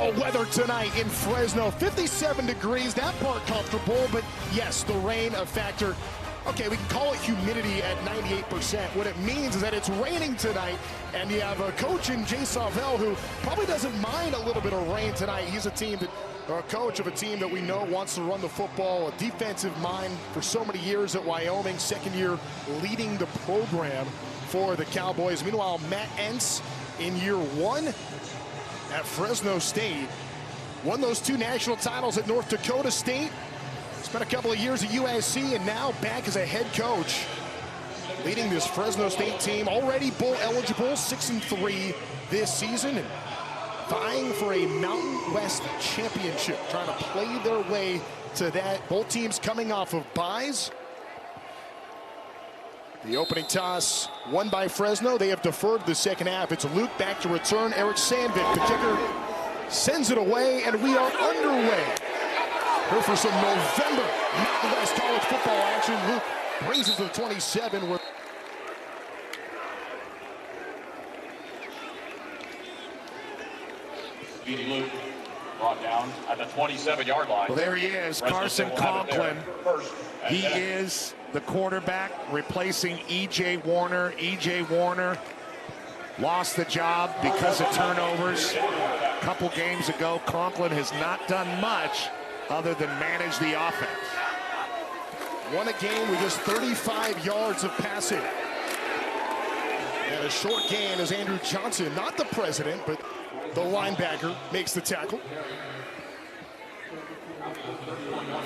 Oh, weather tonight in Fresno, 57 degrees, that part comfortable, but yes, the rain a factor. Okay, we can call it humidity at 98%. What it means is that it's raining tonight, and you have a coach in Jay Savell who probably doesn't mind a little bit of rain tonight. He's a coach of a team that we know wants to run the football, a defensive mind for so many years at Wyoming, second year leading the program for the Cowboys. Meanwhile, Matt Entz in year one at Fresno State, won those 2 national titles at North Dakota State, spent a couple of years at USC, and now back as a head coach, leading this Fresno State team, already bowl eligible, 6-3 this season, and vying for a Mountain West championship, trying to play their way to that. Both teams coming off of byes. The opening toss won by Fresno. They have deferred the second half. It's Luke back to return. Eric Sandvik, the kicker, sends it away, and we are underway. Here for some November Mountain West college football action. Luke brings us to the 27. Luke brought down at the 27-yard line. Well, there he is, Carson Conklin. He is the quarterback replacing E.J. Warner. E.J. Warner lost the job because of turnovers a couple games ago. Conklin has not done much other than manage the offense. Won a game with just 35 yards of passing. And a short gain as Andrew Johnson, not the president, but the linebacker, makes the tackle.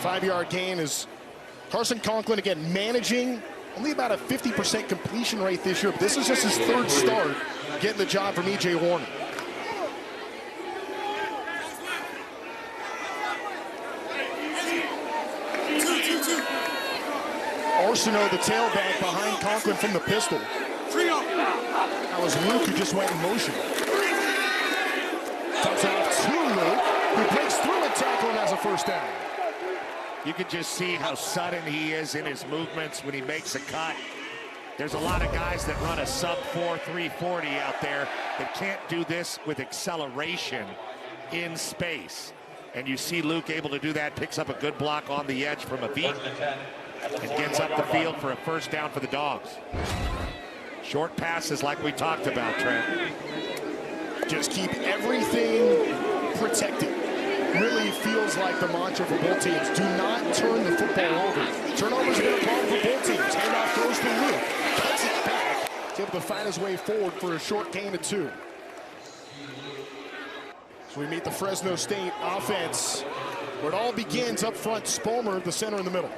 5-yard gain is Carson Conklin, again, managing only about a 50% completion rate this year, but this is just his 3rd start getting the job from E.J. Warner. Arsenault, the tailback, behind Conklin from the pistol. That was Luke who just went in motion. Comes off to Luke, who breaks through a tackle and has a first down. You can just see how sudden he is in his movements when he makes a cut. There's a lot of guys that run a sub-4 340 out there that can't do this with acceleration in space. And you see Luke able to do that, picks up a good block on the edge from a beat, and gets up the field for a first down for the Dogs. Short passes like we talked about, Trent. Just keep everything protected. Really feels like the mantra for both teams. Do not turn the football over. Turnovers are going to problem for both teams. Handoff goes to Luke. Cuts it back. He's able to find his way forward for a short gain of 2. So we meet the Fresno State offense, where it all begins up front. Spolmer, the center in the middle.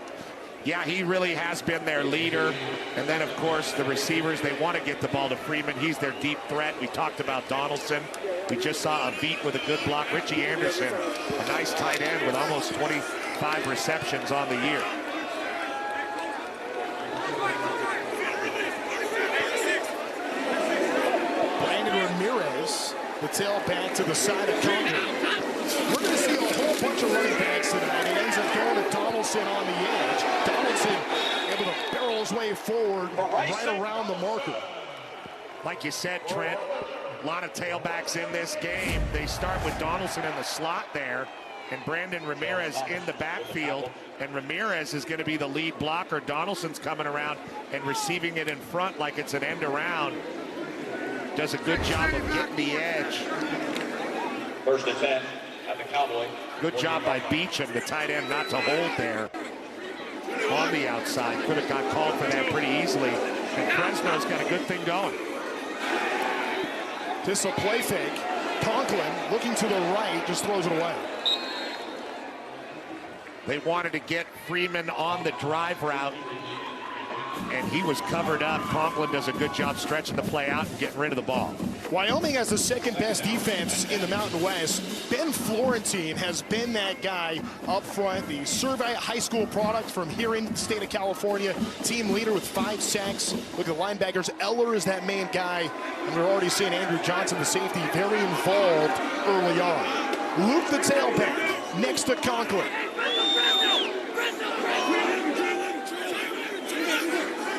Yeah, he really has been their leader. And then, of course, the receivers, they want to get the ball to Freeman. He's their deep threat. We talked about Donaldson. We just saw a beat with a good block. Richie Anderson, a nice tight end with almost 25 receptions on the year. Brandon Ramirez, the tailback to the side of Conklin. We're going to see a whole bunch of running backs tonight. It ends up going to Donaldson on the edge. Donaldson able to barrel his way forward right around the marker. Like you said, Trent, a lot of tailbacks in this game. They start with Donaldson in the slot there and Brandon Ramirez in the backfield. And Ramirez is going to be the lead blocker. Donaldson's coming around and receiving it in front like it's an end around. Does a good job of getting the edge. 1st and 10 at the Cowboy. Good job by Beecham, the tight end, not to hold there on the outside. Could have got called for that pretty easily. And Fresno's got a good thing going. This a play fake. Conklin looking to the right, just throws it away. They wanted to get Freeman on the drive route, and he was covered up. Conklin does a good job stretching the play out and getting rid of the ball. Wyoming has the 2nd best defense in the Mountain West. Ben Florentine has been that guy up front, the Survey High School product from here in the state of California. Team leader with 5 sacks. Look at the linebackers. Eller is that main guy. And we're already seeing Andrew Johnson, the safety, very involved early on. Luke, the tailback, next to Conklin.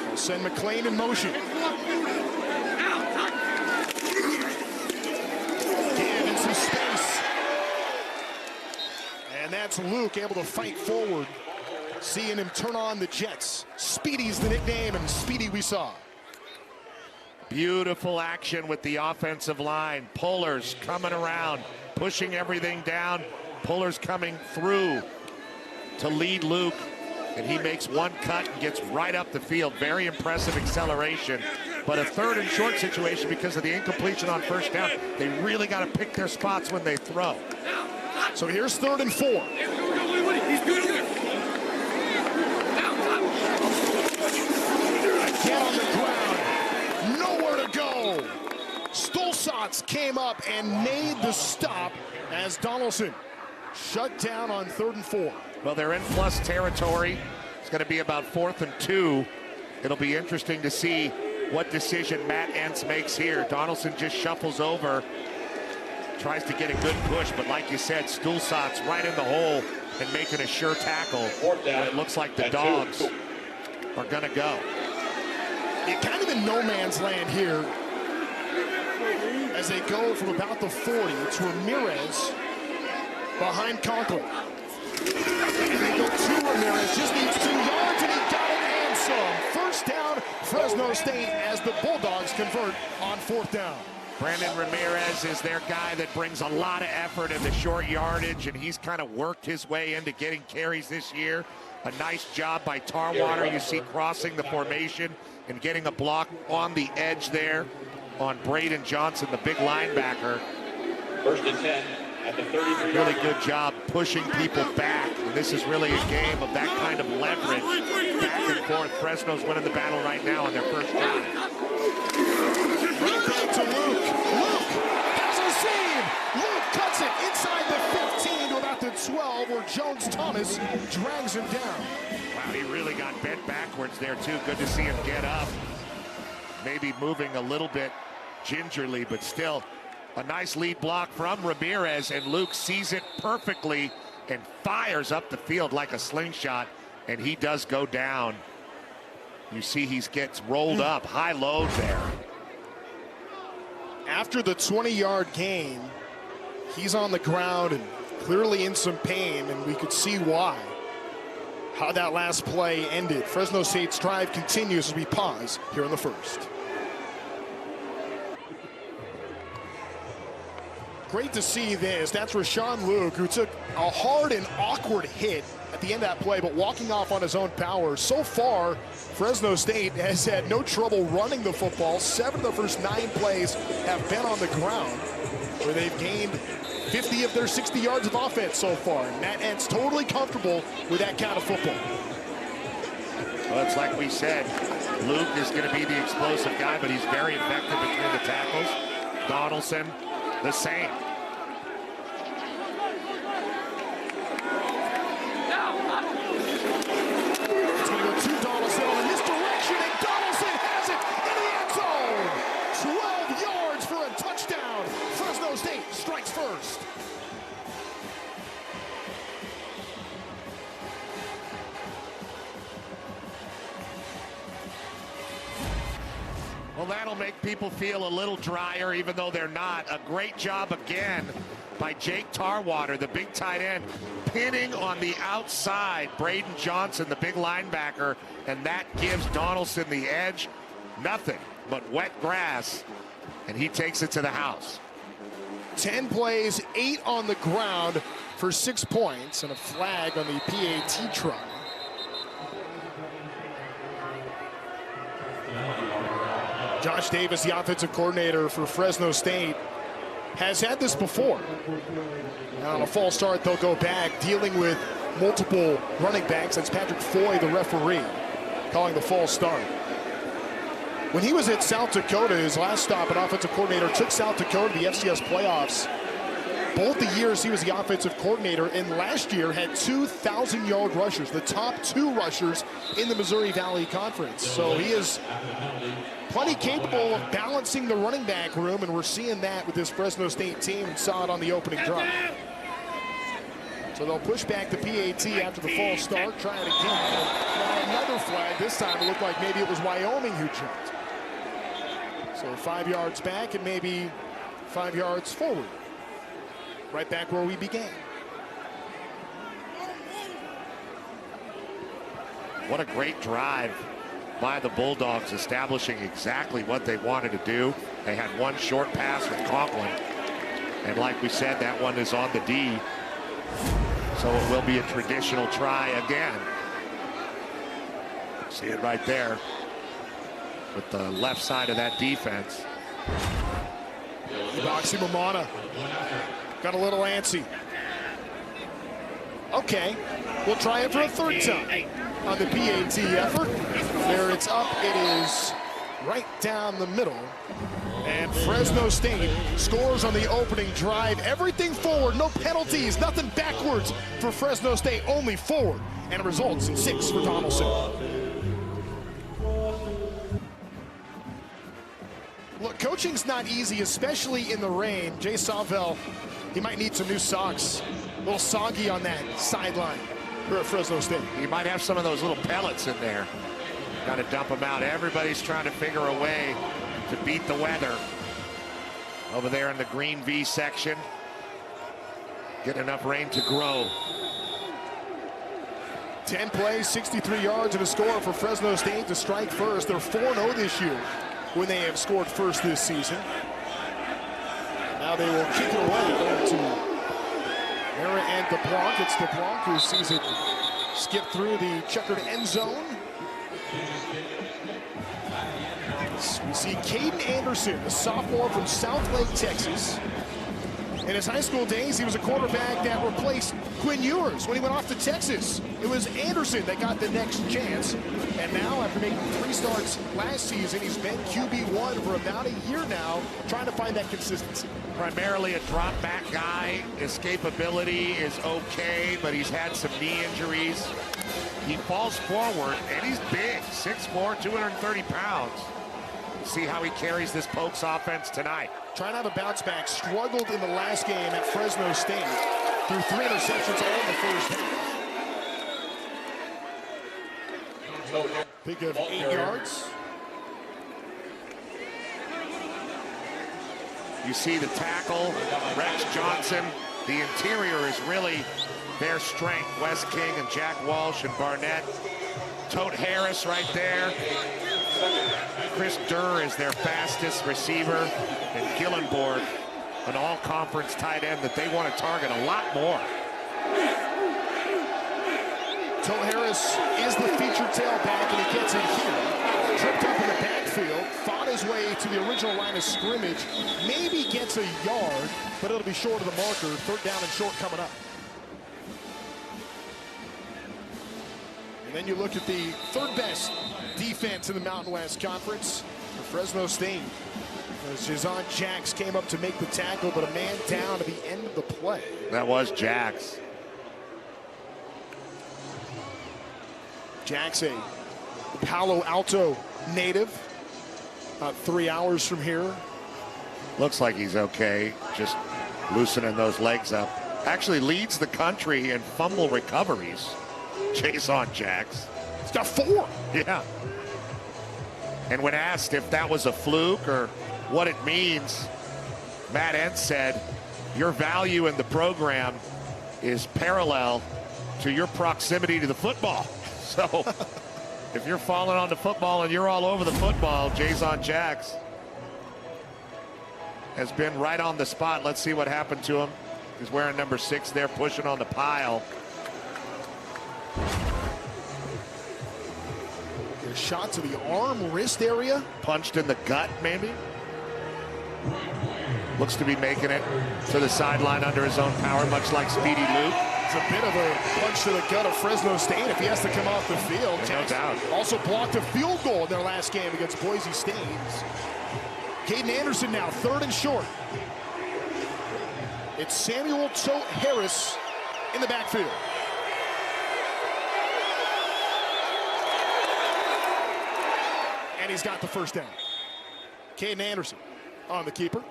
They'll send McLean in motion. And that's Luke able to fight forward. Seeing him turn on the Jets. Speedy's the nickname, and Speedy we saw. Beautiful action with the offensive line. Pullers coming around, pushing everything down. Pullers coming through to lead Luke. And he makes one cut and gets right up the field. Very impressive acceleration. But a third and short situation because of the incompletion on first down. They really got to pick their spots when they throw. So here's 3rd and 4. Again on the ground. Nowhere to go. Stolzatz came up and made the stop as Donaldson shut down on 3rd and 4. Well, they're in plus territory. It's going to be about 4th and 2. It'll be interesting to see what decision Matt Entz makes here. Donaldson just shuffles over, tries to get a good push, but like you said, Stolzatz right in the hole and making a sure tackle. But it looks like the Dogs are going to go. You're kind of in no man's land here as they go from about the 40. It's Ramirez behind Conklin. And they go to Ramirez, just needs 2 yards, and he got it and some. First down, Fresno State as the Bulldogs convert on 4th down. Brandon Ramirez is their guy that brings a lot of effort in the short yardage, and he's kind of worked his way into getting carries this year. A nice job by Tarwater, you see, crossing the formation and getting a block on the edge there on Braden Johnson, the big linebacker. 1st and 10 at the 33. Really good job pushing people back. And this is really a game of that kind of leverage. Back and forth. Fresno's winning the battle right now on their first drive. Right back to Luke. Luke has a seam. Luke cuts it inside the 15 to about the 12 where Jones Thomas drags him down. Wow, he really got bent backwards there too. Good to see him get up. Maybe moving a little bit gingerly, but still a nice lead block from Ramirez, and Luke sees it perfectly and fires up the field like a slingshot, and he does go down. You see he gets rolled up, high load there. After the 20-yard gain, he's on the ground and clearly in some pain, and we could see why. How that last play ended. Fresno State's drive continues as we pause here in the first. Great to see this. That's Rashawn Luke, who took a hard and awkward hit at the end of that play, but walking off on his own power. So far, Fresno State has had no trouble running the football. 7 of the first 9 plays have been on the ground, where they've gained 50 of their 60 yards of offense so far. And Matt Entz totally comfortable with that kind of football. Well, it's like we said, Luke is going to be the explosive guy, but he's very effective between the tackles. Donaldson, the same. It's going to go to Donaldson in this direction, and Donaldson has it in the end zone. 12 yards for a touchdown. Fresno State strikes first. Well, that'll make people feel a little drier, even though they're not. A great job again by Jake Tarwater, the big tight end, pinning on the outside Braden Johnson, the big linebacker, and that gives Donaldson the edge. Nothing but wet grass, and he takes it to the house. 10 plays, 8 on the ground for 6 points, and a flag on the PAT try. Josh Davis, the offensive coordinator for Fresno State, has had this before. Now, on a false start, they'll go back, dealing with multiple running backs. That's Patrick Foy, the referee, calling the false start. When he was at South Dakota, his last stop, an offensive coordinator took South Dakota to the FCS playoffs. Both the years he was the offensive coordinator, and last year had 2,000-yard rushers, the top 2 rushers in the Missouri Valley Conference. So he is plenty capable of balancing the running back room, and we're seeing that with this Fresno State team, and saw it on the opening drive. So they'll push back the PAT after the false start, try it again. And another flag. This time it looked like maybe it was Wyoming who jumped. So 5 yards back and maybe 5 yards forward. Right back where we began. What a great drive by the Bulldogs, establishing exactly what they wanted to do. They had one short pass from Conklin, and like we said, that one is on the D. So it will be a traditional try again. See it right there with the left side of that defense. Boxy Mamana got a little antsy. Okay, we'll try it for a third time on the PAT effort. There it's up. It is right down the middle. And Fresno State scores on the opening drive. Everything forward, no penalties, nothing backwards for Fresno State, only forward. And it results in 6 for Donaldson. Look, coaching's not easy, especially in the rain. Jay Savell, he might need some new socks. A little soggy on that sideline here at Fresno State. You might have some of those little pellets in there. Got to dump them out. Everybody's trying to figure a way to beat the weather. Over there in the green V section. Get enough rain to grow. 10 plays, 63 yards, and a score for Fresno State to strike first. They're 4-0 this year when they have scored first this season. Now they will kick it away to Mara and DeBlanc. It's DeBlanc who sees it skip through the checkered end zone. We see Caden Anderson, a sophomore from Southlake, Texas. In his high school days, he was a quarterback that replaced Quinn Ewers when he went off to Texas. It was Anderson that got the next chance. And now, after making 3 starts last season, he's been QB1 for about a year now, trying to find that consistency. Primarily a drop back guy. Escapability is okay, but he's had some knee injuries. He falls forward, and he's big, 6'4", 230 pounds. See how he carries this Pokes offense tonight. Trying to have a bounce back. Struggled in the last game at Fresno State. Threw 3 interceptions all in the first half. Pick of 8 yards. You see the tackle, Rex Johnson. The interior is really their strength. Wes King and Jack Walsh and Barnett. Tote Harris right there. Chris Durr is their fastest receiver, and Gillenborg, an all-conference tight end that they want to target a lot more. Tote Harris is the featured tailback, and he gets it here. Tripped up in the backfield, fought his way to the original line of scrimmage, maybe gets a yard, but it'll be short of the marker. 3rd down and short coming up. And then you look at the 3rd best defense in the Mountain West Conference for Fresno State. As Jazon Jacks came up to make the tackle, but a man down at the end of the play. That was Jacks. Jacks, a Palo Alto native, about 3 hours from here. Looks like he's okay, just loosening those legs up. Actually leads the country in fumble recoveries. Jazon Jacks. He's got 4. Yeah. And when asked if that was a fluke or what it means, Matt Entz said, your value in the program is parallel to your proximity to the football. So if you're falling on the football and you're all over the football, Jazon Jacks has been right on the spot. Let's see what happened to him. He's wearing number 6 there, pushing on the pile. A shot to the arm, wrist area. Punched in the gut, maybe. Looks to be making it to the sideline under his own power, much like Speedy Luke. It's a bit of a punch to the gut of Fresno State if he has to come off the field. No doubt. Also blocked a field goal in their last game against Boise State. Caden Anderson now, 3rd and short. It's Samuel Tote Harris in the backfield. And he's got the 1st down. Caden Anderson on the keeper.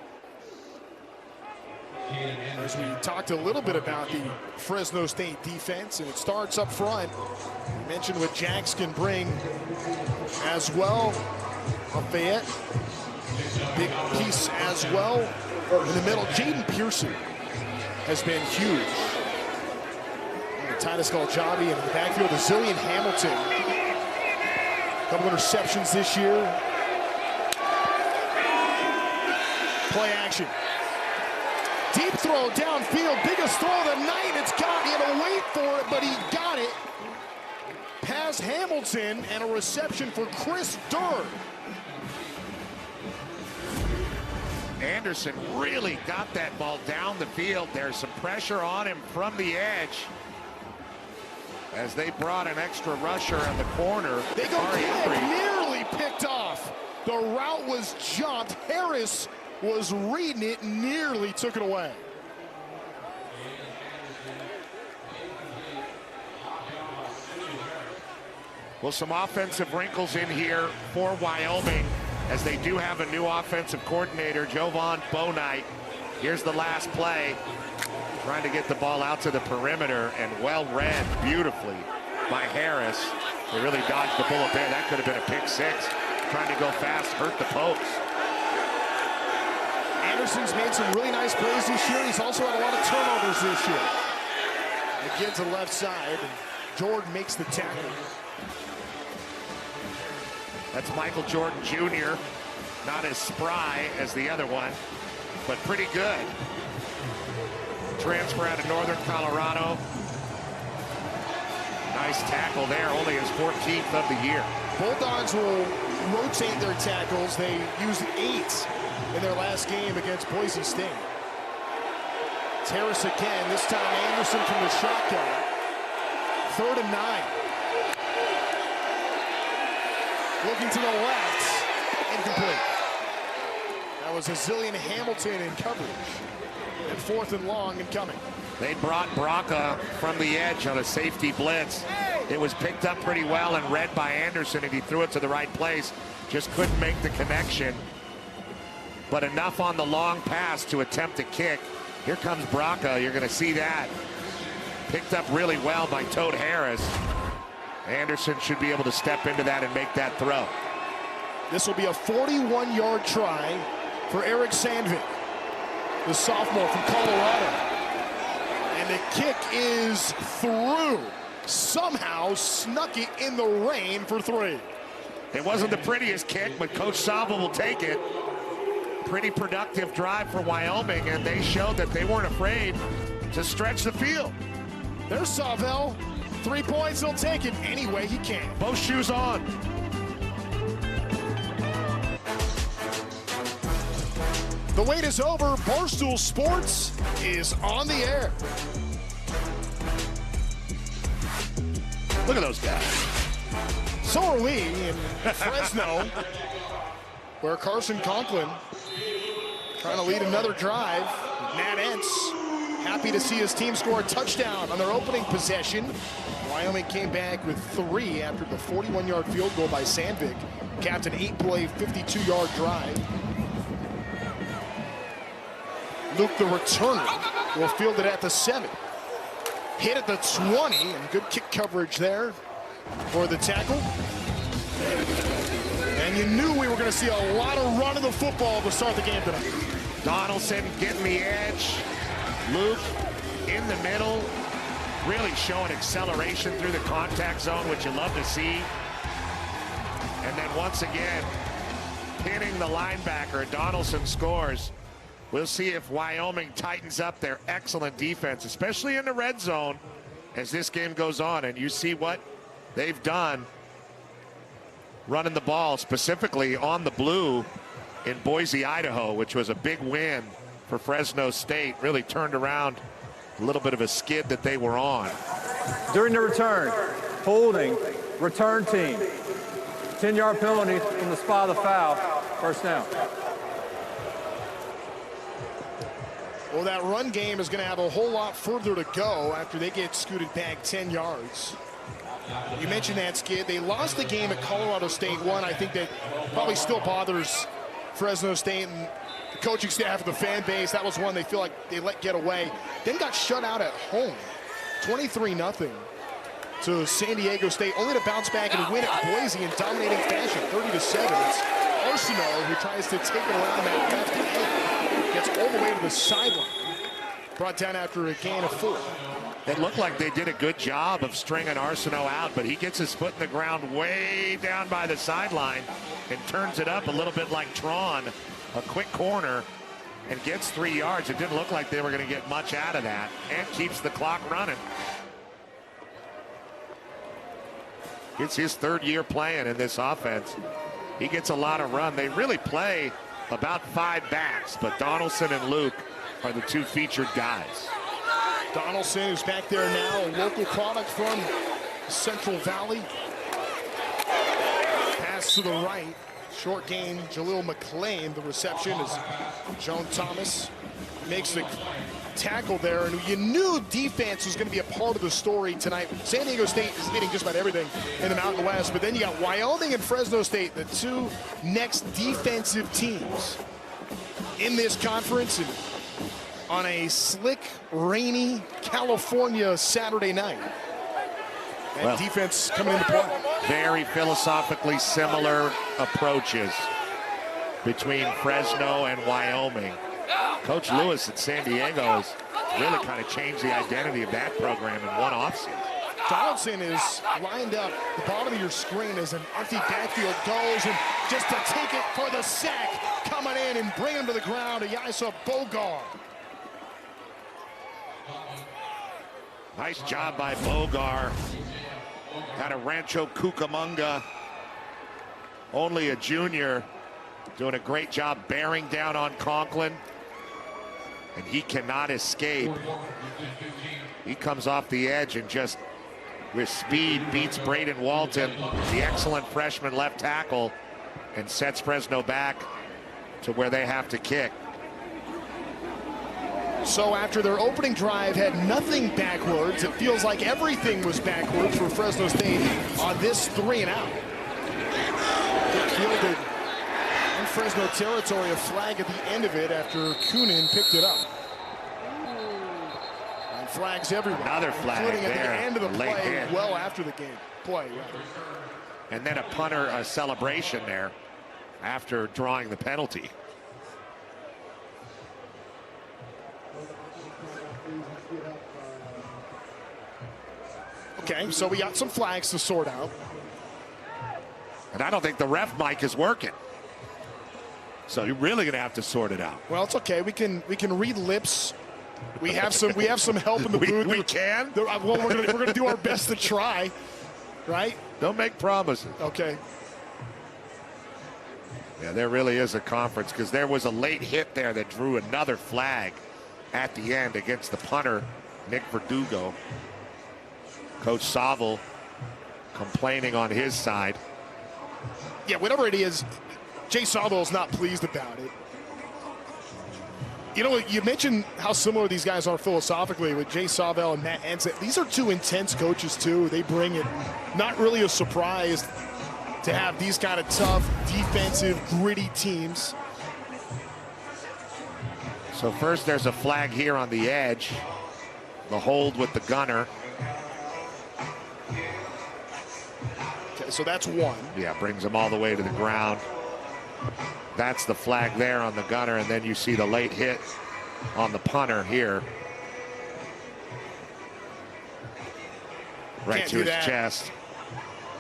As we talked a little bit about the Fresno State defense, and it starts up front. We mentioned what Jacks can bring as well. Lafayette, big piece as well. In the middle, Jaden Pearson has been huge. And Titus Galjabi in the backfield, Zillian Hamilton Couple interceptions this year. Play action. Deep throw downfield, biggest throw of the night. It's got, he had to wait for it, but he got it. Past Hamilton and a reception for Chris Durr. Anderson really got that ball down the field. There's some pressure on him from the edge as they brought an extra rusher in the corner. They go quick, nearly picked off. The route was jumped. Harris was reading it, nearly took it away. Well, some offensive wrinkles in here for Wyoming as they do have a new offensive coordinator, Jovan Bonite. Here's the last play. Trying to get the ball out to the perimeter, and well read beautifully by Harris. They really dodged the bullet there. That could have been a pick six. Trying to go fast, hurt the post. Anderson's made some really nice plays this year. He's also had a lot of turnovers this year. Again to the left side, and Jordan makes the tackle. That's Michael Jordan Jr. Not as spry as the other one, but pretty good. Transfer out of Northern Colorado. Nice tackle there, only his 14th of the year. Bulldogs will rotate their tackles. They used 8 in their last game against Boise State. Harris again, this time Anderson from the shotgun. 3rd and 9. Looking to the left, incomplete. That was Azilian Hamilton in coverage. And 4th and long and coming. They brought Braca from the edge on a safety blitz. It was picked up pretty well and read by Anderson, and he threw it to the right place. Just couldn't make the connection. But enough on the long pass to attempt a kick. Here comes Braca. You're going to see that. Picked up really well by Toad Harris. Anderson should be able to step into that and make that throw. This will be a 41-yard try for Eric Sandvik, the sophomore from Colorado. And the kick is through. Somehow snuck it in the rain for 3. It wasn't the prettiest kick, but Coach Sava will take it. Pretty productive drive for Wyoming, and they showed that they weren't afraid to stretch the field. There's Savell. 3 points, he'll take it any way he can. Both shoes on. The wait is over. Barstool Sports is on the air. Look at those guys. So are we in Fresno, where Carson Conklin trying to lead another drive. Matt Entz happy to see his team score a touchdown on their opening possession. Wyoming came back with 3 after the 41-yard field goal by Sandvik. Capped an 8-play, 52-yard drive. Luke, the returner, will field it at the 7. Hit at the 20, and good kick coverage there for the tackle. And you knew we were going to see a lot of running the football to start the game tonight. Donaldson getting the edge. Luke in the middle, really showing acceleration through the contact zone, which you love to see. And then once again, pinning the linebacker. Donaldson scores. We'll see if Wyoming tightens up their excellent defense, especially in the red zone, as this game goes on. And you see what they've done running the ball, specifically on the blue in Boise, Idaho, which was a big win for Fresno State. Really turned around a little bit of a skid that they were on. During the return, holding, return team. 10-yard penalty from the spot of the foul. First down. Well, that run game is going to have a whole lot further to go after they get scooted back 10 yards. You mentioned that, Skid. They lost the game at Colorado State. One, I think that probably still bothers Fresno State and the coaching staff and the fan base. That was one they feel like they let get away. Then got shut out at home, 23-0 to San Diego State, only to bounce back and win at Boise in dominating fashion, 30-7. It's Arsenault who tries to take it around that left end. Gets all the way to the sideline. brought down after a gain of 4. It looked like they did a good job of stringing Arsenault out, but he gets his foot in the ground way down by the sideline and turns it up a little bit like Tron, a quick corner, and gets 3 yards. It didn't look like they were going to get much out of that, and keeps the clock running. It's his 3rd year playing in this offense. He gets a lot of run. They really play about 5 backs, but Donaldson and Luke are the 2 featured guys. Donaldson, who's back there now, a local product from Central Valley. Pass to the right. Short gain, Jaleel McClain. The reception is Joan Thomas. Makes the tackle there, and you knew defense was going to be a part of the story tonight. San Diego State is hitting just about everything in the Mountain West, but then you got Wyoming and Fresno State, the 2 next defensive teams in this conference, and on a slick, rainy California Saturday night. And well, defense coming into play. Very philosophically similar approaches between Fresno and Wyoming. Coach Lewis at San Diego has really kind of changed the identity of that program in one offseason. Donaldson is lined up the bottom of your screen as an empty backfield goes, and just to take it for the sack, coming in and bring him to the ground, Yisa Bogar. Nice job by Bogar out of Rancho Cucamonga. Only a junior, doing a great job bearing down on Conklin. And he cannot escape. He comes off the edge and just, with speed, beats Braden Walton, the excellent freshman left tackle, and sets Fresno back to where they have to kick. So after their opening drive had nothing backwards, it feels like everything was backwards for Fresno State on this 3-and-out. Fielded in Fresno territory, a flag at the end of it after Coonan picked it up. And flags everywhere. Another flag including there. At the end of the play, hit. well after the game. Play, and then a punter celebration there after drawing the penalty. Okay, so we got some flags to sort out. And I don't think the ref mic is working. So you're really going to have to sort it out. Well, it's okay. We can read lips. We have some help in the booth. We can. Well, we're gonna do our best to try, right? Don't make promises. Okay. Yeah, there really is a conference, because there was a late hit there that drew another flag at the end against the punter, Nick Verdugo. Coach Saville complaining on his side. Yeah, whatever it is, Jay Saville is not pleased about it. You know, you mentioned how similar these guys are philosophically with Jay Saville and Matt Ensign. These are 2 intense coaches, too. They bring it. Not really a surprise to have these kind of tough, defensive, gritty teams. So first there's a flag here on the edge. The hold with the gunner. Okay, so that's 1. Yeah, brings him all the way to the ground. That's the flag there on the gunner, and then you see the late hit on the punter here. Right to his chest.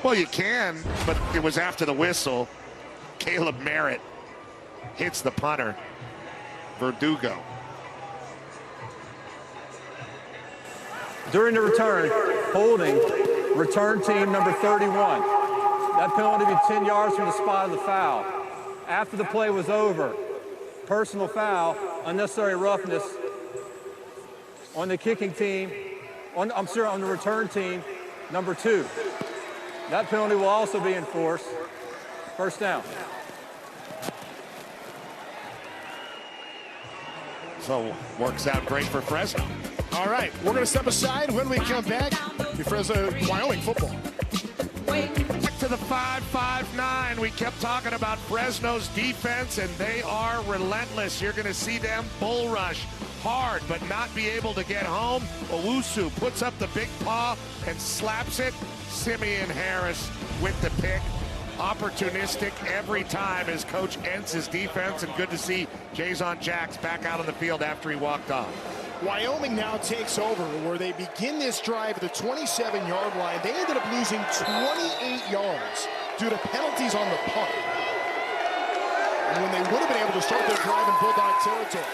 Well, you can, but it was after the whistle. Caleb Merritt hits the punter, Verdugo. During the return, holding return team number 31. That penalty would be 10 yards from the spot of the foul. After the play was over, personal foul, unnecessary roughness on the kicking team, on the return team, number 2. That penalty will also be enforced. First down. So works out great for Fresno. All right, we're going to step aside. When we come back, the Fresno Wyoming football. Back to the 5-5-9. We kept talking about Fresno's defense, and they are relentless. You're going to see them bull rush hard, but not be able to get home. Owusu puts up the big paw and slaps it. Simeon Harris with the pick. Opportunistic every time as coach ends his defense, and good to see Jason Jacks back out on the field after he walked off. Wyoming now takes over where they begin this drive at the 27-yard line. They ended up losing 28 yards due to penalties on the punt. And when they would have been able to start their drive in Bulldog territory.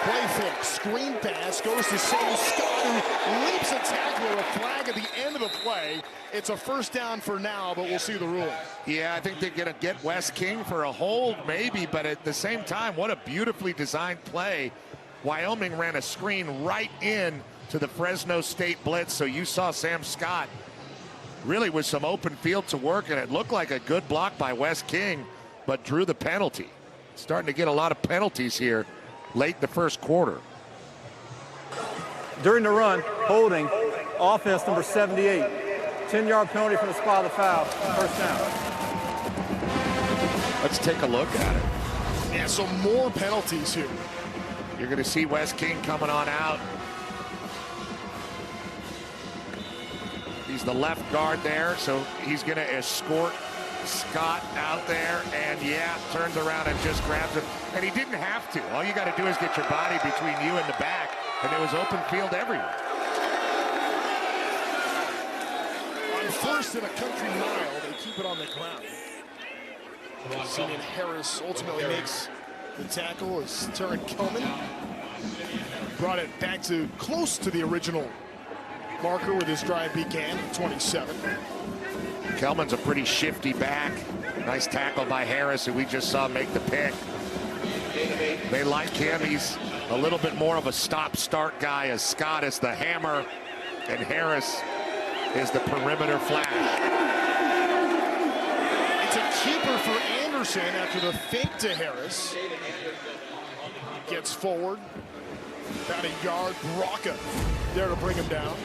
Play fake, screen pass, goes to Sam Scott, who leaps a tackler, a flag at the end of the play. It's a first down for now, but we'll see the ruling. Yeah, I think they're going to get Wes King for a hold, maybe, but at the same time, what a beautifully designed play. Wyoming ran a screen right in to the Fresno State blitz, so you saw Sam Scott really with some open field to work, and it looked like a good block by Wes King, but drew the penalty. Starting to get a lot of penalties here late in the first quarter. During the run, holding, offense number 78. 10-yard penalty from the spot of the foul, first down. Let's take a look at it. Yeah, so more penalties here. You're going to see Wes King coming on out. He's the left guard there, so he's going to escort Scott out there, and yeah, turns around and just grabs him. And he didn't have to. All you got to do is get your body between you and the back, and there was open field everywhere. On first and a country mile, they keep it on the ground. Simeon Harris ultimately makes the tackle as Terran Kelman brought it back to close to the original marker where this drive began, 27. Kelman's a pretty shifty back. Nice tackle by Harris, who we just saw make the pick. They like him. He's a little bit more of a stop-start guy, as Scott is the hammer and Harris is the perimeter flash. It's a keeper for Anderson after the fake to Harris. Gets forward. About a yard. Braca there to bring him down.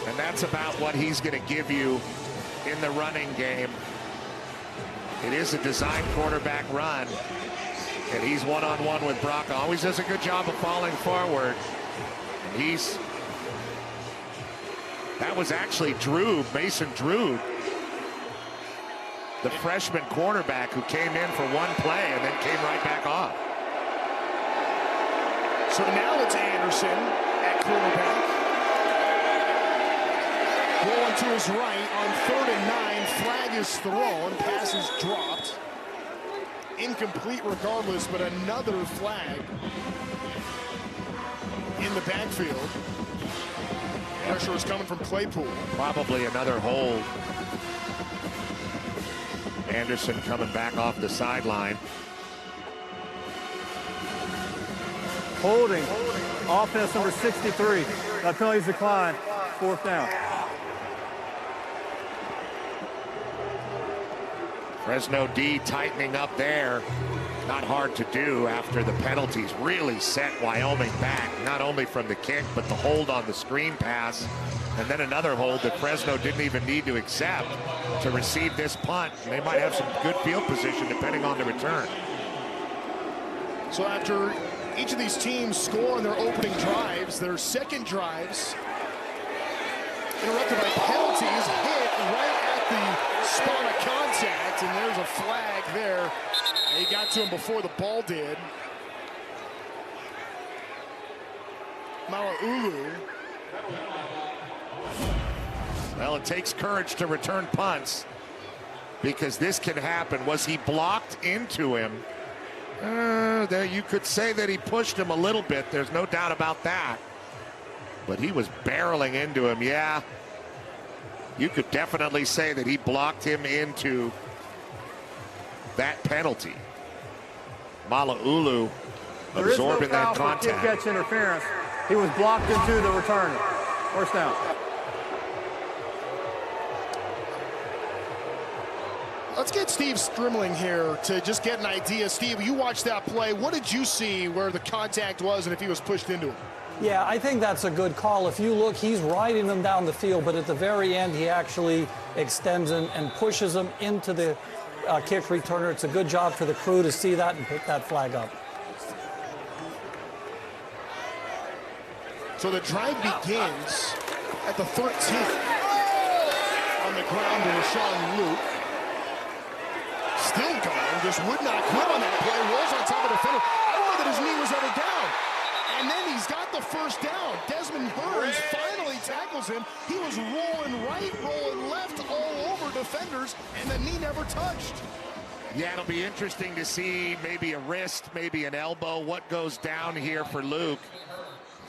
And that's about what he's going to give you in the running game. It is a design quarterback run, and he's one-on-one with Braca. Always does a good job of falling forward. That was actually Mason Drew, the freshman quarterback who came in for one play and then came right back off. So now it's Anderson at quarterback. Rolling to his right on 3rd and 9. Flag is thrown. Pass is dropped. Incomplete regardless, but another flag in the backfield. Pressure is coming from Claypool. Probably another hold. Anderson coming back off the sideline. Holding, offense number 63. That penalty's declined, fourth down. Fresno D tightening up there. Not hard to do after the penalties really set Wyoming back, not only from the kick, but the hold on the screen pass. And then another hold that Fresno didn't even need to accept to receive this punt. And they might have some good field position depending on the return. So after each of these teams score on their opening drives, their second drives interrupted by penalties, hit right at the spot of contact, and there's a flag there. He got to him before the ball did. Malaulu. Well, it takes courage to return punts because this can happen. Was he blocked into him? There you could say that he pushed him a little bit. There's no doubt about that. But he was barreling into him. Yeah, you could definitely say that he blocked him into that penalty. Malaulu absorbing that contact. There is no foul for kick catch interference. He was blocked into the returner. First down. Let's get Steve Strimling here to just get an idea. Steve, you watched that play. What did you see where the contact was and if he was pushed into him? Yeah, I think that's a good call. If you look, he's riding him down the field, but at the very end, he actually extends him and pushes him into the kick returner. It's a good job for the crew to see that and pick that flag up. So the drive begins at the 13th. On the ground to Rashawn Luke. Still going, just would not quit on that play. Rolls on top of the defender. I don't know that his knee was ever down. And And then he's got the first down. Desmond Burns finally tackles him. He was rolling right, rolling left, all over defenders, and the knee never touched. Yeah, it'll be interesting to see maybe a wrist, maybe an elbow. What goes down here for Luke?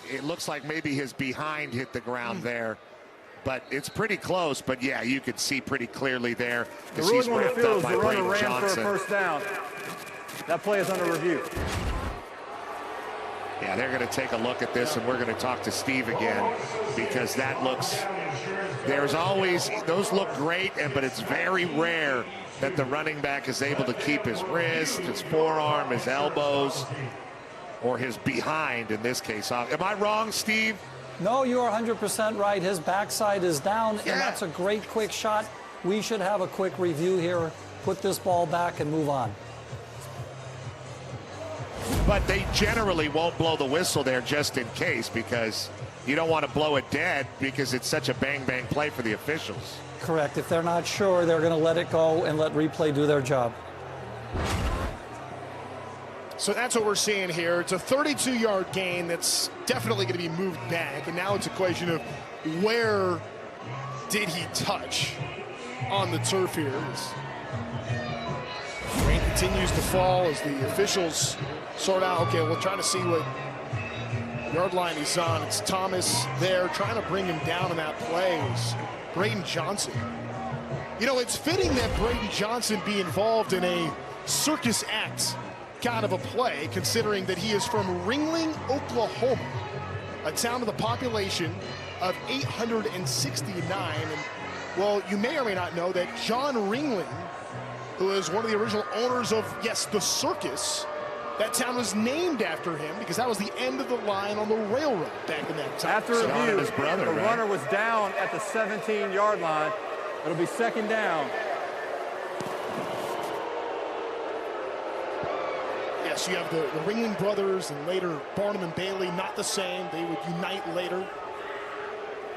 It looks like maybe his behind hit the ground there. But it's pretty close, but yeah, you could see pretty clearly there. The ruling he's on the wrapped field up is by the runner Braden ran Johnson. for a first down. That play is under review. Yeah, they're going to take a look at this, and we're going to talk to Steve again, because that looks, there's always, those look great, but it's very rare that the running back is able to keep his wrist, his forearm, his elbows, or his behind in this case. Am I wrong, Steve? No, you are 100% right. His backside is down, Yeah. and that's a great quick shot. We should have a quick review here, put this ball back, and move on. But they generally won't blow the whistle there just in case, because you don't want to blow it dead because it's such a bang-bang play for the officials. Correct. If they're not sure, they're going to let it go and let replay do their job. So that's what we're seeing here. It's a 32-yard gain that's definitely going to be moved back. And now it's a question of where did he touch on the turf here. Rain continues to fall as the officials sort out, okay, we'll try to see what yard line he's on. It's Thomas there trying to bring him down in that play. Is Braden Johnson. You know, it's fitting that Braden Johnson be involved in a circus act kind of a play, considering that he is from Ringling, Oklahoma, a town with a population of 869. And, well, you may or may not know that John Ringling, who is one of the original owners of, yes, the circus, that town was named after him because that was the end of the line on the railroad back in that time. After review, his brother, the right? runner was down at the 17-yard line. It'll be second down. Yes, you have the Ringling brothers and later Barnum and Bailey, not the same. They would unite later.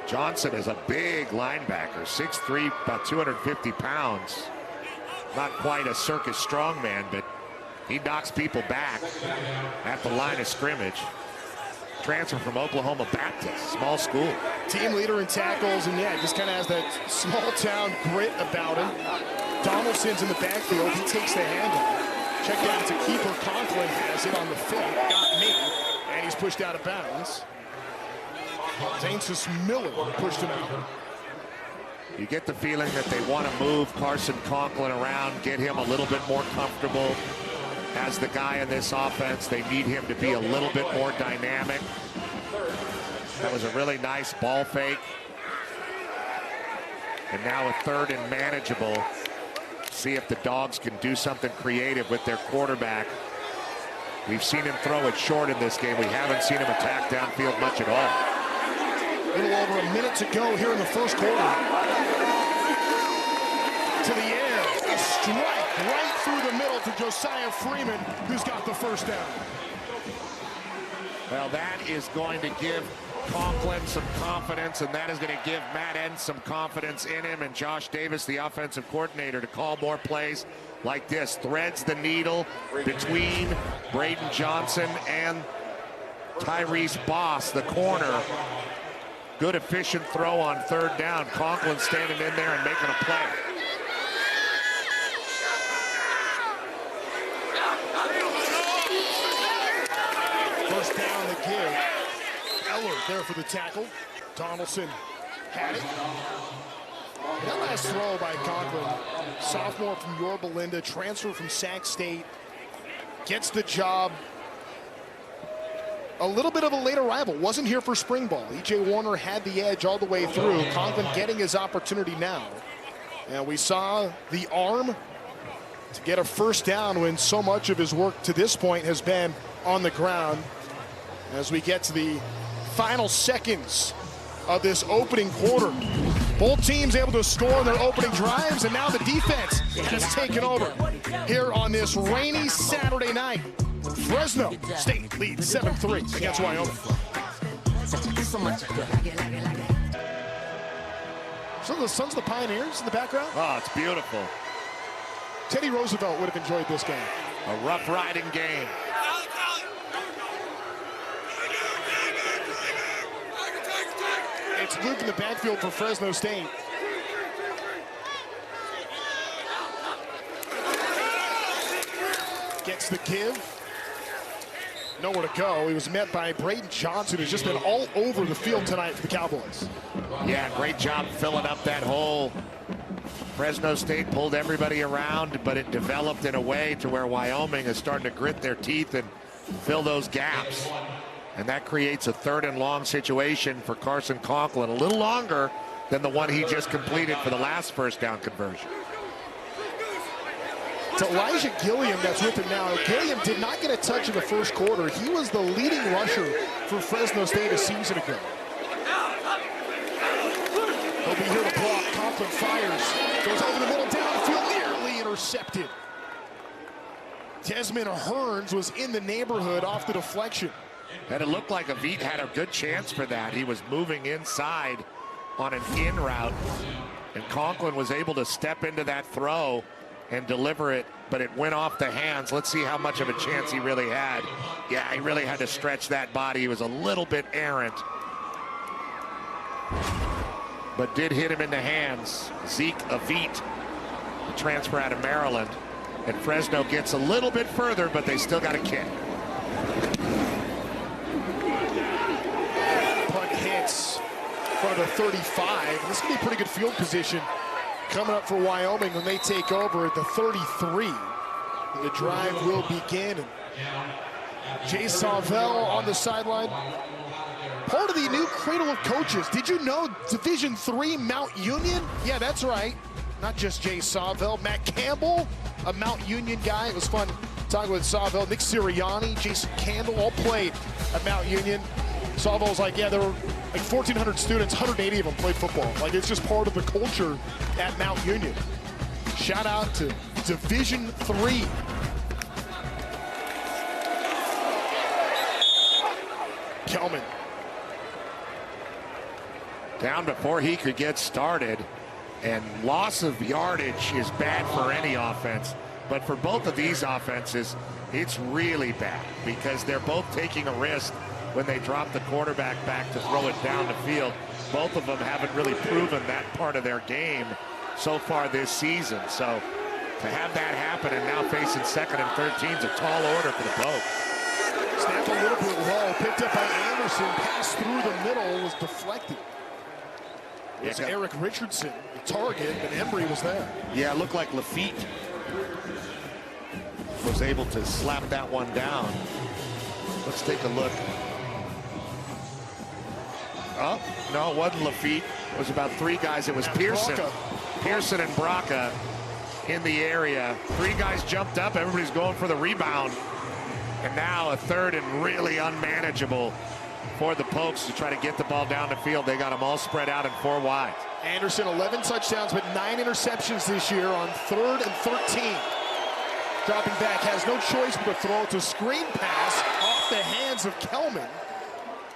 Johnson is a big linebacker, 6'3", about 250 pounds. Not quite a circus strongman, but he knocks people back at the line of scrimmage. Transfer from Oklahoma Baptist, small school. Team leader in tackles, and yeah, just kind of has that small town grit about him. Donaldson's in the backfield. He takes the handoff. Check out to keeper. Conklin has it on the fit. Got me, and he's pushed out of bounds. Dances Miller pushed him out. You get the feeling that they want to move Carson Conklin around, get him a little bit more comfortable as the guy in this offense. They need him to be a little bit more dynamic. That was a really nice ball fake. And now a third and manageable. See if the Dogs can do something creative with their quarterback. We've seen him throw it short in this game. We haven't seen him attack downfield much at all. A little over a minute to go here in the first quarter. To the air, a strike right through the middle to Josiah Freeman, who's got the first down. Well, that is going to give Conklin some confidence, and that is going to give Matt Entz some confidence in him, and Josh Davis, the offensive coordinator, to call more plays like this. Threads the needle between Braden Johnson and Tyrese Boss, the corner. Good efficient throw on third down. Conklin standing in there and making a play. First down the give. Eller there for the tackle. Donaldson had it. That last throw by Conklin, sophomore from Yorba Linda, transfer from Sac State, gets the job. A little bit of a late arrival. Wasn't here for spring ball. E.J. Warner had the edge all the way through. Conklin getting his opportunity now. And we saw the arm to get a first down when so much of his work to this point has been on the ground. As we get to the final seconds of this opening quarter. Both teams able to score in their opening drives, and now the defense has taken over here on this rainy Saturday night. Fresno State leads 7-3 against Wyoming. So the Sons of the Pioneers in the background. Oh, it's beautiful. Teddy Roosevelt would have enjoyed this game. A rough riding game. It's Luke in the backfield for Fresno State. Gets the give. Nowhere to go. He was met by Braden Johnson, who's just been all over the field tonight for the Cowboys. Yeah, great job filling up that hole. Fresno State pulled everybody around, but it developed in a way to where Wyoming is starting to grit their teeth and fill those gaps. And that creates a 3rd and long situation for Carson Conklin, a little longer than the one he just completed for the last first down conversion. It's Elijah Gilliam that's with him now. Gilliam did not get a touch in the first quarter. He was the leading rusher for Fresno State a season ago. He'll be here to block. Conklin fires. Goes over the middle, downfield, nearly intercepted. Desmond Hearns was in the neighborhood off the deflection. And it looked like Avit had a good chance for that. He was moving inside on an in route, and Conklin was able to step into that throw and deliver it, but it went off the hands. Let's see how much of a chance he really had. Yeah, he really had to stretch that body. He was a little bit errant, but did hit him in the hands. Zeke Avit, the transfer out of Maryland. And Fresno gets a little bit further, but they still got a kick. Punt hits from the 35. This is going to be pretty good field position coming up for Wyoming when they take over at the 33. And the drive will begin. And Jay Savell on the sideline. Part of the new cradle of coaches. Did you know Division III Mount Union? Yeah, that's right. Not just Jay Savell. Matt Campbell, a Mount Union guy. It was fun talking with Savell. Nick Sirianni, Jason Candle all played at Mount Union. Savell's like, yeah, there were like 1,400 students, 180 of them played football. Like, it's just part of the culture at Mount Union. Shout out to Division III. Kelman. Down before he could get started, and loss of yardage is bad for any offense. But for both of these offenses, it's really bad because they're both taking a risk when they drop the quarterback back to throw it down the field. Both of them haven't really proven that part of their game so far this season. So to have that happen and now facing 2nd and 13 is a tall order for the Pokes. Snap a little bit low, picked up by Anderson, passed through the middle, was deflected. It was Eric Richardson, the target, and Embry was there. Yeah, it looked like Lafitte was able to slap that one down. Let's take a look. Oh, no, it wasn't Lafitte. It was about 3 guys. It was Pearson. Pearson and Braca in the area. 3 guys jumped up. Everybody's going for the rebound. And now a 3rd and really unmanageable for the Pokes to try to get the ball down the field. They got them all spread out in 4 wide. Anderson, 11 touchdowns, but 9 interceptions this year on 3rd and 13. Dropping back, has no choice but to throw it to screen pass off the hands of Kelman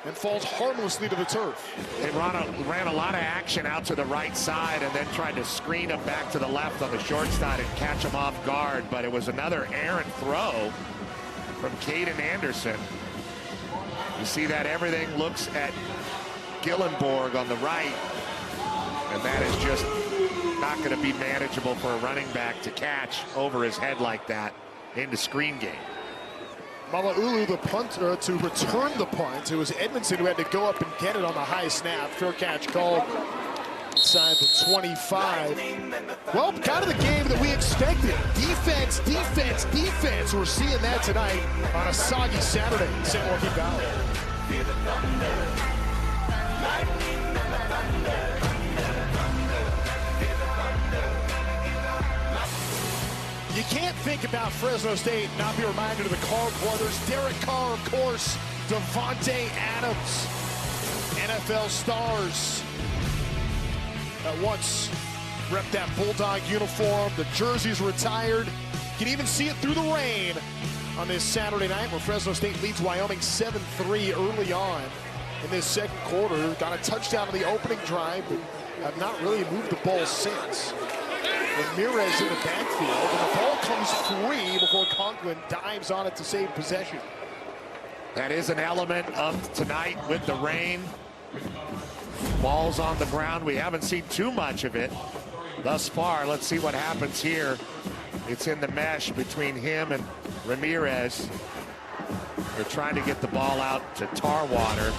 and falls harmlessly to the turf. They ran a lot of action out to the right side and then tried to screen him back to the left on the short side and catch him off guard, but it was another errant throw from Caden Anderson. You see that everything looks at Gillenborg on the right, and that is just not going to be manageable for a running back to catch over his head like that in the screen game. Mala'ulu, the punter, to return the punt. It was Edmondson who had to go up and get it on the high snap. Fair catch called inside the 25. Well, kind of the game that we expected. Defense, defense, defense. We're seeing that tonight on a soggy Saturday in San Joaquin Valley. You can't think about Fresno State and not be reminded of the Carr brothers. Derek Carr, of course, Devontae Adams, NFL stars that once repped that Bulldog uniform. The jersey's retired. You can even see it through the rain on this Saturday night where Fresno State leads Wyoming 7-3 early on in this second quarter. Got a touchdown on the opening drive, but have not really moved the ball since. Ramirez in the backfield, and the ball comes free before Conklin dives on it to save possession. That is an element of tonight with the rain. Ball's on the ground. We haven't seen too much of it thus far. Let's see what happens here. It's in the mesh between him and Ramirez. They're trying to get the ball out to Tarwater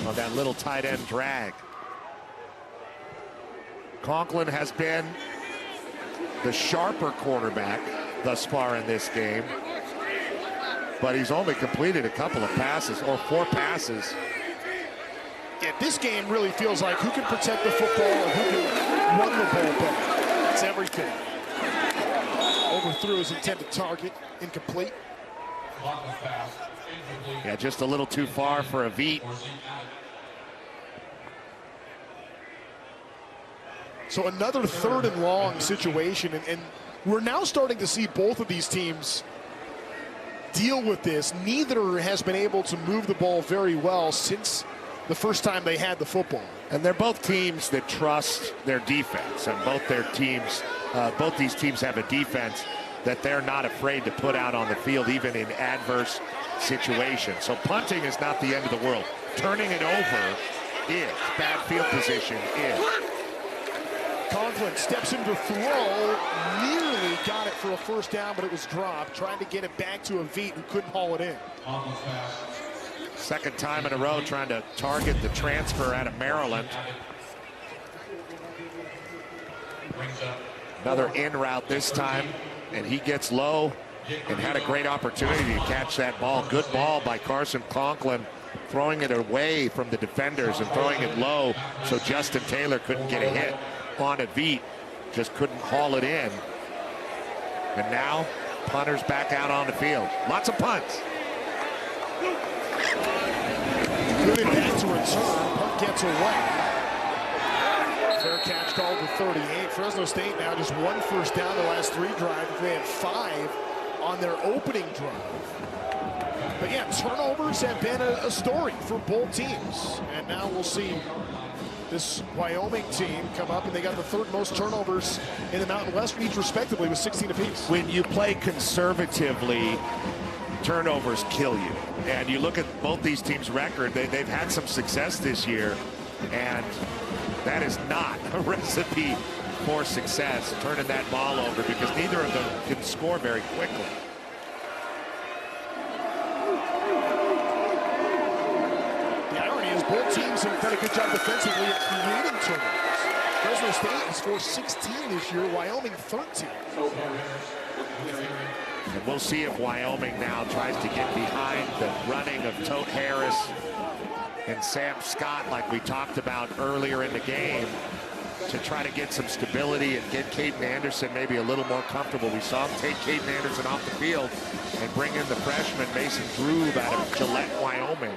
on that little tight end drag. Conklin has been the sharper quarterback thus far in this game, but he's only completed a couple of passes, or 4 passes. Yeah, this game really feels like who can protect the football and who can run the ball better. That's everything. Overthrew his intended target, incomplete. Yeah, just a little too far for a Veet. So another 3rd and long situation, and we're now starting to see both of these teams deal with this. Neither has been able to move the ball very well since the first time they had the football. And they're both teams that trust their defense, and both these teams have a defense that they're not afraid to put out on the field, even in adverse situations. So punting is not the end of the world. Turning it over is. Bad field position is. Conklin steps in to throw, nearly got it for a first down, but it was dropped. Trying to get it back to a Veet who couldn't haul it in. Second time in a row trying to target the transfer out of Maryland. Another in route this time, and he gets low and had a great opportunity to catch that ball. Good ball by Carson Conklin, throwing it away from the defenders and throwing it low so Justin Taylor couldn't get a hit on a Veet, just couldn't haul it in. And now punter's back out on the field. Lots of punts. Good and back to return. Punt gets away. Fair catch called to 38. Fresno State now just 1 first down the last 3 drives. They had 5 on their opening drive. But yeah, turnovers have been a story for both teams. And now we'll see this Wyoming team come up, and they got the 3rd most turnovers in the Mountain West, each respectively with 16 apiece. When you play conservatively, turnovers kill you. And you look at both these teams' record, they've had some success this year, and that is not a recipe for success, turning that ball over, because neither of them can score very quickly. Both teams have done a good job defensively at creating turnovers. Fresno State has scored 16 this year, Wyoming 13. And we'll see if Wyoming now tries to get behind the running of Tote Harris and Sam Scott, like we talked about earlier in the game, to try to get some stability and get Caden Anderson maybe a little more comfortable. We saw him take Caden Anderson off the field and bring in the freshman Mason Groove out of Gillette, Wyoming.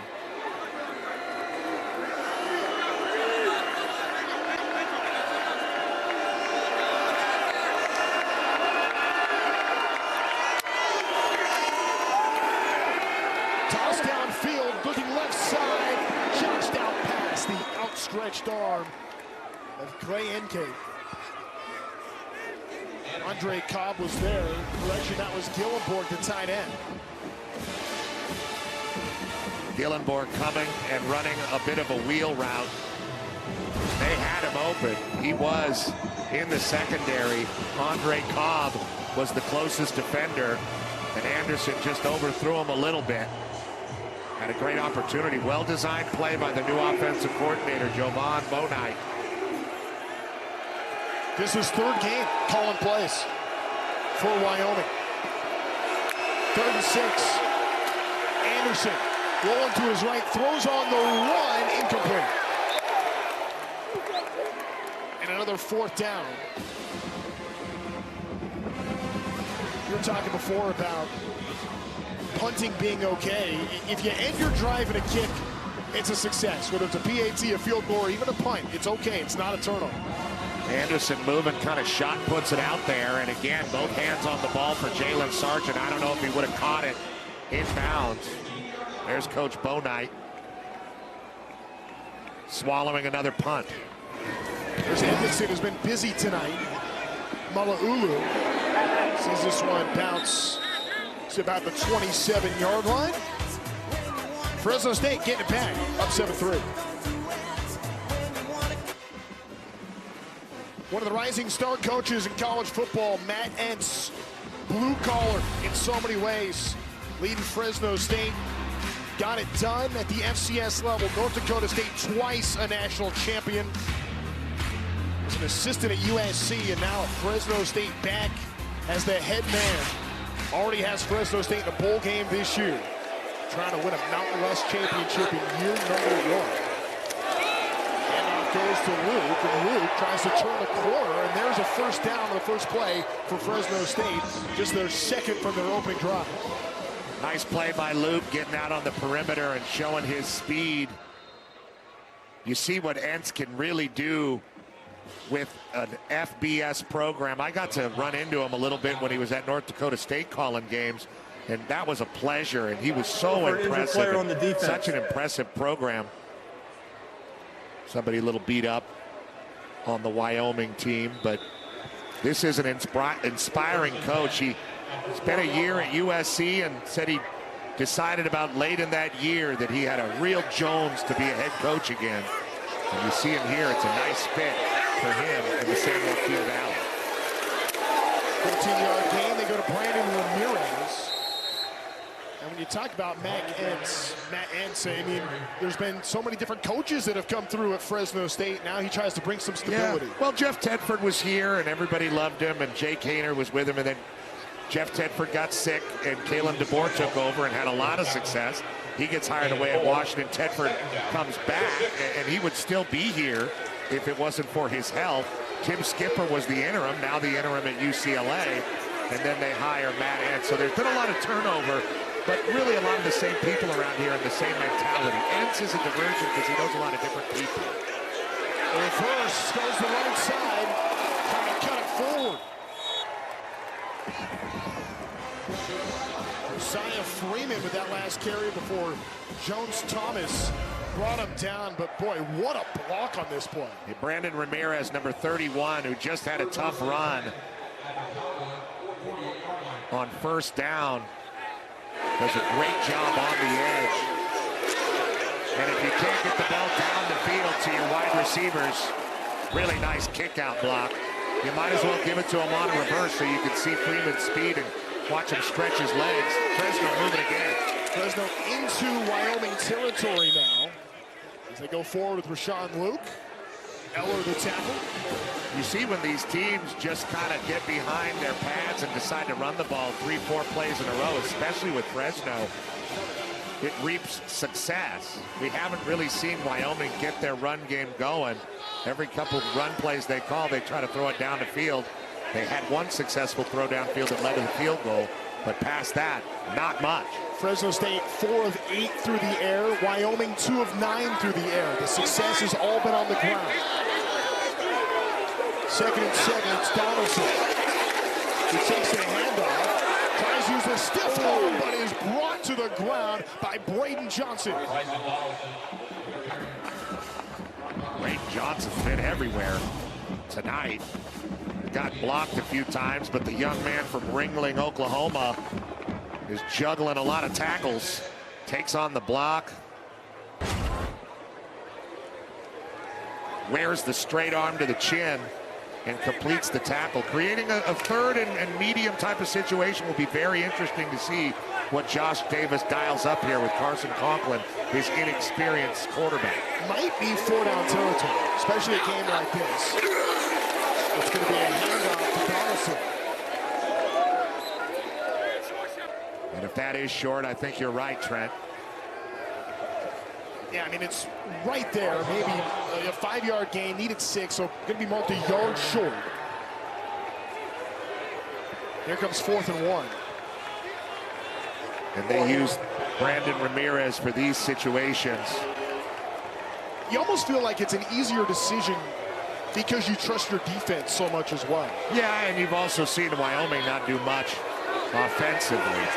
Stretched arm of Clay Encate. Andre Cobb was there. Correction, that was Gillenborg, the tight end. Gillenborg coming and running a bit of a wheel route. They had him open. He was in the secondary. Andre Cobb was the closest defender, and Anderson just overthrew him a little bit. Had a great opportunity. Well-designed play by the new offensive coordinator, Jovan Bonite. This is 3rd game calling plays for Wyoming. 3rd and 6. Anderson rolling to his right, throws on the run, incomplete. And another 4th down. You were talking before about punting being okay. If you end your drive in a kick, it's a success. Whether it's a PAT, a field goal, or even a punt, it's okay. It's not a turnover. Anderson moving, kind of shot puts it out there. And again, both hands on the ball for Jalen Sargent. I don't know if he would have caught it inbounds. There's Coach Bonite swallowing another punt. There's Anderson, who's been busy tonight. Mala'ulu sees this one bounce to about the 27-yard line. Fresno State getting it back, up 7-3. One of the rising star coaches in college football, Matt Entz, blue collar in so many ways, leading Fresno State. Got it done at the FCS level. North Dakota State, twice a national champion. Was an assistant at USC, and now at Fresno State, back as the head man. Already has Fresno State in a bowl game this year. Trying to win a Mountain West championship in year number 1. Handoff goes to Luke, and Luke tries to turn the corner, and there's a first down on the first play for Fresno State. Just their second from their opening drive. Nice play by Luke, getting out on the perimeter and showing his speed. You see what Entz can really do with an FBS program. I got to run into him a little bit when he was at North Dakota State calling games, and that was a pleasure, and he was so impressive. On the defense. Such an impressive program. Somebody a little beat up on the Wyoming team, but this is an inspiring coach. He spent a year at USC and said he decided about late in that year that he had a real Jones to be a head coach again. And you see him here, it's a nice fit for him in the San Joaquin Valley. 15-yard gain, they go to Brandon Ramirez. And when you talk about Matt Entz, I mean, there's been so many different coaches that have come through at Fresno State. Now he tries to bring some stability. Yeah. Well, Jeff Tedford was here, and everybody loved him, and Jake Hayner was with him, and then Jeff Tedford got sick, and Kalen DeBoer took over and had a lot of success. He gets hired away at Washington. Tedford comes back, and he would still be here if it wasn't for his health. Tim Skipper was the interim, now the interim at UCLA, and then they hire Matt Entz. So there's been a lot of turnover, but really a lot of the same people around here and the same mentality. Entz is a diversion because he knows a lot of different people. Reverse goes the right side, trying to cut it forward. Josiah Freeman with that last carry before Jones Thomas brought him down, but boy, what a block on this play. Brandon Ramirez, number 31, who just had a tough run on first down, does a great job on the edge. And if you can't get the ball down the field to your wide receivers, really nice kick out block. You might as well give it to him on a reverse so you can see Freeman's speed and watch him stretch his legs. Fresno moving again. Fresno into Wyoming territory now as they go forward with Rashawn Luke. Eller the tackle. You see when these teams just kind of get behind their pads and decide to run the ball 3-4 plays in a row, especially with Fresno, it reaps success. We haven't really seen Wyoming get their run game going. Every couple run plays they call, they try to throw it down the field. They had one successful throw downfield that led to the field goal, but past that, not much. Fresno State 4 of 8 through the air. Wyoming 2 of 9 through the air. The success has all been on the ground. 2nd and 7, it's Donaldson. He takes a handoff, tries to use a stiff arm, but is brought to the ground by Braden Johnson. Braden Johnson's been everywhere tonight. Got blocked a few times, but the young man from Ringling, Oklahoma, is juggling a lot of tackles. Takes on the block. Wears the straight arm to the chin and completes the tackle. Creating a third and medium type of situation will be very interesting to see what Josh Davis dials up here with Carson Conklin, his inexperienced quarterback. Might be 4-down territory, especially a game like this. It's going to be a handoff to Donaldson. And if that is short, I think you're right, Trent. Yeah, I mean, it's right there. Maybe a 5-yard gain, needed 6, so going to be marked a yard short. Here comes 4th and 1. And they use Brandon Ramirez for these situations. You almost feel like it's an easier decision because you trust your defense so much as well. Yeah, and you've also seen Wyoming not do much offensively.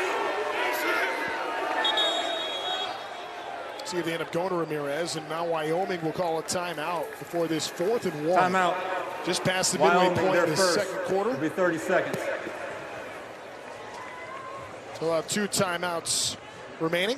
See if they end up going to Ramirez, and now Wyoming will call a timeout before this 4th and 1. Timeout. Just past the midway point of the first. second quarter. It'll be 30 seconds. So we'll have 2 timeouts remaining.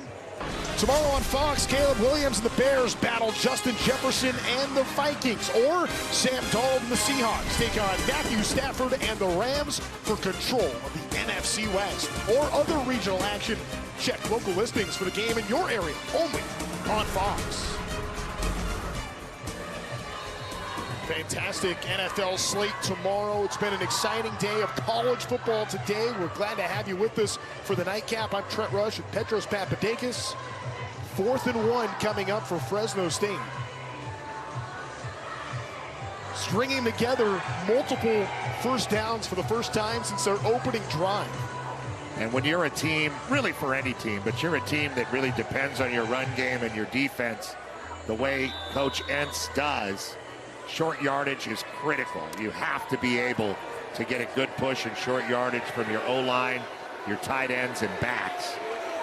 Tomorrow on Fox, Caleb Williams and the Bears battle Justin Jefferson and the Vikings. Or Sam Darnold and the Seahawks take on Matthew Stafford and the Rams for control of the NFC West. Or other regional action. Check local listings for the game in your area, only on Fox. Fantastic NFL slate tomorrow. It's been an exciting day of college football today. We're glad to have you with us for the nightcap. I'm Trent Rush and Petros Papadakis. 4th and 1 coming up for Fresno State. Stringing together multiple first downs for the first time since their opening drive. And when you're a team, really for any team, but you're a team that really depends on your run game and your defense, the way Coach Entz does, short yardage is critical. You have to be able to get a good push and short yardage from your O-line, your tight ends, and backs.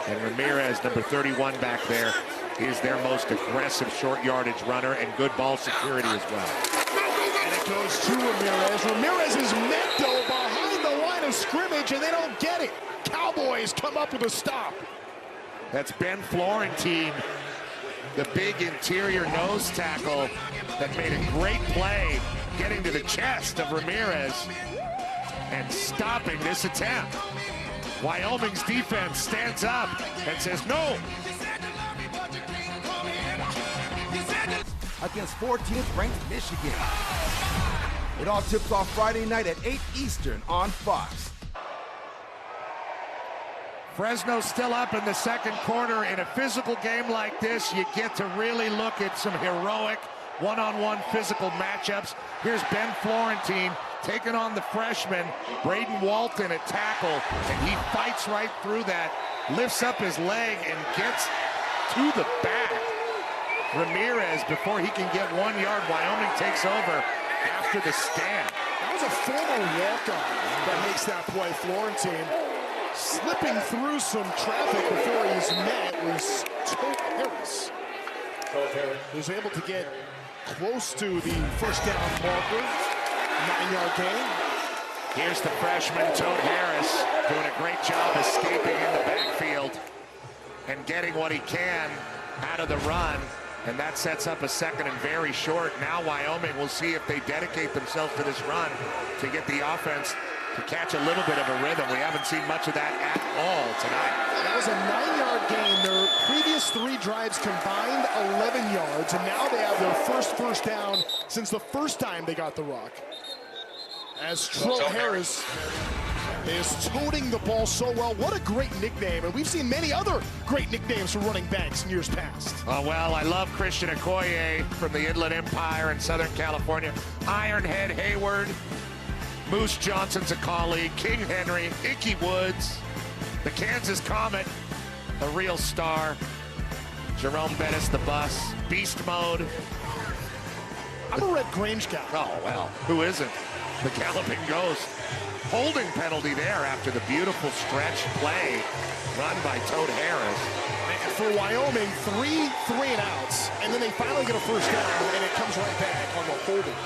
And Ramirez, number 31 back there, is their most aggressive short yardage runner and good ball security as well. And it goes to Ramirez. Ramirez is met, though, behind the line of scrimmage, and they don't get it. Cowboys come up with a stop. That's Ben Florentine, the big interior nose tackle that made a great play getting to the chest of Ramirez and stopping this attempt. Wyoming's defense stands up and says no. Against 14th ranked Michigan. It all tips off Friday night at 8 Eastern on Fox. Fresno still up in the second quarter. In a physical game like this, you get to really look at some heroic one-on-one physical matchups. Here's Ben Florentine taking on the freshman, Braden Walton at tackle, and he fights right through that, lifts up his leg and gets to the back. Ramirez, before he can get 1 yard, Wyoming takes over after the stand. That was a former walk-on that makes that play. Florentine slipping through some traffic before he's met was Tote Harris. Who's able to get close to the first down marker. 9-yard gain. Here's the freshman, Tote Harris, doing a great job escaping in the backfield and getting what he can out of the run. And that sets up a second and very short. Now Wyoming will see if they dedicate themselves to this run to get the offense to catch a little bit of a rhythm. We haven't seen much of that at all tonight. That was a 9-yard gain. Their previous 3 drives combined 11 yards, and now they have their first down since the first time they got the rock. As Tote Harris is toting the ball so well. What a great nickname, and we've seen many other great nicknames for running backs in years past. Oh, well, I love Christian Okoye from the Inland Empire in Southern California. Ironhead Hayward. Moose Johnson's a colleague. King Henry, Icky Woods, the Kansas Comet, a real star. Jerome Bettis, the bus. Beast Mode. I'm a Red Grange guy. Oh, well, who isn't? The Galloping Ghost. Holding penalty there after the beautiful stretch play run by Tote Harris. And for Wyoming, 3 3-and-outs, and then they finally get a first down, and it comes right back on the holding.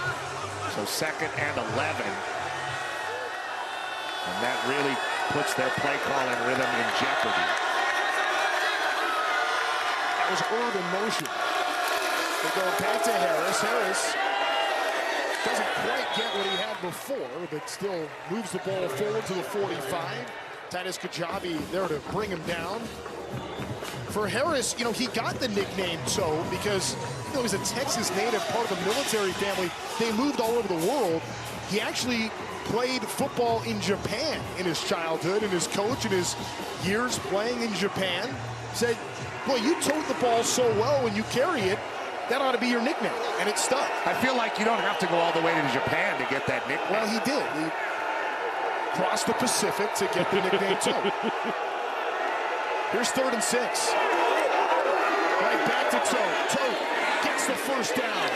So 2nd and 11. And that really puts their play calling rhythm in jeopardy. That was urban motion. They go back to Harris. Harris doesn't quite get what he had before, but still moves the ball forward to the 45. Titus Kajabi there to bring him down. For Harris, you know, he got the nickname Toe because even though he's a Texas native, part of the military family, they moved all over the world. He actually played football in Japan in his childhood, and his coach in his years playing in Japan said, well, you tote the ball so well when you carry it, that ought to be your nickname, and it stuck. I feel like you don't have to go all the way to Japan to get that nickname. Well, he did. He crossed the Pacific to get the nickname Toe. Here's 3rd and 6. Right back to Toe. Toe gets the first down.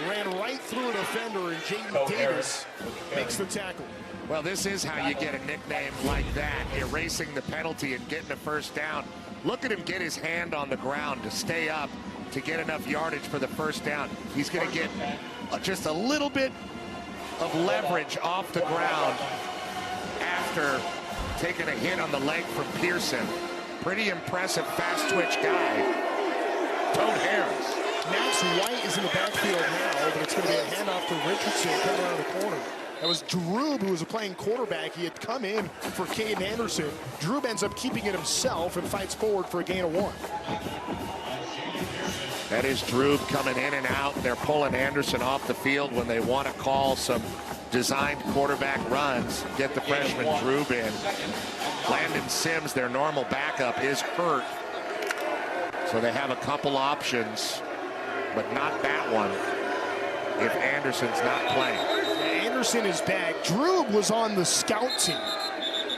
Ran right through a defender, and Jaden Davis makes the tackle. Well, this is how you get a nickname like that, erasing the penalty and getting a first down. Look at him get his hand on the ground to stay up to get enough yardage for the first down. He's going to get just a little bit of leverage off the ground after taking a hit on the leg from Pearson. Pretty impressive fast twitch guy. Toad Harris. Max White is in the backfield now, but it's going to be a handoff to Richardson coming around the corner. That was Drew, who was playing quarterback. He had come in for Caden Anderson. Drew ends up keeping it himself and fights forward for a gain of 1. That is Drew coming in and out. They're pulling Anderson off the field when they want to call some designed quarterback runs. Get the freshman Drew in. Landon Sims, their normal backup, is hurt. So they have a couple options, but not that one if Anderson's not playing. Anderson is back. Drew was on the scout team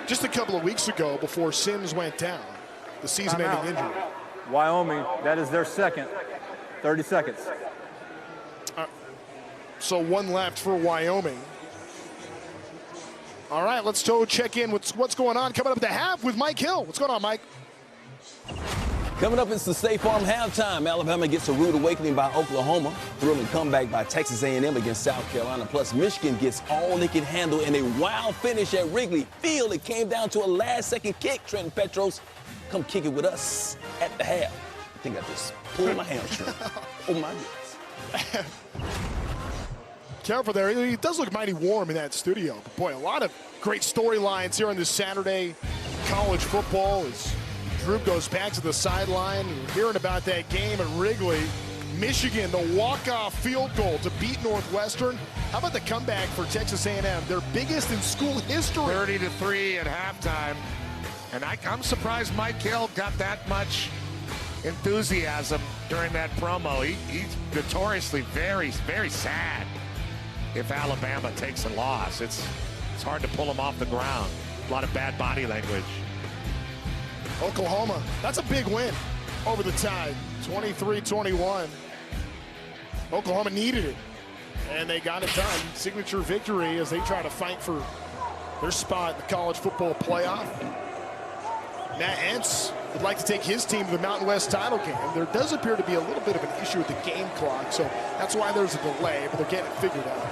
just a couple of weeks ago before Sims went down. The season-ending injury. Wyoming, that is their second. 30 seconds. So 1 left for Wyoming. All right, let's go check in with what's going on. Coming up at the half with Mike Hill. What's going on, Mike? Coming up, it's the State Farm halftime. Alabama gets a rude awakening by Oklahoma. Thrilling comeback by Texas A&M against South Carolina. Plus, Michigan gets all they can handle in a wild finish at Wrigley Field. It came down to a last-second kick. Trenton Petros, come kick it with us at the half. I think I just pulled my hamstring. Oh, my goodness. Careful there. It does look mighty warm in that studio. But boy, a lot of great storylines here on this Saturday college football as Drew goes back to the sideline. You're hearing about that game at Wrigley. Michigan, the walk-off field goal to beat Northwestern. How about the comeback for Texas A&M? Their biggest in school history. 30-3 at halftime. And I'm surprised Mike Hill got that much enthusiasm during that promo. He's notoriously very, very sad if Alabama takes a loss. It's hard to pull him off the ground. A lot of bad body language. Oklahoma, that's a big win over the Tide, 23-21. Oklahoma needed it, and they got it done. Signature victory as they try to fight for their spot in the college football playoff. Matt Entz would like to take his team to the Mountain West title game. There does appear to be a little bit of an issue with the game clock, so that's why there's a delay, but they're getting it figured out.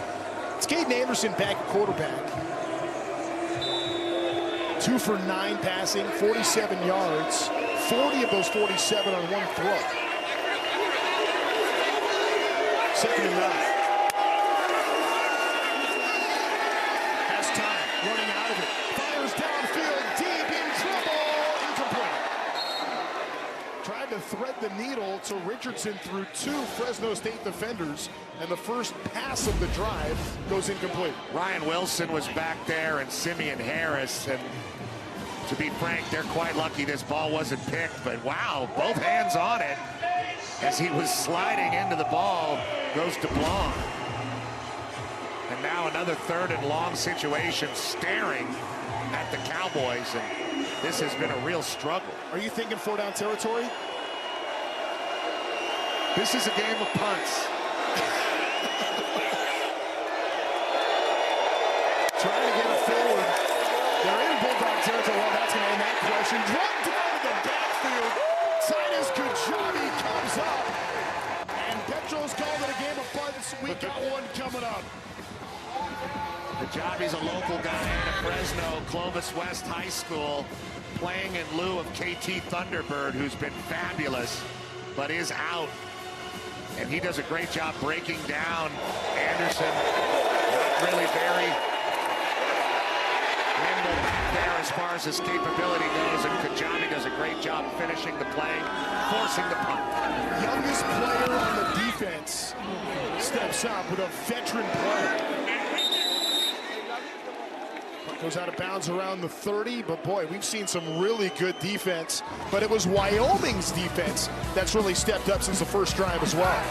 It's Caden Anderson back at quarterback. 2 for 9 passing, 47 yards, 40 of those 47 on 1 throw. 2nd and 9. Has time, running out of it. Fires downfield, deep in trouble, incomplete. Tried to thread the needle to Richardson through 2 Fresno State defenders, and the first pass of the drive goes incomplete. Ryan Wilson was back there and Simeon Harris, and to be frank, they're quite lucky this ball wasn't picked, but wow, both hands on it as he was sliding into the ball, goes to Blanc. And now another 3rd and long situation, staring at the Cowboys, and this has been a real struggle. Are you thinking 4-down territory? This is a game of punts. Trying to get it forward. They're in Bulldog territory. Well, that's going to end that question. Dropped down to the backfield. Titus Kajabi comes up. And Petros called it a game of punts. We got one coming up. Kajabi's a local guy out of Fresno, Clovis West High School, playing in lieu of KT Thunderbird, who's been fabulous, but is out. And he does a great job breaking down Anderson. Not really very nimble back there as far as his capability goes, and Kajabi does a great job finishing the play, forcing the punt. Youngest player on the defense steps up with a veteran play. Goes out of bounds around the 30, but boy, we've seen some really good defense. But it was Wyoming's defense that's really stepped up since the first drive as well.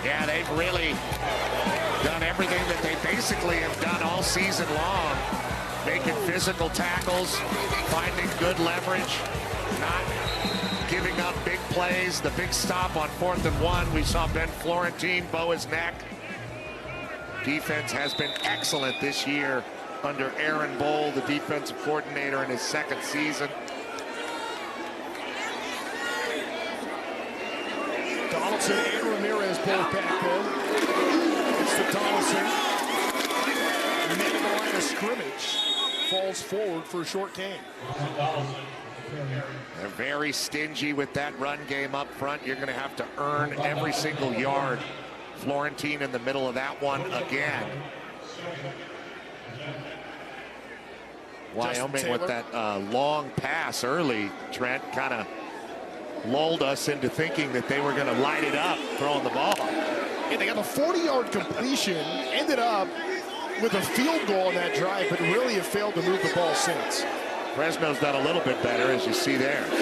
Yeah, they've really done everything that they basically have done all season long. Making physical tackles, finding good leverage, not giving up big plays. The big stop on 4th and 1, we saw Ben Florentine bow his neck. Defense has been excellent this year under Aaron Bowl, the defensive coordinator in his 2nd season. Donaldson and Ramirez both back there. It's the Donaldson. Men in the line of scrimmage. falls forward for a short gain. They're very stingy with that run game up front. You're going to have to earn every single yard. Florentine in the middle of that one again. Wyoming with that long pass early, Trent, kind of lulled us into thinking that they were going to light it up throwing the ball. Yeah, they got a 40-yard completion, ended up with a field goal on that drive, but really have failed to move the ball since. Fresno's done a little bit better, as you see there. Play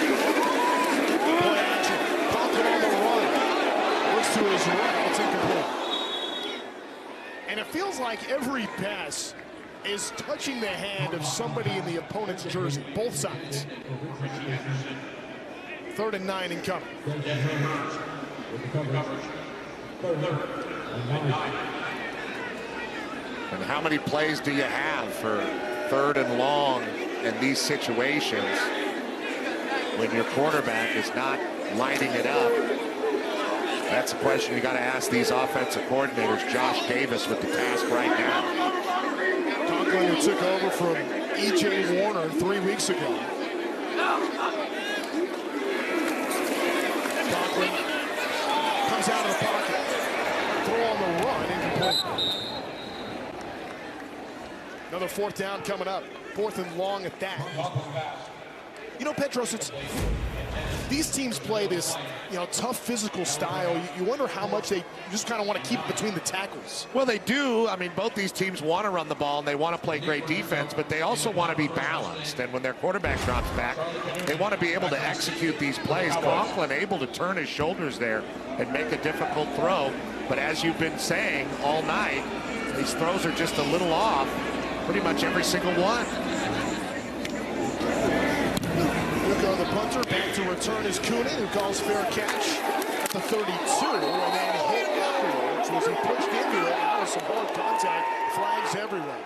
action. Conklin on the run. Looks to his right. It's incomplete. And it feels like every pass is touching the hand of somebody in the opponent's jersey, both sides. 3rd and 9 incoming. And how many plays do you have for 3rd and long in these situations when your quarterback is not lighting it up? That's a question you got to ask these offensive coordinators. Josh Davis with the task right now. Conklin, who took over from E.J. Warner 3 weeks ago. Conklin comes out of the pocket. Throw on the run, incomplete. Another 4th down coming up. 4th and long at that. You know, Petros, these teams play this, tough physical style. You wonder how much they just kind of want to keep it between the tackles. Well, they do. I mean, both these teams want to run the ball and they want to play great defense, but they also want to be balanced. And when their quarterback drops back, they want to be able to execute these plays. Conklin able to turn his shoulders there and make a difficult throw. But as you've been saying all night, these throws are just a little off. Pretty much every single one. Look on the punter, back to return is Coonan, who calls fair catch at the 32, and then hit afterwards. Was he pushed into it? Now with some hard contact, flags everywhere.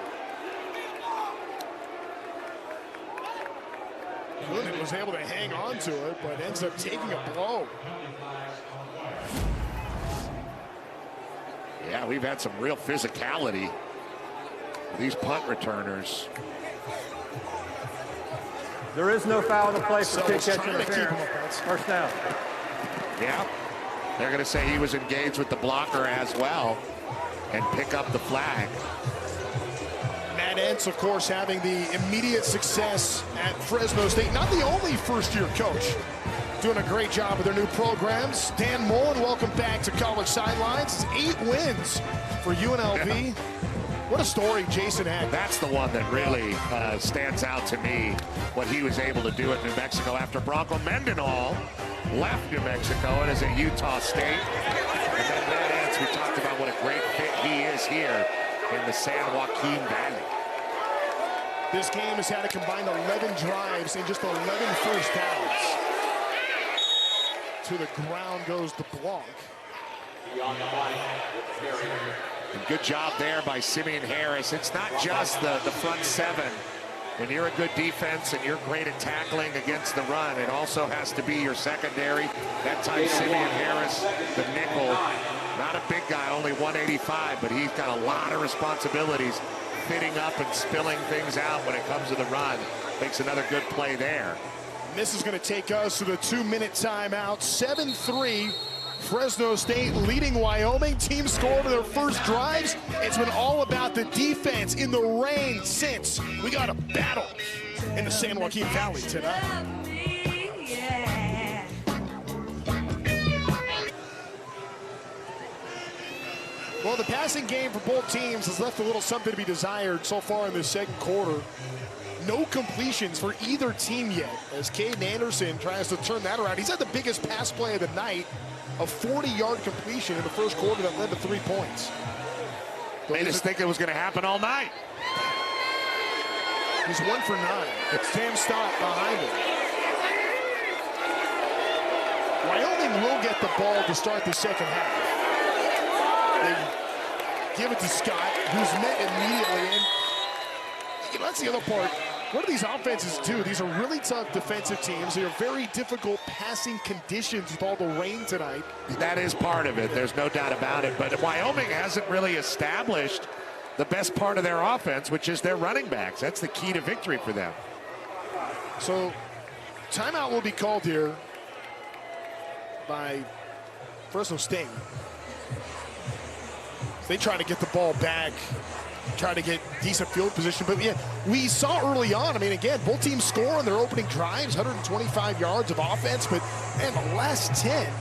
Coonan was able to hang on to it, but ends up taking a blow. Yeah, we've had some real physicality. These punt returners. There is no foul in the play for kick catch interference. First down. Yeah, they're going to say he was engaged with the blocker as well and pick up the flag. Matt Entz, of course, having the immediate success at Fresno State. Not the only first-year coach. Doing a great job with their new programs. Dan Mullen, welcome back to college sidelines. 8 wins for UNLV. Yeah. What a story Jason had. That's the one that really stands out to me, what he was able to do at New Mexico after Bronco Mendenhall left New Mexico and is at Utah State. And then Matt Entz, we talked about what a great fit he is here in the San Joaquin Valley. This game has had a combined 11 drives and just 11 first downs. To the ground goes the block. And good job there by Simeon Harris. It's not just the front 7. When you're a good defense and you're great at tackling against the run, it also has to be your secondary. That time Simeon Harris, the nickel, not a big guy, only 185, but he's got a lot of responsibilities fitting up and spilling things out when it comes to the run. Makes another good play there. And this is going to take us to the 2-minute timeout. 7-3. Fresno State leading Wyoming. Team scored their first drives. It's been all about the defense in the rain since. We got a battle in the San Joaquin Valley tonight. Well, the passing game for both teams has left a little something to be desired so far in the second quarter. No completions for either team yet as Caden Anderson tries to turn that around. He's had the biggest pass play of the night. A 40-yard completion in the first quarter that led to 3 points. Made us think it was going to happen all night. He's 1 for 9. It's Sam Stott behind him. Wyoming will get the ball to start the second half. They give it to Scott, who's met immediately. And that's the other part. What do these offenses do? These are really tough defensive teams. They are very difficult passing conditions with all the rain tonight. That is part of it. There's no doubt about it. But Wyoming hasn't really established the best part of their offense, which is their running backs. That's the key to victory for them. So timeout will be called here by Fresno State. They try to get the ball back, try to get decent field position. But yeah, we saw early on, I mean, again, both teams score on their opening drives, 125 yards of offense, but man, the last 10.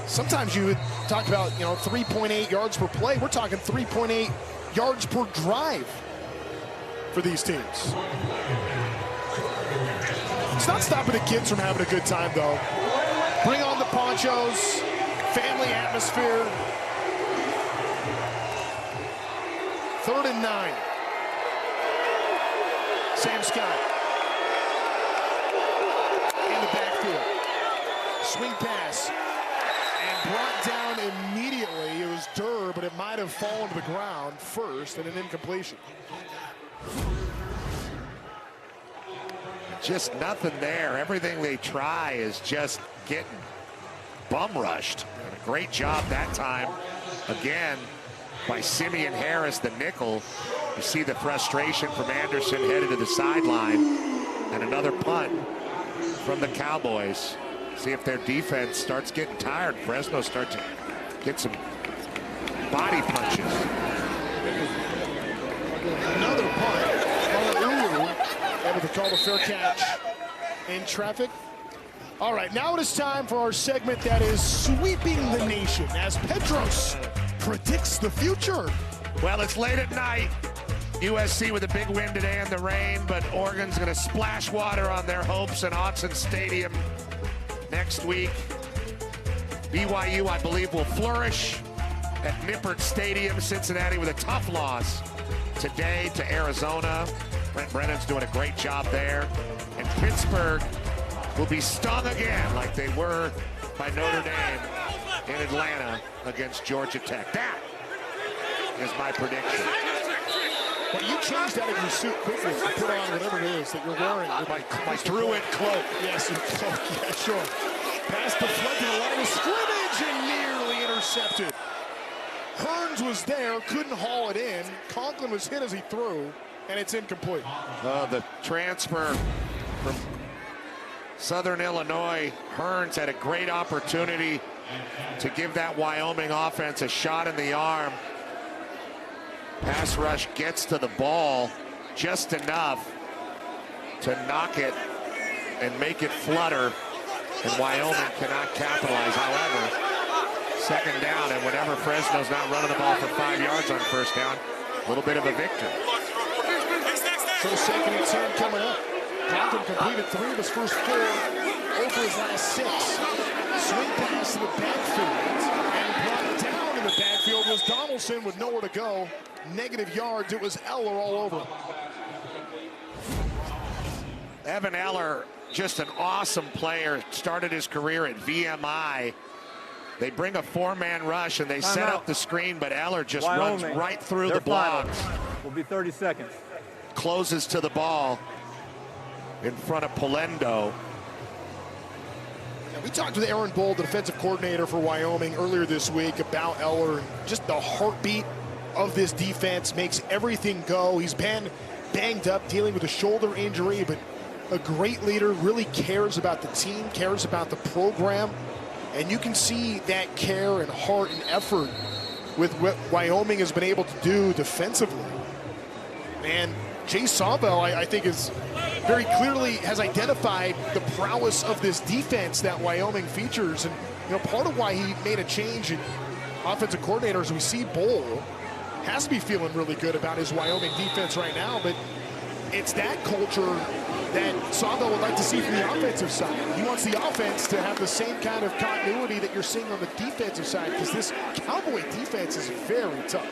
Sometimes you would talk about, 3.8 yards per play. We're talking 3.8 yards per drive for these teams. It's not stopping the kids from having a good time, though. Bring on the ponchos, family atmosphere. 3rd and 9. Sam Scott in the backfield. Swing pass and brought down immediately. It was Durr, but it might have fallen to the ground first and an incompletion. Just nothing there. Everything they try is just getting bum rushed. And a great job that time. Again, by Simeon Harris, the nickel. You see the frustration from Anderson headed to the sideline. And another punt from the Cowboys. See if their defense starts getting tired. Fresno starts to get some body punches. Another punt. Able to call the fair catch in traffic. All right, now it is time for our segment that is sweeping the nation as Pedros predicts the future. Well, it's late at night. USC with a big win today in the rain, but Oregon's going to splash water on their hopes in Autzen Stadium next week. BYU, I believe, will flourish at Nippert Stadium. Cincinnati with a tough loss today to Arizona. Brent Brennan's doing a great job there. And Pittsburgh will be stung again like they were by Notre Dame in Atlanta against Georgia Tech. That is my prediction. Well, you changed out of your suit quickly to put on whatever it is that you're wearing. My Druid cloak. Yes, your cloak. Yeah, sure. Pass deflected, a line of scrimmage, and nearly intercepted. Hearns was there, couldn't haul it in. Conklin was hit as he threw, and it's incomplete. The transfer from Southern Illinois, Hearns had a great opportunity to give that Wyoming offense a shot in the arm. Pass rush gets to the ball just enough to knock it and make it flutter, and Wyoming cannot capitalize. However, second down, and whenever Fresno's not running the ball for 5 yards on first down, a little bit of a victory. So 2nd and 10 coming up. Conklin completed 3 of his first 4 over his last 6. Swing pass to the backfield, and brought down in the backfield was Donaldson with nowhere to go. Negative yards. It was Eller all over him. Evan Eller, just an awesome player, started his career at VMI. They bring a 4-man rush and they set up the screen, but Eller just runs right through the blocks. Will be 30 seconds. Closes to the ball in front of Polendo. We talked with Aaron Bold, the defensive coordinator for Wyoming, earlier this week about Eller and just the heartbeat of this defense, makes everything go. He's been banged up, dealing with a shoulder injury, but a great leader, really cares about the team, cares about the program, and you can see that care and heart and effort with what Wyoming has been able to do defensively. And Jay Sawvell, I think, is very clearly has identified the prowess of this defense that Wyoming features. And part of why he made a change in offensive coordinators, we see Bowl has to be feeling really good about his Wyoming defense right now, but it's that culture that Sawvell would like to see from the offensive side. He wants the offense to have the same kind of continuity that you're seeing on the defensive side, because this Cowboy defense is very tough.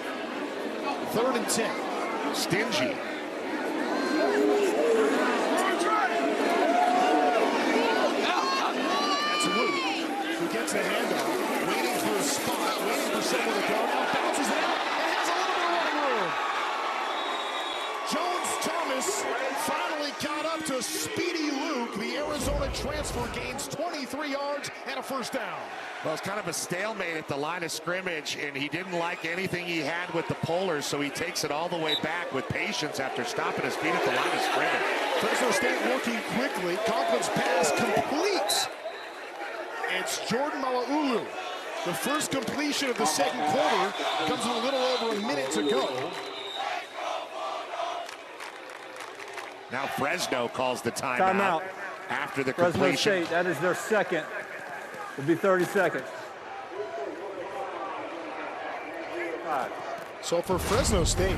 3rd and 10. Stingy. That's Luke, who gets the handoff, waiting for a spot, waiting for someone to go. Now bounces it out and has a little bit of running room. Jones Thomas finally caught up to Speedy Luke. The Arizona transfer gains 23 yards and a first down. Well, it's kind of a stalemate at the line of scrimmage, and he didn't like anything he had with the Polars, so he takes it all the way back with patience after stopping his feet at the line of scrimmage. Fresno State working quickly. Conklin's pass complete. It's Jordan Mala'ulu. The first completion of the second quarter comes with a little over a minute to go. Now Fresno calls the timeout after the Fresno completion. State, that is their second. It'll be 30 seconds. So for Fresno State,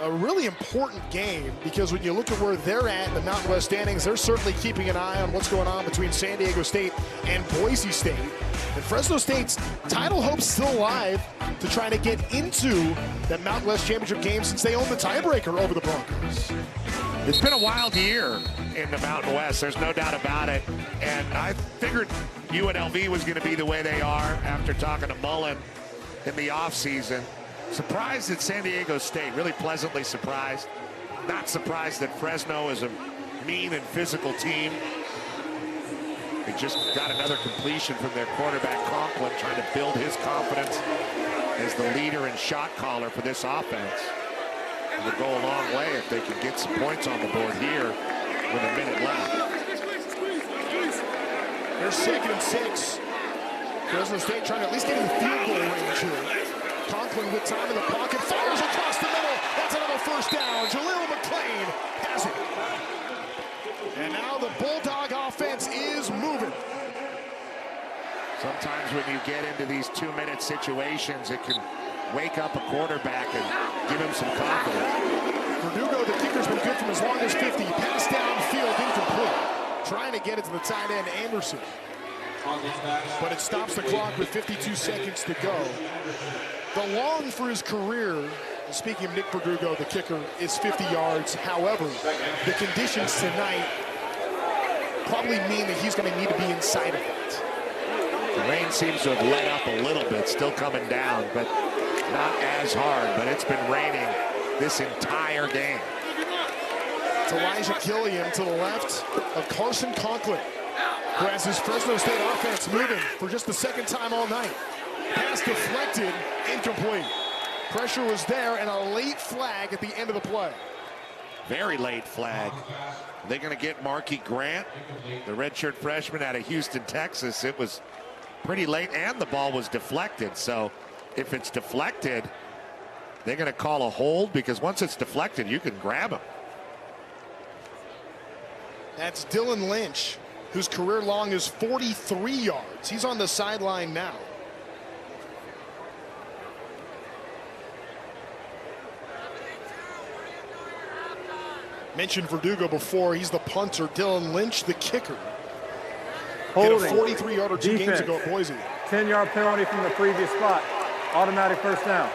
a really important game, because when you look at where they're at in the Mountain West standings, they're certainly keeping an eye on what's going on between San Diego State and Boise State. And Fresno State's title hope's still alive to try to get into that Mountain West Championship game since they own the tiebreaker over the Broncos. It's been a wild year in the Mountain West, there's no doubt about it. And I figured UNLV was going to be the way they are after talking to Mullen in the offseason. Surprised at San Diego State, really pleasantly surprised. Not surprised that Fresno is a mean and physical team. They just got another completion from their quarterback, Conklin, trying to build his confidence as the leader and shot caller for this offense. It would go a long way if they could get some points on the board here with a minute left. They're 2nd and 6. Fresno State trying to at least get in the field goal range here. Conklin with time in the pocket, fires across the middle. That's another first down. Jaleel McClain has it. And now the Bulldog offense is moving. Sometimes when you get into these 2-minute situations, it can wake up a quarterback and give him some confidence. Verdugo, the kicker's been good from as long as 50. Pass downfield, incomplete. Trying to get it to the tight end, Anderson. But it stops the clock with 52 seconds to go. The long for his career, speaking of Nick Verdugo, the kicker, is 50 yards. However, the conditions tonight probably mean that he's going to need to be inside of it. The rain seems to have let up a little bit, still coming down, but not as hard. But it's been raining this entire game. It's Elijah Killian to the left of Carson Conklin, who has his Fresno State offense moving for just the second time all night. Pass deflected, incomplete. Pressure was there, and a late flag at the end of the play. Very late flag. They're going to get Marquis Grant, the redshirt freshman out of Houston, Texas. It was pretty late, and the ball was deflected. So if it's deflected, they're going to call a hold, because once it's deflected, you can grab him. That's Dylan Lynch, whose career long is 43 yards. He's on the sideline now. Mentioned Verdugo before. He's the punter. Dylan Lynch, the kicker. Hit a 43-yarder 2 games ago at Boise. 10-yard penalty from the previous spot. Automatic first down.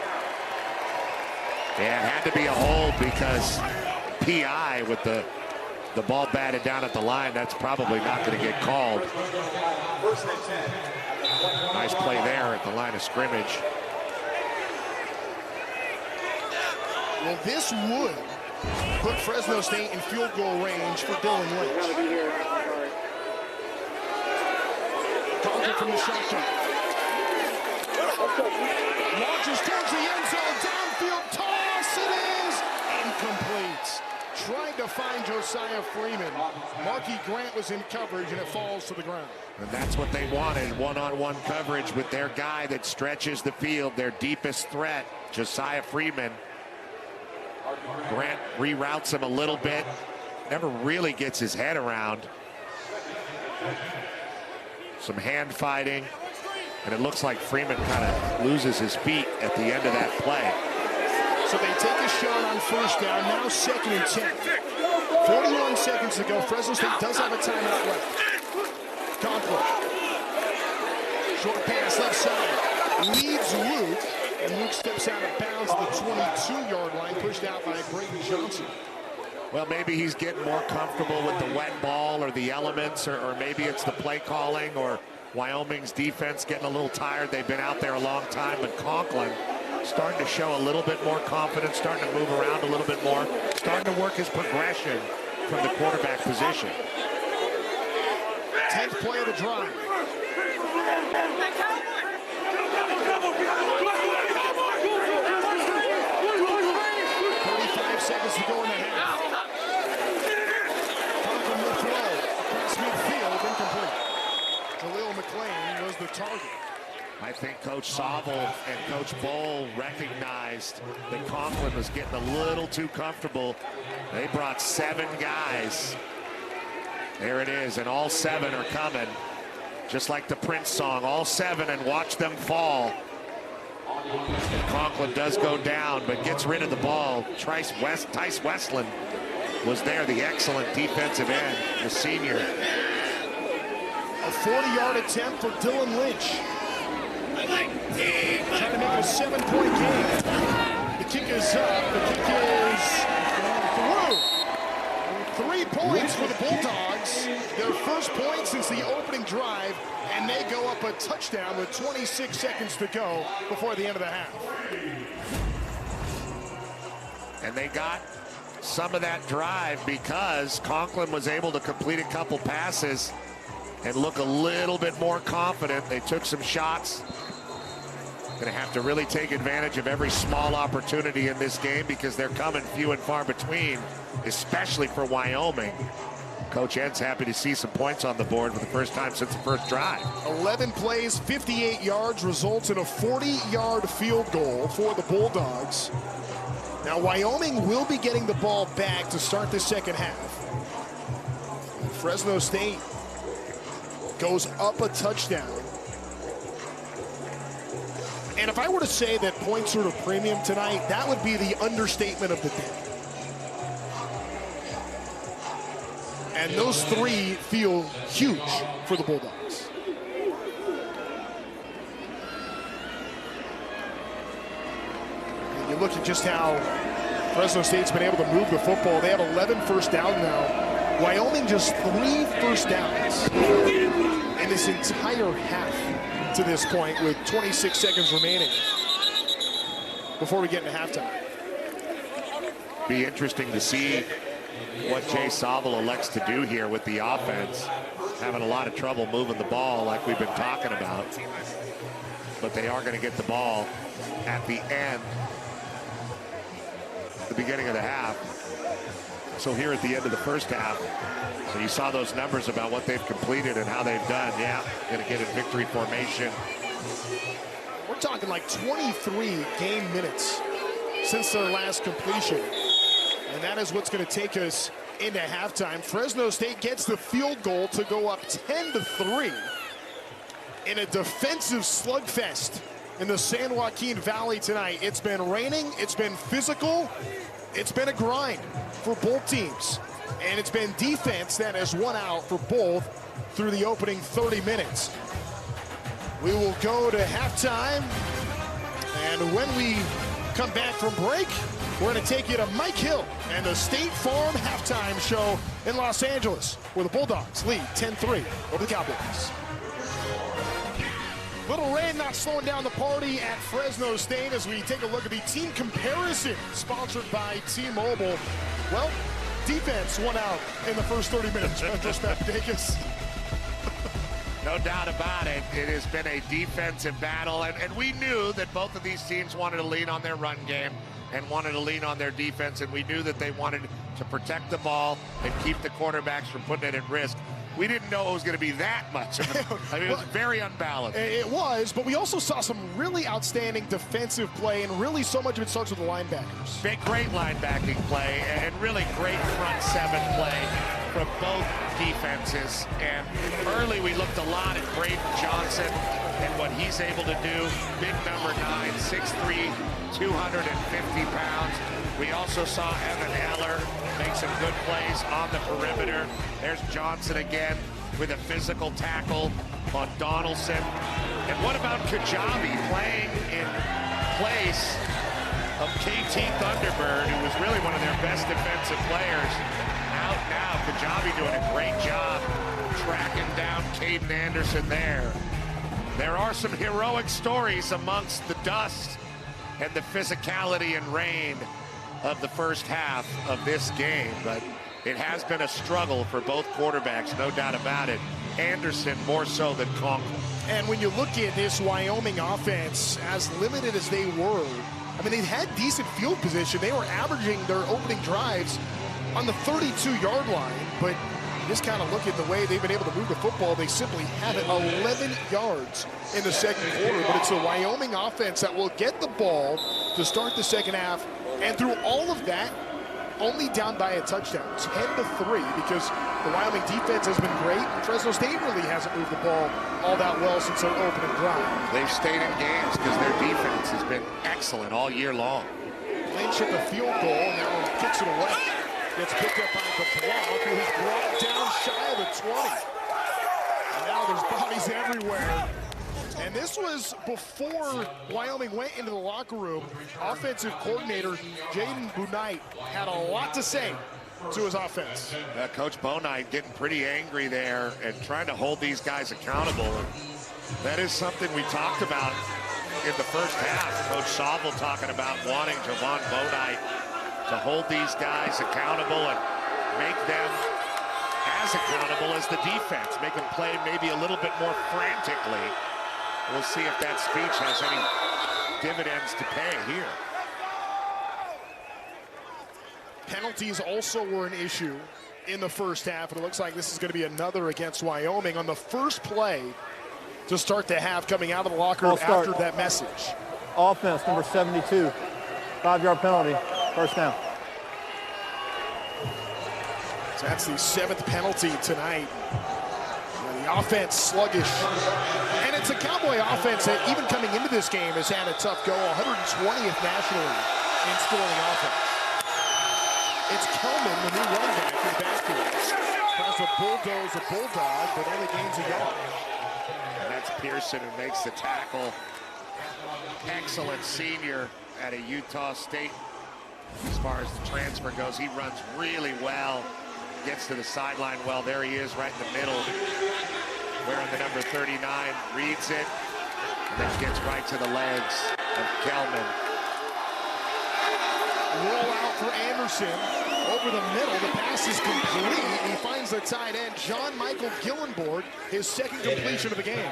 Yeah, it had to be a hold, because PI with the ball batted down at the line, that's probably not going to get called. Nice play there at the line of scrimmage. Well, this would put Fresno State in field goal range for Dylan Lynch. Conklin from the shotgun. Launches towards the end zone. Downfield toss. It is incomplete. Trying to find Josiah Freeman. Marquis Grant was in coverage, and it falls to the ground. And that's what they wanted, one-on-one coverage with their guy that stretches the field, their deepest threat, Josiah Freeman. Grant reroutes him a little bit, never really gets his head around. Some hand fighting, and it looks like Freeman kind of loses his feet at the end of that play. So they take a shot on first down, now 2nd and 10. 41 seconds to go. Fresno State does have a timeout left. Conklin. Short pass left side. Leads Luke, and Luke steps out of bounds at the 22-yard line, pushed out by Brayton Johnson. Well, maybe he's getting more comfortable with the wet ball or the elements, or maybe it's the play calling, or Wyoming's defense getting a little tired. They've been out there a long time, but Conklin starting to show a little bit more confidence, starting to move around a little bit more, starting to work his progression from the quarterback position. 10th play of the drive. Seconds to go in the half. Conklin will throw across midfield, incomplete. Jaleel McClain was the target. I think Coach Sobel and Coach Bowl recognized that Conklin was getting a little too comfortable. They brought 7 guys. There it is, and all 7 are coming. Just like the Prince song, all 7 and watch them fall. And Conklin does go down, but gets rid of the ball. Tice Westland was there, the excellent defensive end, the senior. A 40-yard attempt for Dylan Lynch. Trying to make it a 7-point game. The kick is up. The kick is through. 3 points for the Bulldogs. Their first point since the opening drive. And they go up a touchdown with 26 seconds to go before the end of the half. And they got some of that drive because Conklin was able to complete a couple passes and look a little bit more confident. They took some shots. Going to have to really take advantage of every small opportunity in this game because they're coming few and far between, especially for Wyoming. Coach Ed's happy to see some points on the board for the first time since the first drive. 11 plays, 58 yards, results in a 40-yard field goal for the Bulldogs. Now, Wyoming will be getting the ball back to start the second half. Fresno State goes up a touchdown. And if I were to say that points are at a premium tonight, that would be the understatement of the day. And those 3 feel huge for the Bulldogs. And you look at just how Fresno State's been able to move the football. They have 11 first down now. Wyoming just 3 first downs in this entire half to this point with 26 seconds remaining before we get into halftime. Be interesting to see what Jay Sobel elects to do here with the offense. Having a lot of trouble moving the ball like we've been talking about. But they are going to get the ball at the end, the beginning of the half. So here at the end of the first half, so you saw those numbers about what they've completed and how they've done. Yeah, going to get in victory formation. We're talking like 23 game minutes since their last completion. And that is what's going to take us into halftime. Fresno State gets the field goal to go up 10-3 in a defensive slugfest in the San Joaquin Valley tonight. It's been raining, it's been physical, it's been a grind for both teams. And it's been defense that has won out for both through the opening 30 minutes. We will go to halftime, and when we come back from break, we're going to take you to Mike Hill and the State Farm halftime show in Los Angeles, where the Bulldogs lead 10-3 over the Cowboys. Little rain not slowing down the party at Fresno State as we take a look at the team comparison sponsored by T-Mobile. Well, defense won out in the first 30 minutes. Just Papadakis. No doubt about it. It has been a defensive battle, and we knew that both of these teams wanted to lean on their run game and wanted to lean on their defense, and we knew that they wanted to protect the ball and keep the quarterbacks from putting it at risk. We didn't know it was going to be that much. I mean, it was very unbalanced. It was, but we also saw some really outstanding defensive play, and really so much of it starts with the linebackers. Great linebacking play, and really great front seven play from both defenses. And early we looked a lot at Braden Johnson and what he's able to do. Big number 9, 6'3", 250 pounds. We also saw Evan Eller make some good plays on the perimeter. There's Johnson again with a physical tackle on Donaldson. And what about Kajabi playing in place of KT Thunderbird, who was really one of their best defensive players? Out now, Kajabi doing a great job tracking down Caden Anderson there. There are some heroic stories amongst the dust and the physicality and rain of the first half of this game, but it has been a struggle for both quarterbacks, no doubt about it. Anderson more so than Conkle. And when you look at this Wyoming offense, as limited as they were, I mean, they had decent field position. They were averaging their opening drives on the 32-yard line, but just kind of look at the way they've been able to move the football. They simply have it 11 yards in the second quarter, but it's the Wyoming offense that will get the ball to start the second half, and through all of that, only down by a touchdown, 10-3, because the Wyoming defense has been great. Fresno State really hasn't moved the ball all that well since their opening drive. They've stayed in games because their defense has been excellent all year long. Lynch hit the field goal, and that one kicks it away. Gets picked up by DeBlanc, who's brought down shy of the 20. And now there's bodies everywhere. And this was before Wyoming went into the locker room. Offensive coordinator Jaden Bouknight had a lot to say to his offense. Coach Bouknight getting pretty angry there and trying to hold these guys accountable. And that is something we talked about in the first half. Coach Sauvel talking about wanting Javon Bouknight to hold these guys accountable and make them as accountable as the defense. Make them play maybe a little bit more frantically. We'll see if that speech has any dividends to pay here. Penalties also were an issue in the first half, and it looks like this is going to be another against Wyoming on the first play to start the half, coming out of the locker room after that message. Offense, number 72, 5-yard penalty, first down. So that's the 7th penalty tonight. The offense sluggish. And it's a Cowboy offense that even coming into this game has had a tough go, 120th nationally in scoring offense. It's Kelman, the new running back, in the backfield. Tries to bulldoze a bulldog, but only gains a yard. And that's Pearson who makes the tackle. Excellent senior at a Utah State. As far as the transfer goes, he runs really well. Gets to the sideline well. There he is right in the middle. Wearing the number 39, reads it, and then gets right to the legs of Kelman. Roll out for Anderson over the middle. The pass is complete. He finds the tight end, John Michael Gillenborg, his second completion of the game.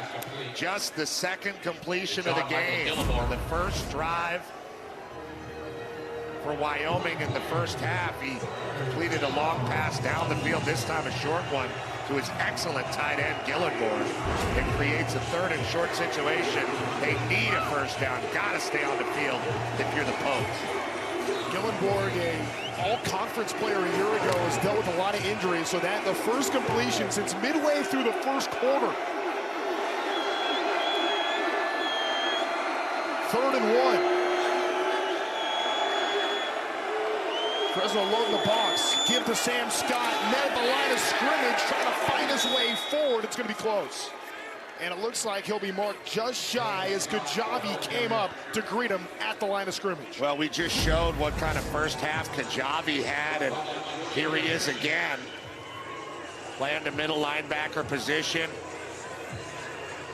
Just the second completion of the game. On the first drive for Wyoming in the first half, he completed a long pass down the field, this time a short one, to his excellent tight end, Gillenborg. It creates a third and short situation. They need a first down. Got to stay on the field if you're the Pokes. Gillenborg, a all-conference player a year ago, has dealt with a lot of injuries, so that the first completion since midway through the first quarter. 3rd and 1. Fresno load the box, give to Sam Scott, met at the line of scrimmage, trying to find his way forward. It's going to be close. And it looks like he'll be marked just shy as Kajabi came up to greet him at the line of scrimmage. Well, we just showed what kind of first half Kajabi had, and here he is again. Playing the middle linebacker position.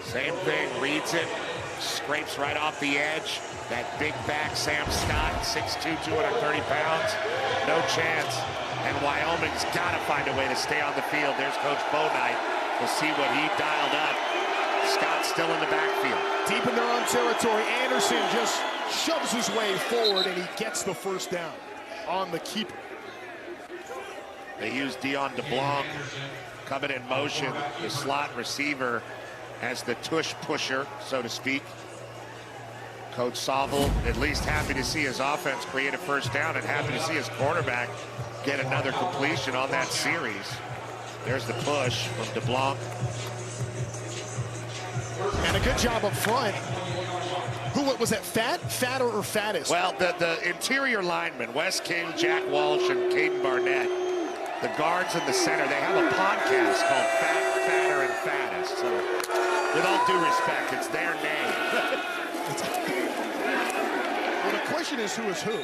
Same thing, reads it, scrapes right off the edge. That big back Sam Scott, 6'2", 230 pounds, no chance. And Wyoming's got to find a way to stay on the field. There's Coach Bouknight. We'll see what he dialed up. Scott still in the backfield. Deep in their own territory, Anderson just shoves his way forward, and he gets the first down on the keeper. They use Dion DeBlanc coming in motion, the slot receiver, as the tush pusher, so to speak. Coach Sauvel at least happy to see his offense create a first down and happy to see his quarterback get another completion on that series. There's the push from DeBlanc. And a good job up front. Who was that, fatter or fattest? Well, the interior linemen, Wes King, Jack Walsh, and Caden Barnett, the guards in the center, they have a podcast called Fat, Fatter, and Fattest. So with all due respect, it's their name. Well, the question is who is who.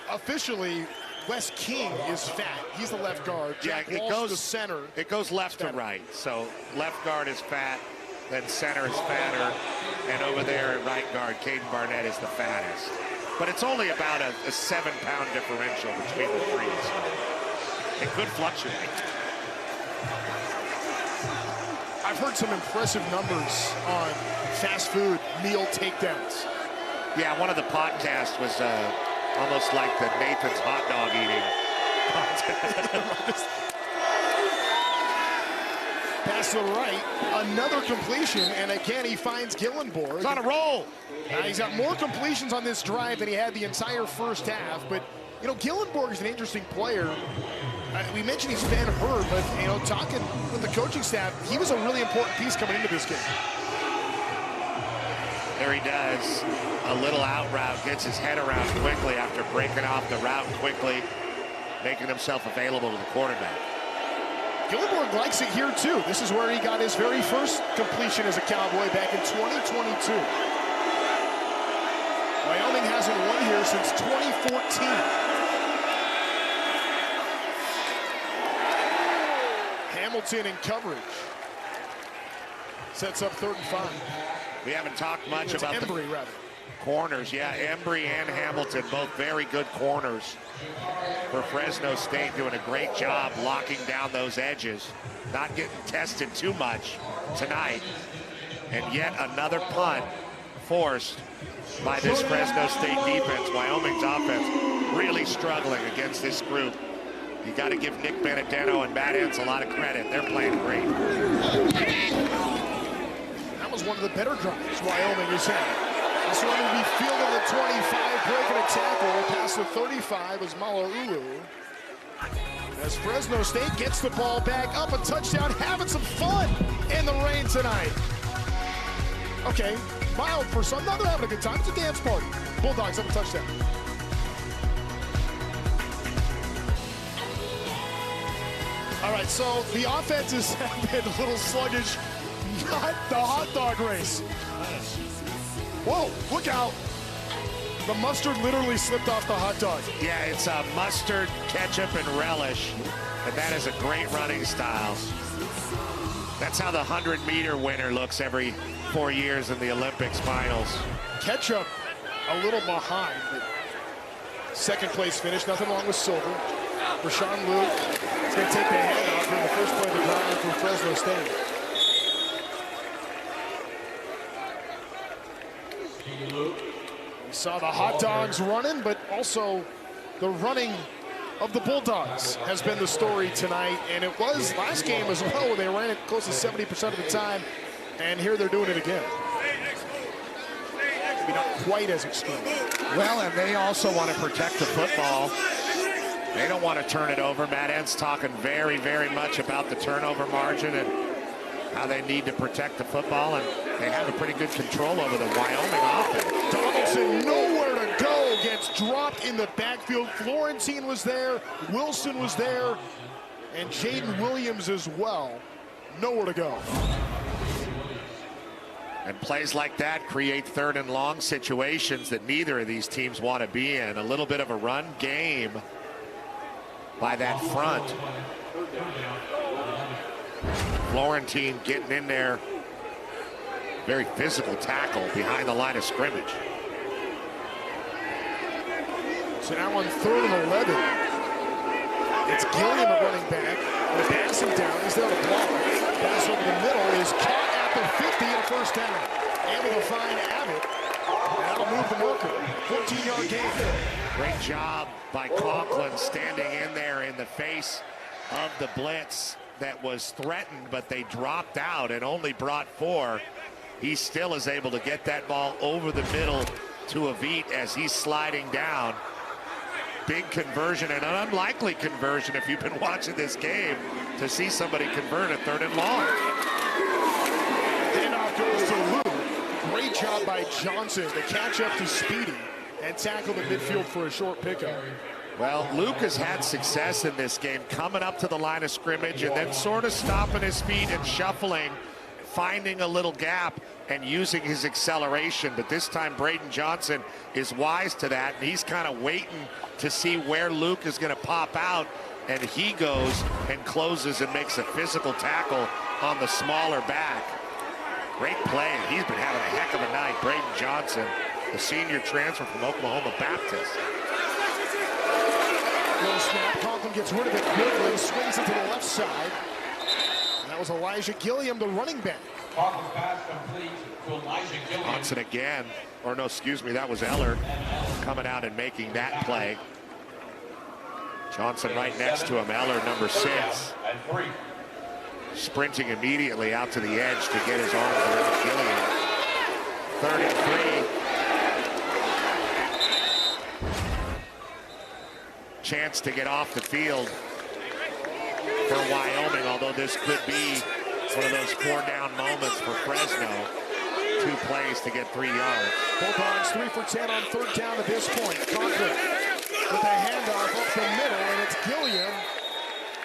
Officially, Wes King is fat. He's the left guard. Jack Walsh, the center. It goes left to right. So left guard is fat, then center is fatter, and over there at right guard, Caden Barnett is the fattest. But it's only about a 7-pound differential between the three. So it could fluctuate. I've heard some impressive numbers on fast food meal takedowns. Yeah, one of the podcasts was almost like the Nathan's hot dog eating contest. Pass to the right, another completion, and again he finds Gillenborg. He's on a roll. He's got more completions on this drive than he had the entire first half, but you know, Gillenborg is an interesting player. We mentioned he's been hurt, but you know, talking with the coaching staff, he was a really important piece coming into this game. There he does. A little out route, gets his head around quickly after breaking off the route quickly, making himself available to the quarterback. Gillenborg likes it here too. This is where he got his very first completion as a Cowboy back in 2022. Wyoming hasn't won here since 2014. Hamilton in coverage. Sets up 3rd and 5. We haven't talked much It's about Embry, the rather. corners. Yeah, Embry and Hamilton, both very good corners for Fresno State, doing a great job locking down those edges, not getting tested too much tonight. And yet another punt forced by this Fresno State defense. Wyoming's offense really struggling against this group. You got to give Nick Benedetto and Matt Entz a lot of credit. They're playing great. That was one of the better drives Wyoming has had. This one will be fielded at 25, breaking a tackle. Past the 35 is Mala'ulu. As Fresno State gets the ball back up, a touchdown, having some fun in the rain tonight. Okay, mild for some. No, they're having a good time. It's a dance party. Bulldogs have a touchdown. All right, so the offenses have been a little sluggish. Not the hot dog race. Whoa, look out. The mustard literally slipped off the hot dog. Yeah, it's mustard, ketchup, and relish. And that is a great running style. That's how the 100-meter winner looks every 4 years in the Olympics finals. Ketchup a little behind, but second place finish, nothing wrong with silver. Rashawn Luke is going to take the handoff in the first play of the drive for Fresno State. We saw the hot dogs running, but also the running of the Bulldogs has been the story tonight, and it was last game as well, where they ran it close to 70% of the time, and here they're doing it again. Maybe not quite as extreme. Well, and they also want to protect the football. They don't want to turn it over. Matt Entz talking very, very much about the turnover margin and how they need to protect the football, and they have a pretty good control over the Wyoming offense. Donaldson nowhere to go, gets dropped in the backfield. Florentine was there, Wilson was there, and Jaden Williams as well. Nowhere to go. And plays like that create 3rd and long situations that neither of these teams want to be in. A little bit of a run game by that front. Florentine getting in there. Very physical tackle behind the line of scrimmage. So now on 3rd and 11. It's Gilliam at running back. The passing down, he's there to block. Pass over the middle is caught at the 50 and a first down. Able to find Abbott. That'll move the marker. 14-yard gain. Great job by Conklin standing in there in the face of the blitz that was threatened, but they dropped out and only brought 4. He still is able to get that ball over the middle to Avit as he's sliding down. Big conversion, and an unlikely conversion if you've been watching this game, to see somebody convert a 3rd and long. Handoff goes to Luke. Great job by Johnson to catch up to Speedy and tackle the midfield for a short pickup. Well, Luke has had success in this game, coming up to the line of scrimmage and then sort of stopping his feet and shuffling, finding a little gap and using his acceleration. But this time Braden Johnson is wise to that, and he's kind of waiting to see where Luke is going to pop out, and he goes and closes and makes a physical tackle on the smaller back. Great play. He's been having a heck of a night. Braden Johnson, the senior transfer from Oklahoma Baptist. Little snap. Conklin gets rid of it quickly, swings it to the left side. That was Elijah Gilliam, the running back. Pass complete to Elijah Gilliam. Johnson again, or no, excuse me, that was Eller coming out and making that play. Johnson right next to him, Eller, number 6. And 3. Sprinting immediately out to the edge to get his arms around Gilliam. 3rd and 3. Chance to get off the field for Wyoming, although this could be one of those 4-down moments for Fresno. 2 plays to get 3 yards. Bulldogs 3 for 10 on 3rd down at this point. Conklin with a handoff up the middle, and it's Gilliam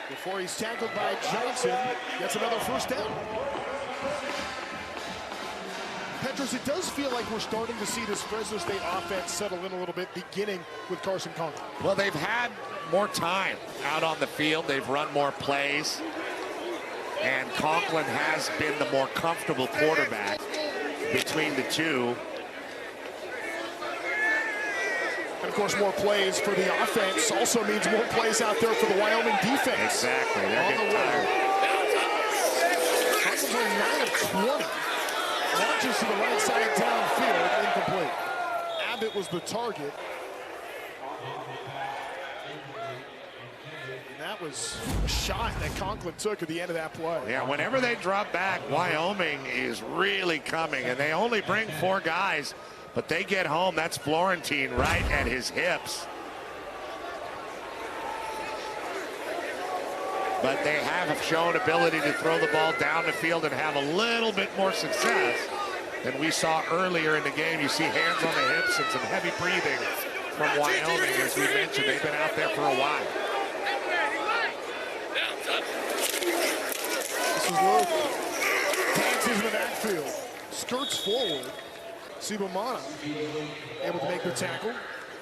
before he's tackled by Johnson. Gets another 1st down. Petros, it does feel like we're starting to see this Fresno State offense settle in a little bit, beginning with Carson Conklin. Well, they've had more time out on the field. They've run more plays. And Conklin has been the more comfortable quarterback between the two. And, of course, more plays for the offense also means more plays out there for the Wyoming defense. Exactly. They're getting tired. Conklin's only 9 of 20. Launches to the right side downfield, incomplete. Abbott was the target. And that was a shot that Conklin took at the end of that play. Yeah, whenever they drop back, Wyoming is really coming, and they only bring 4 guys, but they get home. That's Florentine right at his hips. But they have shown ability to throw the ball down the field and have a little bit more success than we saw earlier in the game. You see hands on the hips and some heavy breathing from Wyoming. As we mentioned, they've been out there for a while. This is Luke. Dances in the backfield. Skirts forward. Sibomana able to make the tackle.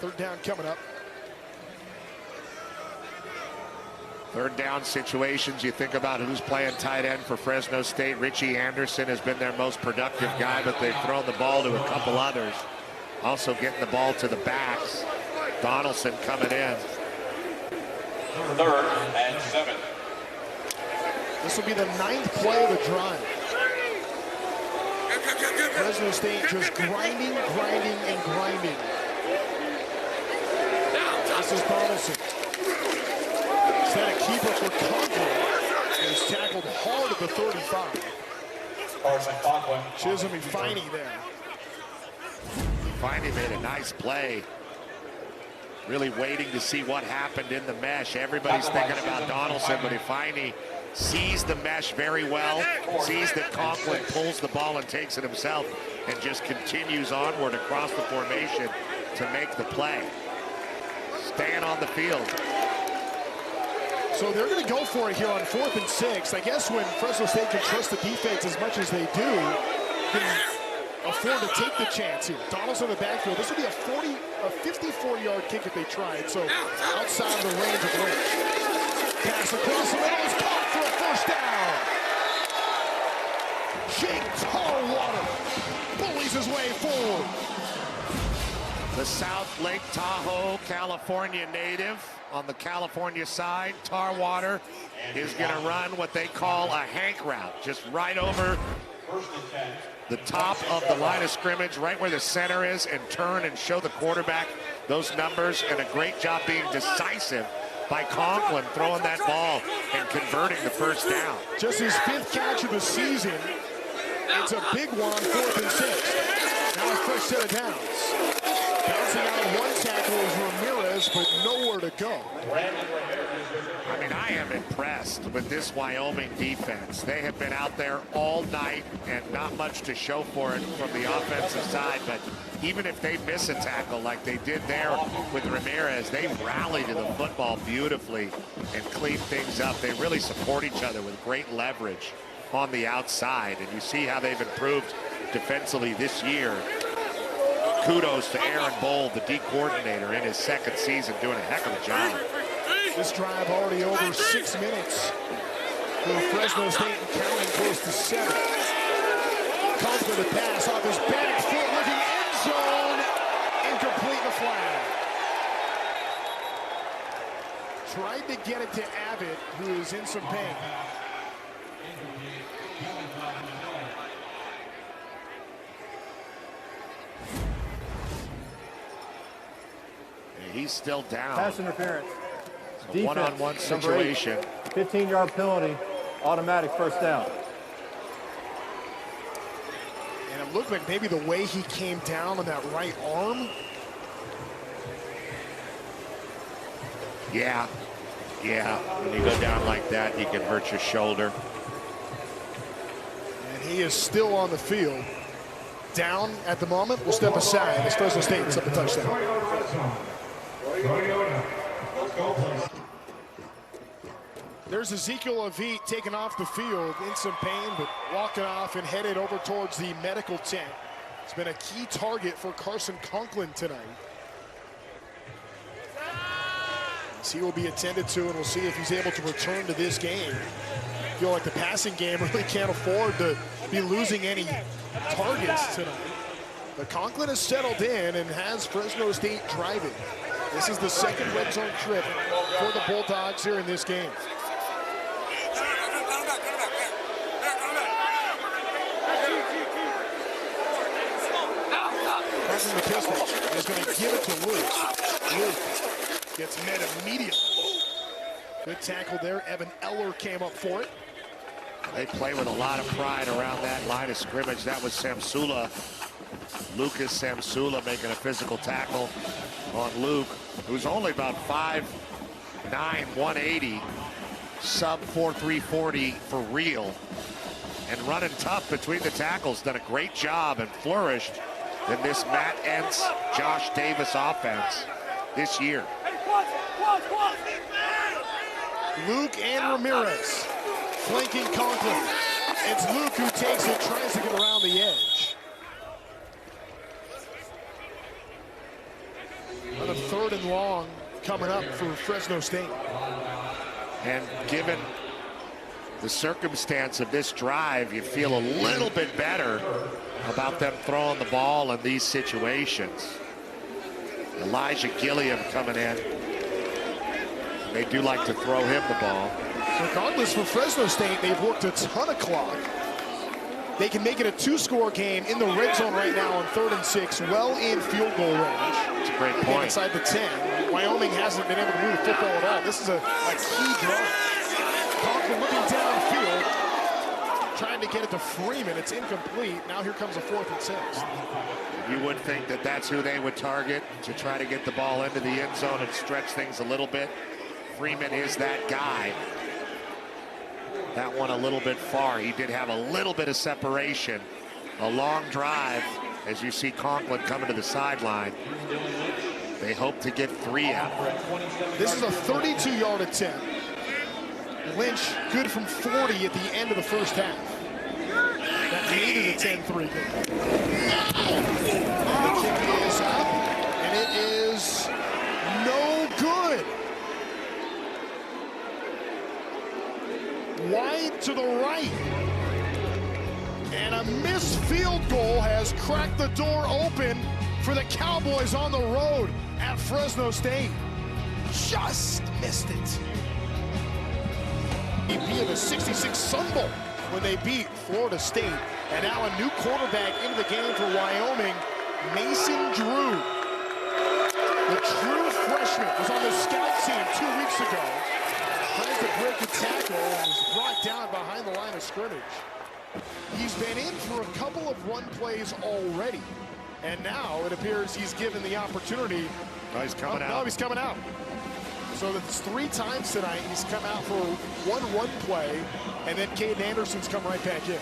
3rd down coming up. 3rd down situations, you think about who's playing tight end for Fresno State. Richie Anderson has been their most productive guy, but they've thrown the ball to a couple others. Also getting the ball to the backs. Donaldson coming in. 3rd and 7. This will be the 9th play of the drive. Fresno State just grinding, and grinding. This is Donaldson. Is that a keeper for Conklin? He's tackled hard at the 35. Carson Conklin. Chisholm and Finey there. Finey made a nice play. Really waiting to see what happened in the mesh. Everybody's thinking about Donaldson, but Finey sees the mesh very well, sees that Conklin pulls the ball and takes it himself, and just continues onward across the formation to make the play. Staying on the field. So they're going to go for it here on 4th and 6. I guess when Fresno State can trust the defense as much as they do, can afford to take the chance here. Donaldson in the backfield. This would be a 54-yard kick if they tried. So outside the range of reach. Pass across the middle is caught for a 1st down. Jake Tarwater bullies his way forward. The South Lake Tahoe, California native on the California side. Tarwater is going to run what they call a Hank route, just right over the top of the line of scrimmage, right where the center is, and turn and show the quarterback those numbers. And a great job being decisive by Conklin, throwing that ball and converting the 1st down. Just his 5th catch of the season. It's a big one on 4th and 6. Now a fresh set of downs. Bouncing out of 1 tackle is Ramirez, but nowhere to go. I mean, I am impressed with this Wyoming defense. They have been out there all night and not much to show for it from the offensive side, but even if they miss a tackle like they did there with Ramirez, they rally to the football beautifully and clean things up. They really support each other with great leverage on the outside, and you see how they've improved defensively this year. Kudos to Aaron Bold, the D coordinator, in his 2nd season, doing a heck of a job. This drive already over 6 minutes for Fresno State and counting close to 7. Conklin the pass off his back foot, looking end zone, incomplete the flag. Tried to get it to Abbott, who is in some pain. he's still down. Pass interference. A one-on-one situation. 15-yard penalty, automatic first down. And it looked like maybe the way he came down on that right arm. Yeah. When you go down like that, you can hurt your shoulder. And he is still on the field. Down at the moment. We'll step aside as Fresno State gets up a touchdown. There's Ezekiel Avit taken off the field in some pain, but walking off and headed over towards the medical tent. It's been a key target for Carson Conklin tonight. He will be attended to, and we'll see if he's able to return to this game. I feel like the passing game really can't afford to be losing any targets tonight. But Conklin has settled in and has Fresno State driving. This is the second red zone trip for the Bulldogs here in this game. Passing the pistol is going to give it to Luke. Luke gets met immediately. Good tackle there. Evan Eller came up for it. They play with a lot of pride around that line of scrimmage. That was Samsula, Lucas Samsula, making a physical tackle on Luke, who's only about 5'9", 180, sub 4.340 for real, and running tough between the tackles. Done a great job and flourished in this Matt Entz, Josh Davis offense this year. Luke and Ramirez flanking Conklin. It's Luke who takes it, tries to get around the edge. On a 3rd and long coming up for Fresno State. And given the circumstance of this drive, you feel a little bit better about them throwing the ball in these situations. Elijah Gilliam coming in. They do like to throw him the ball. Regardless, for Fresno State, they've worked a ton of clock. They can make it a 2-score game in the red zone right now on 3rd and 6, well in field goal range. It's a great point. Inside the 10. Wyoming hasn't been able to move the football at all. This is a key drive. Conklin looking downfield, trying to get it to Freeman. It's incomplete. Now here comes a 4th and 6. You would think that that's who they would target to try to get the ball into the end zone and stretch things a little bit. Freeman is that guy. That one a little bit far. He did have a little bit of separation. A long drive as you see Conklin coming to the sideline. They hope to get 3 out. This is a 32-yard attempt. Lynch good from 40 at the end of the first half. That made it a 10-3 game. The kick is up, and it is no good. Wide to the right. And a missed field goal has cracked the door open for the Cowboys on the road at Fresno State. Just missed it. Being a 66 Sun Bowl when they beat Florida State. And now a new quarterback into the game for Wyoming, Mason Drew. The true freshman was on the scout team 2 weeks ago. Tries to break the tackle and is brought down behind the line of scrimmage. He's been in for a couple of run plays already. And now it appears he's given the opportunity. Oh, he's coming out. No, he's coming out. So that's 3 times tonight he's come out for 1 run play, and then Caden Anderson's come right back in.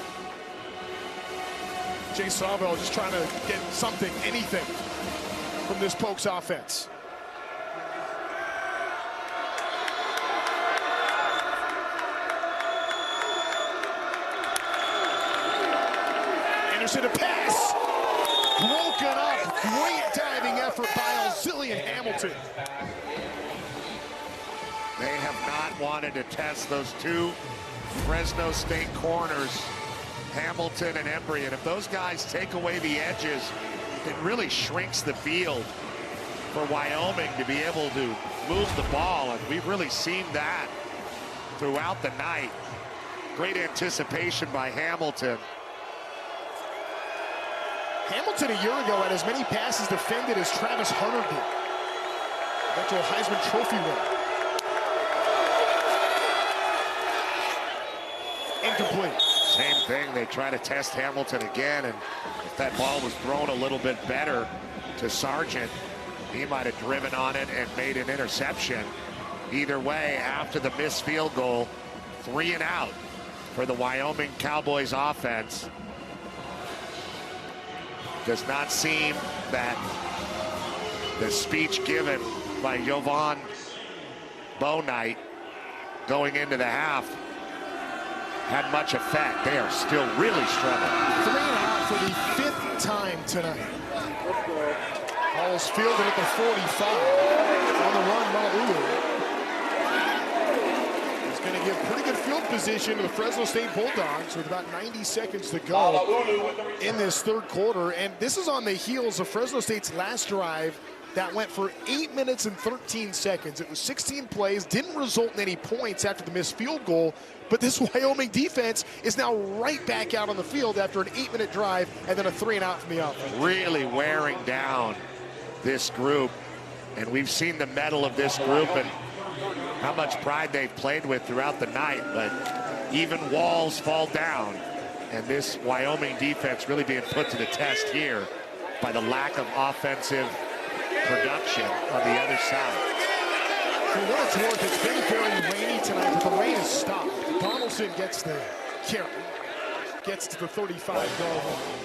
Jay Salvo just trying to get something, anything, from this Pokes offense. Anderson, a pass. Broken up. Great diving effort by Alzillian Hamilton. They have not wanted to test those 2 Fresno State corners, Hamilton and Embry. And if those guys take away the edges, it really shrinks the field for Wyoming to be able to move the ball. And we've really seen that throughout the night. Great anticipation by Hamilton. Hamilton a year ago had as many passes defended as Travis Hunter did. eventual Heisman Trophy winner. Incomplete. Same thing, they try to test Hamilton again, and if that ball was thrown a little bit better to Sargent, he might have driven on it and made an interception. Either way, after the missed field goal, 3 and out for the Wyoming Cowboys offense. Does not seem that the speech given by Jovan Bouknight going into the half had much effect. They are still really struggling. 3 and out for the 5th time tonight. Ball's fielded at the 45. On the run, Malulu. He's going to give pretty good field position to the Fresno State Bulldogs with about 90 seconds to go in this third quarter. And this is on the heels of Fresno State's last drive that went for 8 minutes and 13 seconds. It was 16 plays, didn't result in any points after the missed field goal, but this Wyoming defense is now right back out on the field after an 8-minute drive and then a 3 and out from the offense. Really wearing down this group, and we've seen the mettle of this group and how much pride they've played with throughout the night, but even walls fall down, and this Wyoming defense really being put to the test here by the lack of offensive production on the other side. For what it's worth, it's been very rainy tonight, but the rain has stopped. Donaldson gets the carry, gets to the 35-yard line.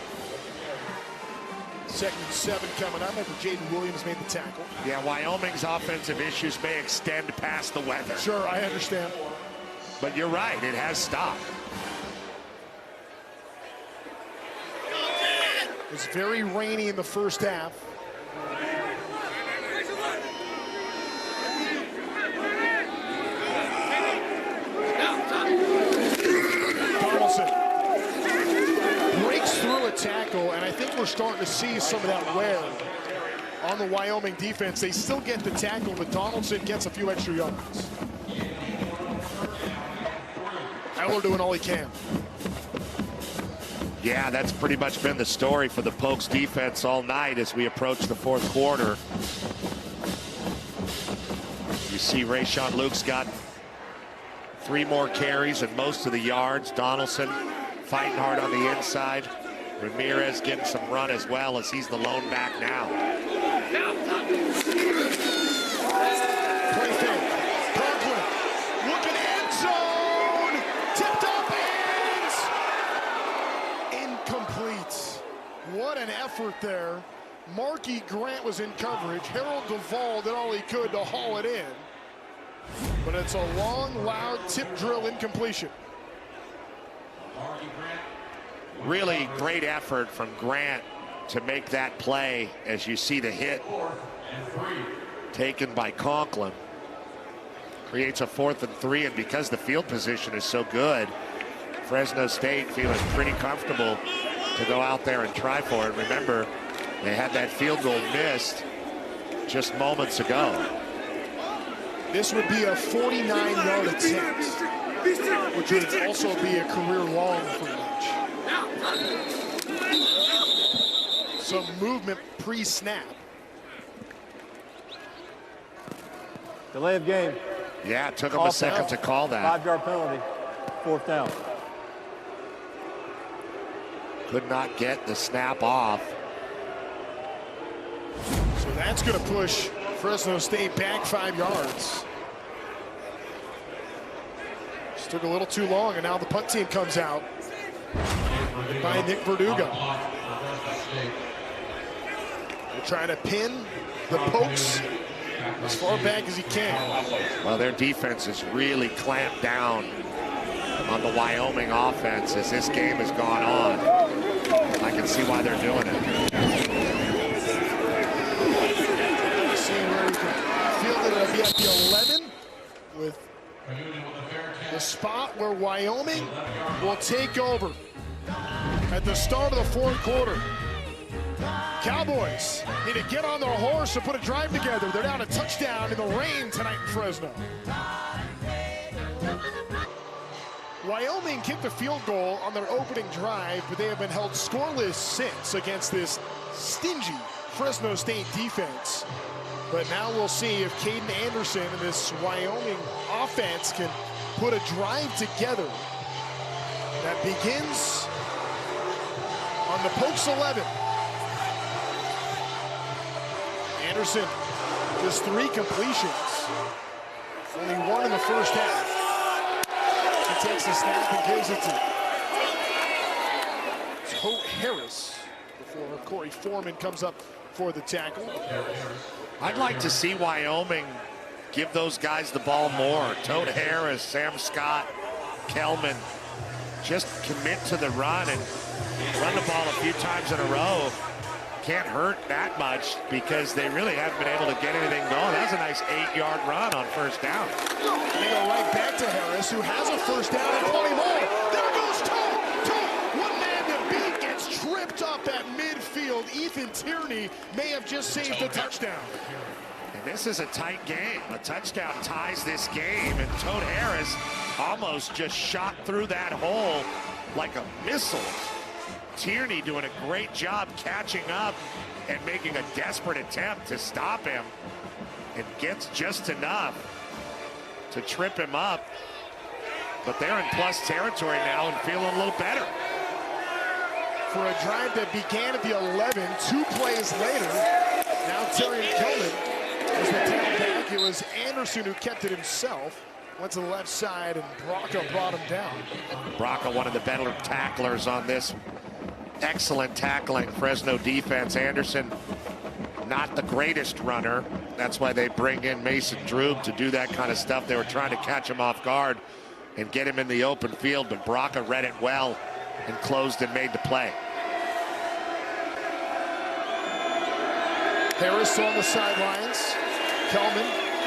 2nd and 7 coming up after Jaden Williams made the tackle. Yeah, Wyoming's offensive issues may extend past the weather. Sure, I understand. But you're right, it has stopped. It was very rainy in the first half. Donaldson breaks through a tackle, and I think we're starting to see some of that wear on the Wyoming defense. They still get the tackle, but Donaldson gets a few extra yards. Eller doing all he can. Yeah, that's pretty much been the story for the Pokes defense all night as we approach the fourth quarter. You see Rayshon Luke's got 3 more carries and most of the yards. Donaldson fighting hard on the inside. Ramirez getting some run as well as he's the lone back now. Play fake. Conklin looking end zone. Tipped off hands. Incomplete. What an effort there. Marquis Grant was in coverage. Harold Duvall did all he could to haul it in. But it's a long, loud tip drill incompletion. Really great effort from Grant to make that play as you see the hit taken by Conklin. Creates a 4th and 3, and because the field position is so good, Fresno State feeling pretty comfortable to go out there and try for it. Remember, they had that field goal missed just moments ago. This would be a 49-yard attempt, which would also be a career long for Lynch. Some movement pre-snap. Delay of game. Yeah, it took him a second to call that. 5-yard penalty. 4th down. Could not get the snap off. So that's going to push Fresno State back 5 yards. Just took a little too long, and now the punt team comes out by Nick Verdugo. They're trying to pin the Pokes as far back as he can. Well, their defense has really clamped down on the Wyoming offense as this game has gone on. I can see why they're doing it. Seeing where he can field it, it'll be at the 11 with the spot where Wyoming will take over at the start of the fourth quarter. Cowboys need to get on their horse and put a drive together. They're down a touchdown in the rain tonight in Fresno. Wyoming kicked a field goal on their opening drive, but they have been held scoreless since against this stingy Fresno State defense. But now we'll see if Caden Anderson and this Wyoming offense can put a drive together that begins on the Pokes 11. Anderson, just 3 completions. Only 1 in the first half. He takes the snap and gives it to Tote Harris before Corey Foreman comes up for the tackle. I'd like to see Wyoming give those guys the ball more. Tote Harris, Sam Scott, Kelman, just commit to the run and run the ball a few times in a row. Can't hurt that much because they really haven't been able to get anything going. That was a nice 8-yard run on first down. They go right back to Harris, who has a first down and plenty more. There goes Tote. One man to beat, gets tripped up at midfield. Ethan Tierney may have just saved a touchdown. And this is a tight game. A touchdown ties this game, and Tote Harris almost just shot through that hole like a missile. Tierney doing a great job catching up and making a desperate attempt to stop him, and gets just enough to trip him up. But they're in plus territory now and feeling a little better. For a drive that began at the 11, 2 plays later, now Terry Kelman was the tailback. It was Anderson who kept it himself. Went to the left side, and Braca brought him down. Braca, one of the better tacklers on this. Excellent tackling Fresno defense. Anderson, not the greatest runner. That's why they bring in Mason Drube to do that kind of stuff. They were trying to catch him off guard and get him in the open field, but Braca read it well and closed and made the play. Harris on the sidelines. Kelman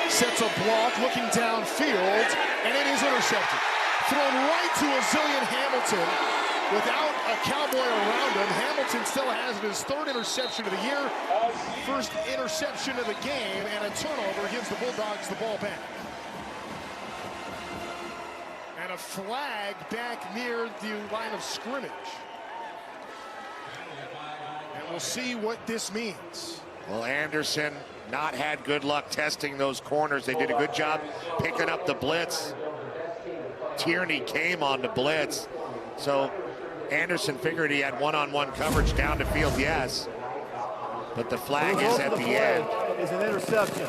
sets a block looking downfield, and it is intercepted. Thrown right to a Zillion Hamilton. Without a Cowboy around him, Hamilton still has his 3rd interception of the year, 1st interception of the game, and a turnover gives the Bulldogs the ball back. And a flag back near the line of scrimmage. And we'll see what this means. Well, Anderson not had good luck testing those corners. They did a good job picking up the blitz. Tierney came on the blitz. So Anderson figured he had one-on-one coverage down the field, yes. But the flag is at the end. Is an interception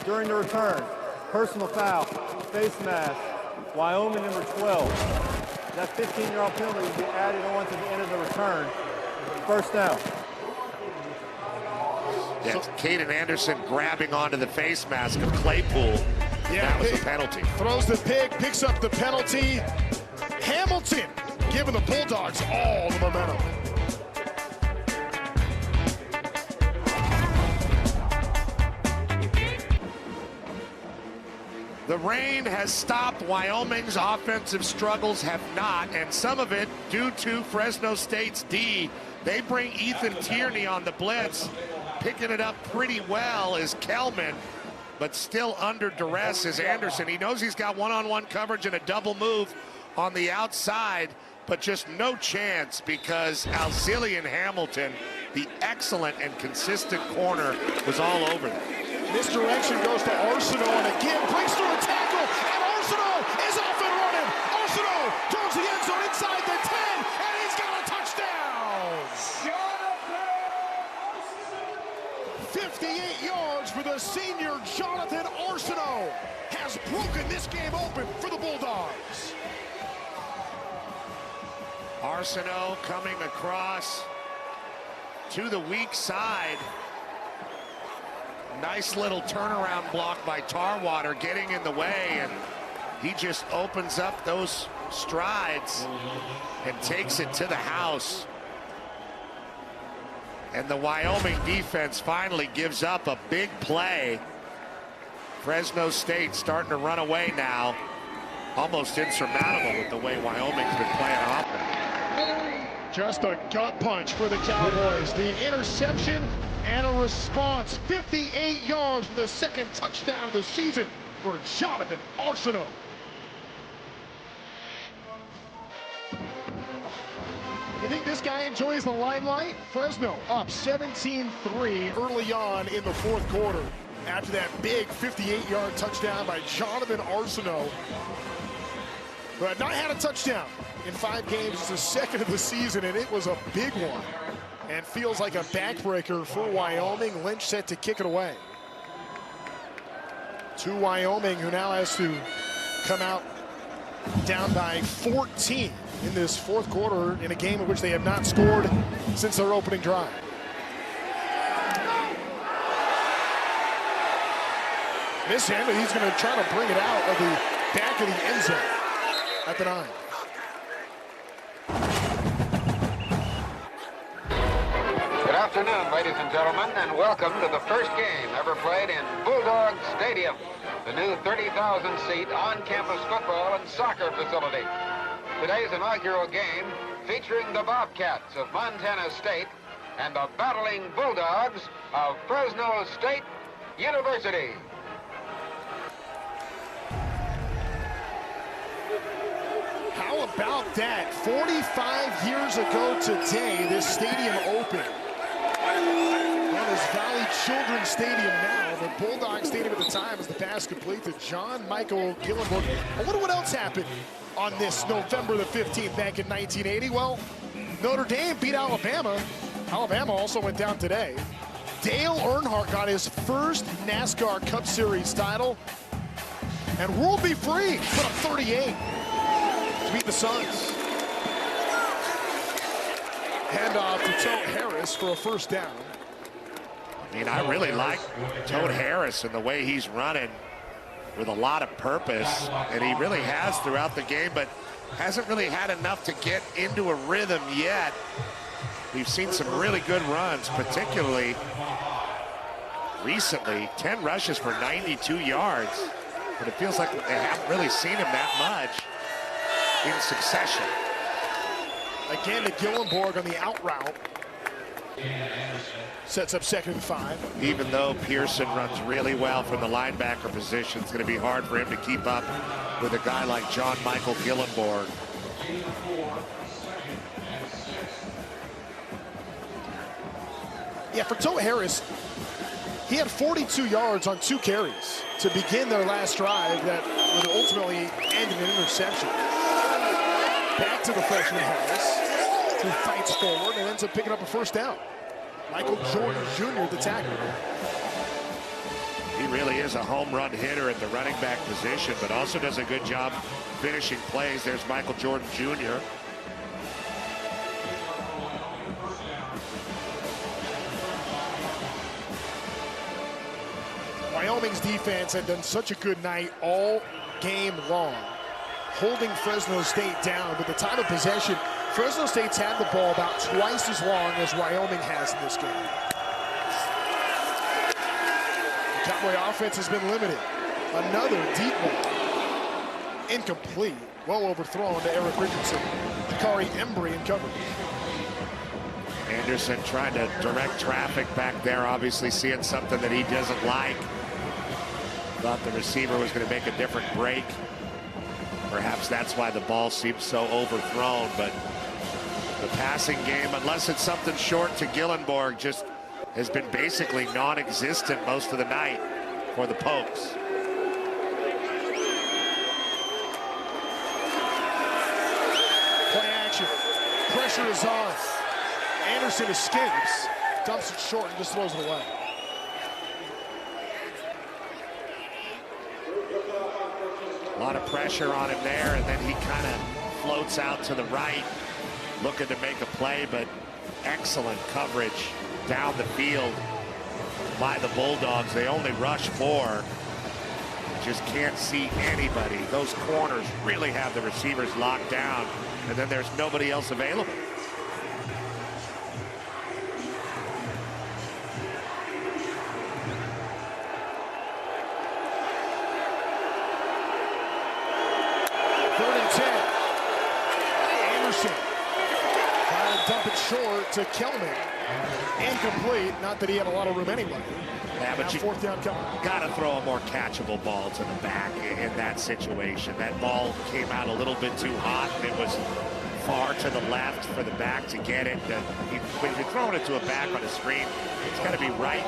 during the return. Personal foul, face mask, Wyoming number 12. That 15-yard penalty will be added on to the end of the return. First down. Yeah, Caden Anderson grabbing onto the face mask of Claypool. Yeah, that was the penalty. Throws the pick, picks up the penalty. Hamilton giving the Bulldogs all the momentum. The rain has stopped. Wyoming's offensive struggles have not, and some of it due to Fresno State's D. They bring Ethan Tierney on the blitz. Picking it up pretty well is Kelman, but still under duress is Anderson. He knows he's got one-on-one coverage and a double move on the outside, but just no chance because Alzillian Hamilton, the excellent and consistent corner, was all over them. Misdirection goes to Arsenault, and again breaks through a tackle, and Arsenault is off and running. Arsenault towards the end zone inside the 10, and he's got a touchdown. 58 yards for the senior Jonathan Arsenault has broken this game open for the Bulldogs. Arsenault coming across to the weak side. Nice little turnaround block by Tarwater getting in the way, and he just opens up those strides and takes it to the house. And the Wyoming defense finally gives up a big play. Fresno State starting to run away now. Almost insurmountable with the way Wyoming's been playing offense. Just a gut punch for the Cowboys. The interception and a response. 58 yards for the 2nd touchdown of the season for Jonathan Arsenault. You think this guy enjoys the limelight? Fresno up 17-3 early on in the 4th quarter. after that big 58-yard touchdown by Jonathan Arsenault, who had not had a touchdown in 5 games. It's the second of the season, and it was a big one. And feels like a backbreaker for Wyoming. Lynch set to kick it away. To Wyoming, who now has to come out down by 14 in this fourth quarter in a game in which they have not scored since their opening drive. Mishandled, he's going to try to bring it out of the back of the end zone at the 9. Good afternoon, ladies and gentlemen, and welcome to the first game ever played in Bulldog Stadium, the new 30,000-seat on-campus football and soccer facility. Today's inaugural game featuring the Bobcats of Montana State and the battling Bulldogs of Fresno State University. How about that? 45 years ago today, this stadium opened. Well, this Valley Children's Stadium now. The Bulldog Stadium at the time as the pass complete to John Michael Gillenborg. I wonder what else happened on this November the 15th back in 1980. Well, Notre Dame beat Alabama. Alabama also went down today. Dale Earnhardt got his first NASCAR Cup Series title. And World Be Free put up 38 to beat the Suns. Handoff to Tote Harris for a first down. I mean, I really like Tote Harris and the way he's running with a lot of purpose, and he really has throughout the game, but hasn't really had enough to get into a rhythm yet. We've seen some really good runs, particularly recently. 10 rushes for 92 yards, but it feels like they haven't really seen him that much in succession. Again to Gillenborg on the out route. Sets up 2nd and 5. Even though Pearson runs really well from the linebacker position, it's going to be hard for him to keep up with a guy like John Michael Gillenborg. Yeah, for Tote Harris, he had 42 yards on 2 carries to begin their last drive that would ultimately end in an interception. Back to the freshman Harris, who fights forward and ends up picking up a first down. Michael Jordan Jr., the tackle. He really is a home run hitter at the running back position, but also does a good job finishing plays. There's Michael Jordan Jr. Wyoming's defense had done such a good night all game long, holding Fresno State down. But the time of possession, Fresno State's had the ball about twice as long as Wyoming has in this game. The Cowboy offense has been limited. Another deep ball. Incomplete. Well overthrown to Eric Richardson. Jakari Embry in coverage. Anderson trying to direct traffic back there, obviously seeing something that he doesn't like. Thought the receiver was going to make a different break. Perhaps that's why the ball seems so overthrown, but the passing game, unless it's something short to Gillenborg, just has been basically non-existent most of the night for the Pokes. Play action. Pressure is on. Anderson escapes, dumps it short, and just throws it away. A lot of pressure on him there, and then he kind of floats out to the right, looking to make a play, but excellent coverage down the field by the Bulldogs. They only rush 4. Just can't see anybody. Those corners really have the receivers locked down, and then there's nobody else available. Dump it short to Kelman. Incomplete. Not that he had a lot of room anyway. Yeah, but now you 4th down coming. Got to throw a more catchable ball to the back in that situation. That ball came out a little bit too hot, and it was far to the left for the back to get it. When you're throwing it to a back on a screen, it's got to be right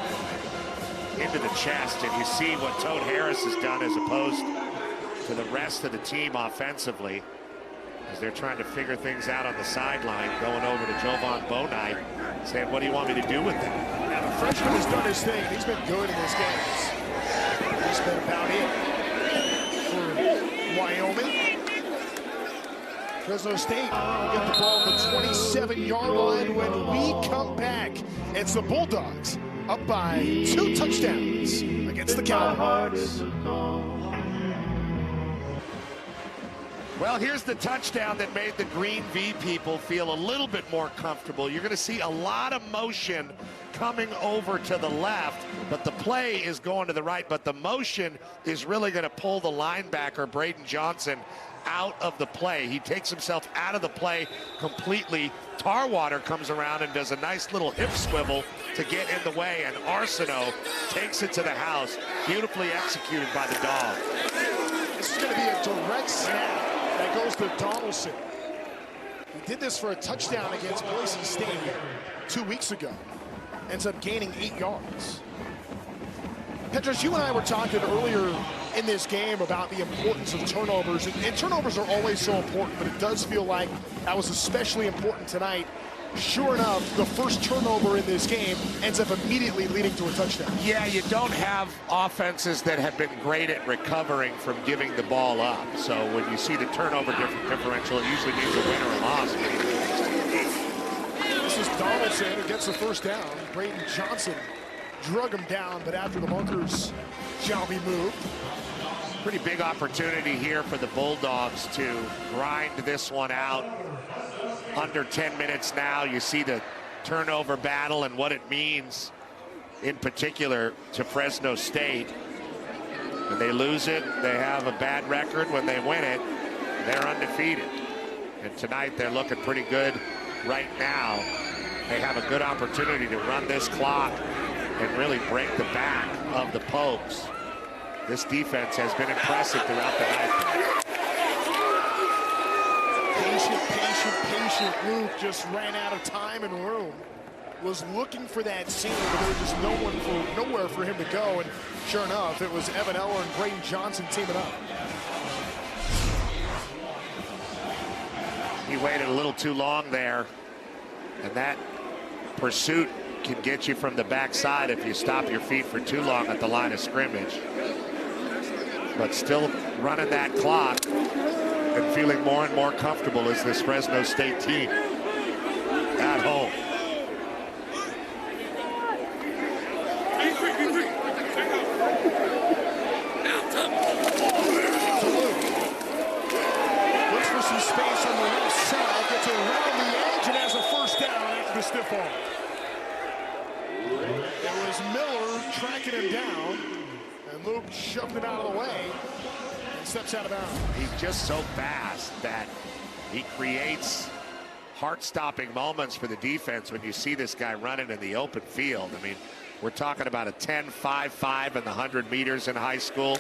into the chest, and you see what Toad Harris has done as opposed to the rest of the team offensively, as they're trying to figure things out on the sideline, going over to Jovan Bonai, saying, what do you want me to do with that? Now, the freshman has done his thing. He's been good in this game. He's been about it for Wyoming. Fresno State will get the ball at the 27-yard line when we come back. It's the Bulldogs up by 2 touchdowns against the Cowboys. Well, here's the touchdown that made the Green V people feel a little bit more comfortable. You're going to see a lot of motion coming over to the left, but the play is going to the right. But the motion is really going to pull the linebacker, Braden Johnson, out of the play. He takes himself out of the play completely. Tarwater comes around and does a nice little hip swivel to get in the way, and Arsenault takes it to the house. Beautifully executed by the Dog. This is going to be a direct snap that goes to Donaldson. He did this for a touchdown against Boise State 2 weeks ago. Ends up gaining 8 yards. Petros, you and I were talking earlier in this game about the importance of turnovers, and turnovers are always so important, but it does feel like that was especially important tonight. Sure enough, the first turnover in this game ends up immediately leading to a touchdown. Yeah, you don't have offenses that have been great at recovering from giving the ball up. So when you see the turnover differential, it usually means a win or a loss. This is Donaldson who gets the first down. Braden Johnson drug him down, but after the markers shall be moved. Pretty big opportunity here for the Bulldogs to grind this one out. Under 10 minutes now. You see the turnover battle and what it means in particular to Fresno State. When they lose it, they have a bad record. When they win it, they're undefeated. And tonight they're looking pretty good right now. They have a good opportunity to run this clock and really break the back of the Pokes. This defense has been impressive throughout the night. Patient Luke just ran out of time and room. Was looking for that seam, but there was just nowhere for him to go. And sure enough, it was Evan Eller and Braden Johnson teaming up. He waited a little too long there, and that pursuit can get you from the backside if you stop your feet for too long at the line of scrimmage. But still running that clock and feeling more and more comfortable as this Fresno State team at home. Looks for some space on the left side, gets around the edge and has a first down after the stiff arm. It was Miller tracking him down, and Luke shoved him out of the way. Steps out of bounds. He's just so fast that he creates heart-stopping moments for the defense when you see this guy running in the open field. I mean, we're talking about a 10.55 in the 100 meters in high school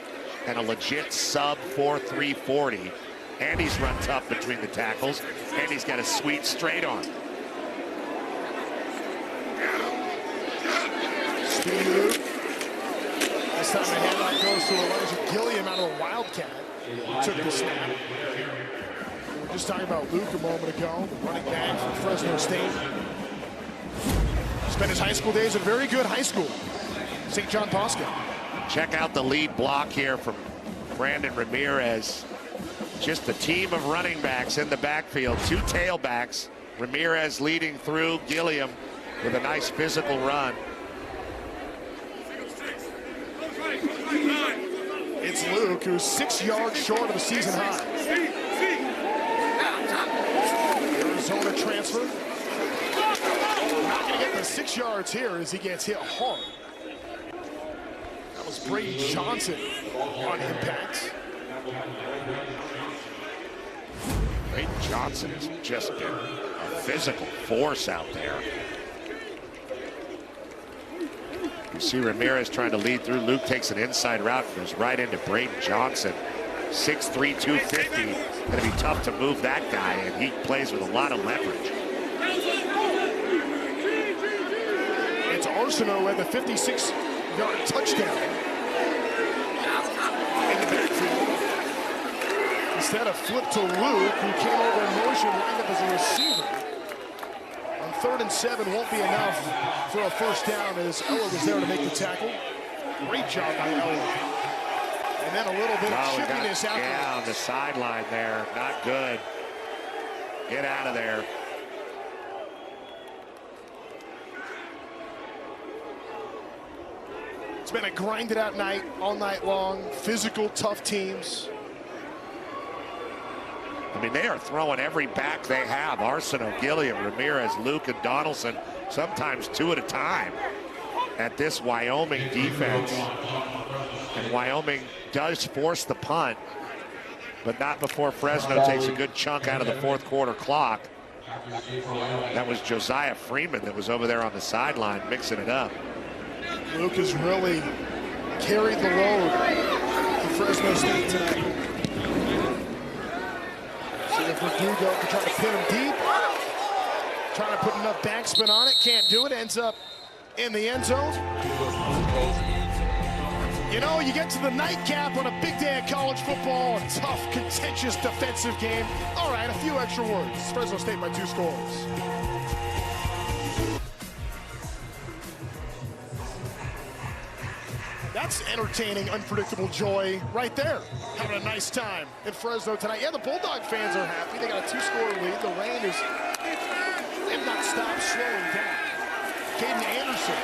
and a legit sub 4.3 40. And he's run tough between the tackles, and he's got a sweet straight arm. Speedy Luke. This time the handoff goes to Elijah Gilliam out of the Wildcat. Took the snap. We were just talking about Luke a moment ago, the running back from Fresno State. Spent his high school days at a very good high school, St. John Bosco. Check out the lead block here from Brandon Ramirez. Just a team of running backs in the backfield, 2 tailbacks. Ramirez leading through, Gilliam with a nice physical run. It's Luke, who's 6 yards short of the season high. Arizona transfer. Not going to get the 6 yards here as he gets hit hard. That was Braden Johnson on impact. Braden Johnson has just been a physical force out there. You see Ramirez trying to lead through. Luke takes an inside route and goes right into Braden Johnson. 6'3", 250. Going to be tough to move that guy, and he plays with a lot of leverage. It's Arsenault at the 56 yard touchdown in the backfield. Instead, a flip to Luke, who came over in motion, lined up as a receiver. On 3rd and 7 won't be enough for a first down as Ella was there to make the tackle. Great job by Ella. And then a little bit of chippiness out there. Yeah, on the sideline there. Not good. Get out of there. It's been a grinded out night, all night long. Physical, tough teams. I mean, they are throwing every back they have. Arsenault, Gilliam, Ramirez, Luke, and Donaldson, sometimes 2 at a time at this Wyoming defense. And Wyoming does force the punt, but not before Fresno takes a good chunk out of the 4th quarter clock. That was Josiah Freeman that was over there on the sideline mixing it up. Luke has really carried the load for Fresno State tonight. See if Verdugo can try to pin him deep. Trying to put enough backspin on it. Can't do it. Ends up in the end zone. You know, you get to the nightcap on a big day of college football. A tough, contentious defensive game. All right, a few extra words. Fresno State by 2 scores. That's entertaining, unpredictable joy right there. Having a nice time in Fresno tonight. Yeah, the Bulldog fans are happy. They got a 2-score lead. The rain is, they've not stopped slowing down. Caden Anderson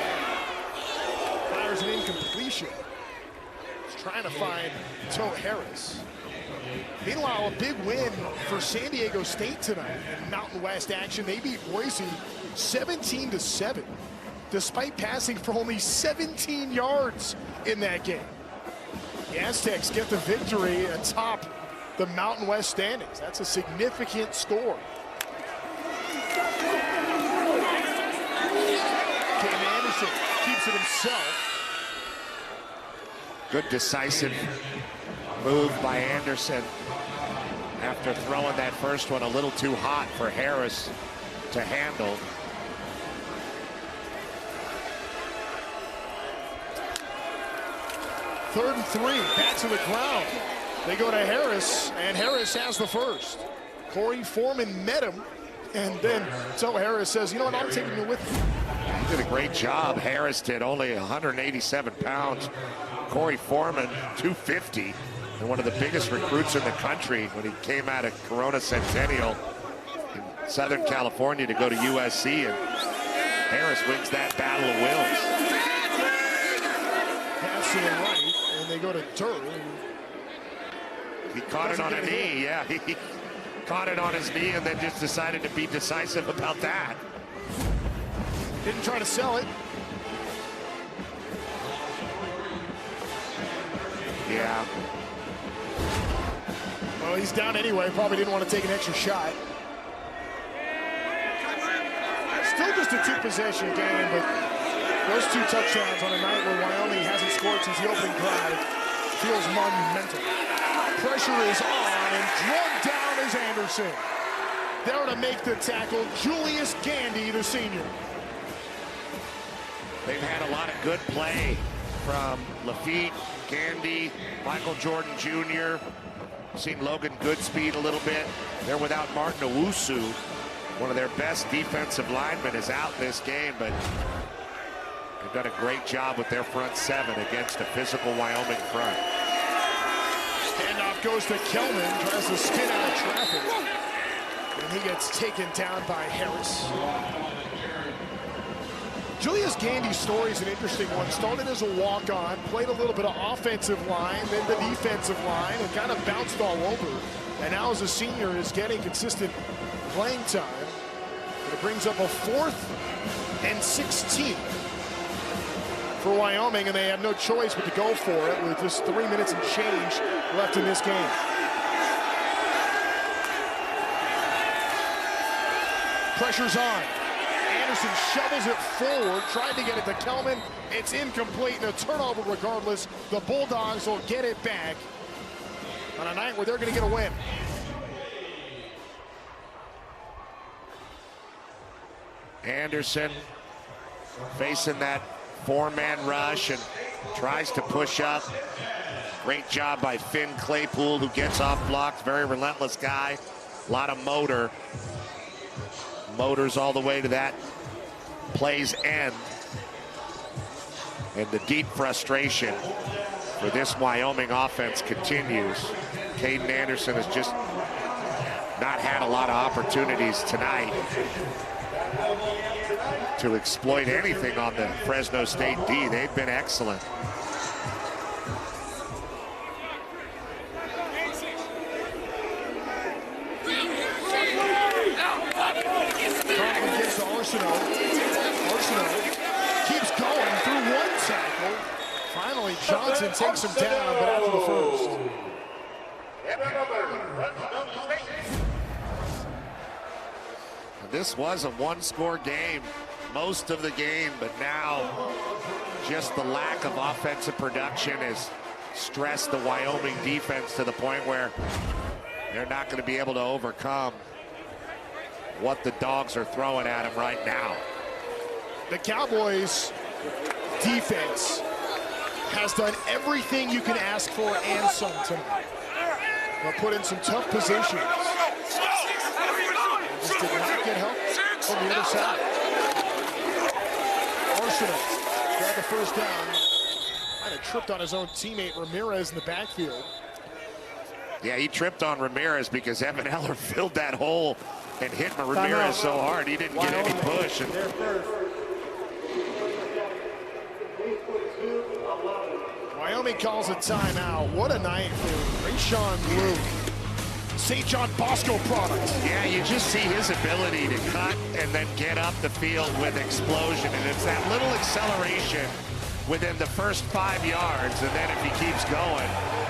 fires an incompletion. He's trying to find Toe Harris. Meanwhile, a big win for San Diego State tonight in Mountain West action. They beat Boise 17-7. Despite passing for only 17 yards in that game. The Aztecs get the victory atop the Mountain West standings. That's a significant score. Cam Anderson keeps it himself. Good decisive move by Anderson after throwing that first one a little too hot for Harris to handle. Third and 3, back to the ground. They go to Harris, and Harris has the first. Corey Foreman met him, and then so Harris says, you know what, I'm taking you with me. He did a great job. Harris did, only 187 pounds. Corey Foreman, 250, and one of the biggest recruits in the country when he came out of Corona Centennial in Southern California to go to USC, and Harris wins that battle of wills. Pass to the right. And they go to Durr. He caught it on a knee, yeah. He caught it on his knee and then just decided to be decisive about that. Didn't try to sell it. Yeah. Well, he's down anyway. Probably didn't want to take an extra shot. Still just a 2-possession game, but those 2 touchdowns on a night where Wyoming hasn't scored since the opening drive feels monumental. Pressure is on, and drugged down is Anderson. There to make the tackle, Julius Gandy, the senior. They've had a lot of good play from Lafitte, Gandy, Michael Jordan Jr. Seen Logan Goodspeed a little bit. They're without Martin Owusu. One of their best defensive linemen is out this game, but they've done a great job with their front 7 against a physical Wyoming front. Handoff goes to Kelman, tries to spin out of traffic. And he gets taken down by Harris. Julius Gandy's story is an interesting one. Started as a walk-on, played a little bit of offensive line, then the defensive line, and kind of bounced all over. And now as a senior is getting consistent playing time. And it brings up a 4th and 16 for Wyoming, and they have no choice but to go for it with just 3 minutes and change left in this game. Pressure's on. Anderson shovels it forward, trying to get it to Kelman. It's incomplete and a turnover regardless. The Bulldogs will get it back on a night where they're going to get a win. Anderson facing that four-man rush and tries to push up. Great job by Finn Claypool, who gets off blocks. Very relentless guy. A lot of motor. Motors all the way to that play's end. And the deep frustration for this Wyoming offense continues. Caden Anderson has just not had a lot of opportunities tonight to exploit anything on the Fresno State D. They've been excellent. Conklin gets to Arsenault. Arsenault keeps going through one tackle. Finally, Johnson takes him down, but after the first. This was a one-score game most of the game, but now just the lack of offensive production has stressed the Wyoming defense to the point where they're not going to be able to overcome what the Dogs are throwing at them right now. The Cowboys defense has done everything you can ask for and some tonight. They'll put in some tough positions. Just did not get help from the other side. Arsenault got the first down. Kind of tripped on his own teammate Ramirez in the backfield. Yeah, he tripped on Ramirez because Evan Eller filled that hole and hit Ramirez so hard he didn't get any push. And Wyoming calls a timeout. What a night for Rayshawn Luke. St. John Bosco product. yeah, you just see his ability to cut and then get up the field with explosion. And it's that little acceleration within the first 5 yards. And then if he keeps going,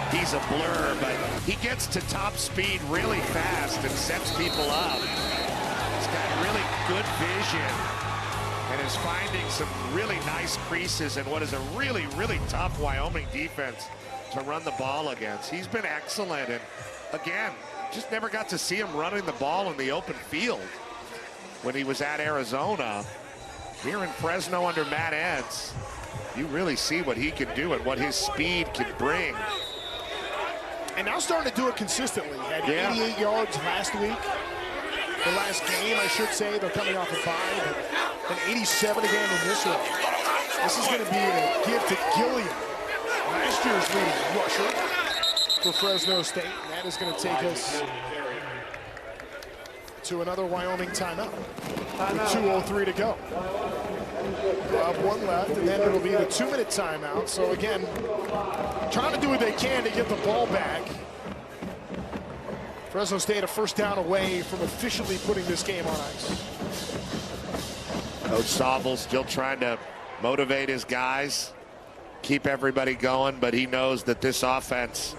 he's a blur. But he gets to top speed really fast and sets people up. He's got really good vision and is finding some really nice creases in what is a really, really tough Wyoming defense to run the ball against. He's been excellent. And again, just never got to see him running the ball in the open field when he was at Arizona. Here in Fresno under Matt Entz, you really see what he can do and what his speed can bring. And now starting to do it consistently. Had 88 yards last week. The last game, I should say. They're coming off a bye. And 87 again in this one. This is going to be a gift to Gilliam. Last year's leading rusher for Fresno State. And that is going to take us to another Wyoming timeout. With 2:03 to go. We'll have one left, and then it'll be the 2-minute timeout. So again, trying to do what they can to get the ball back. Fresno State a first down away from officially putting this game on ice. Coach Sobel still trying to motivate his guys, keep everybody going, but he knows that this offense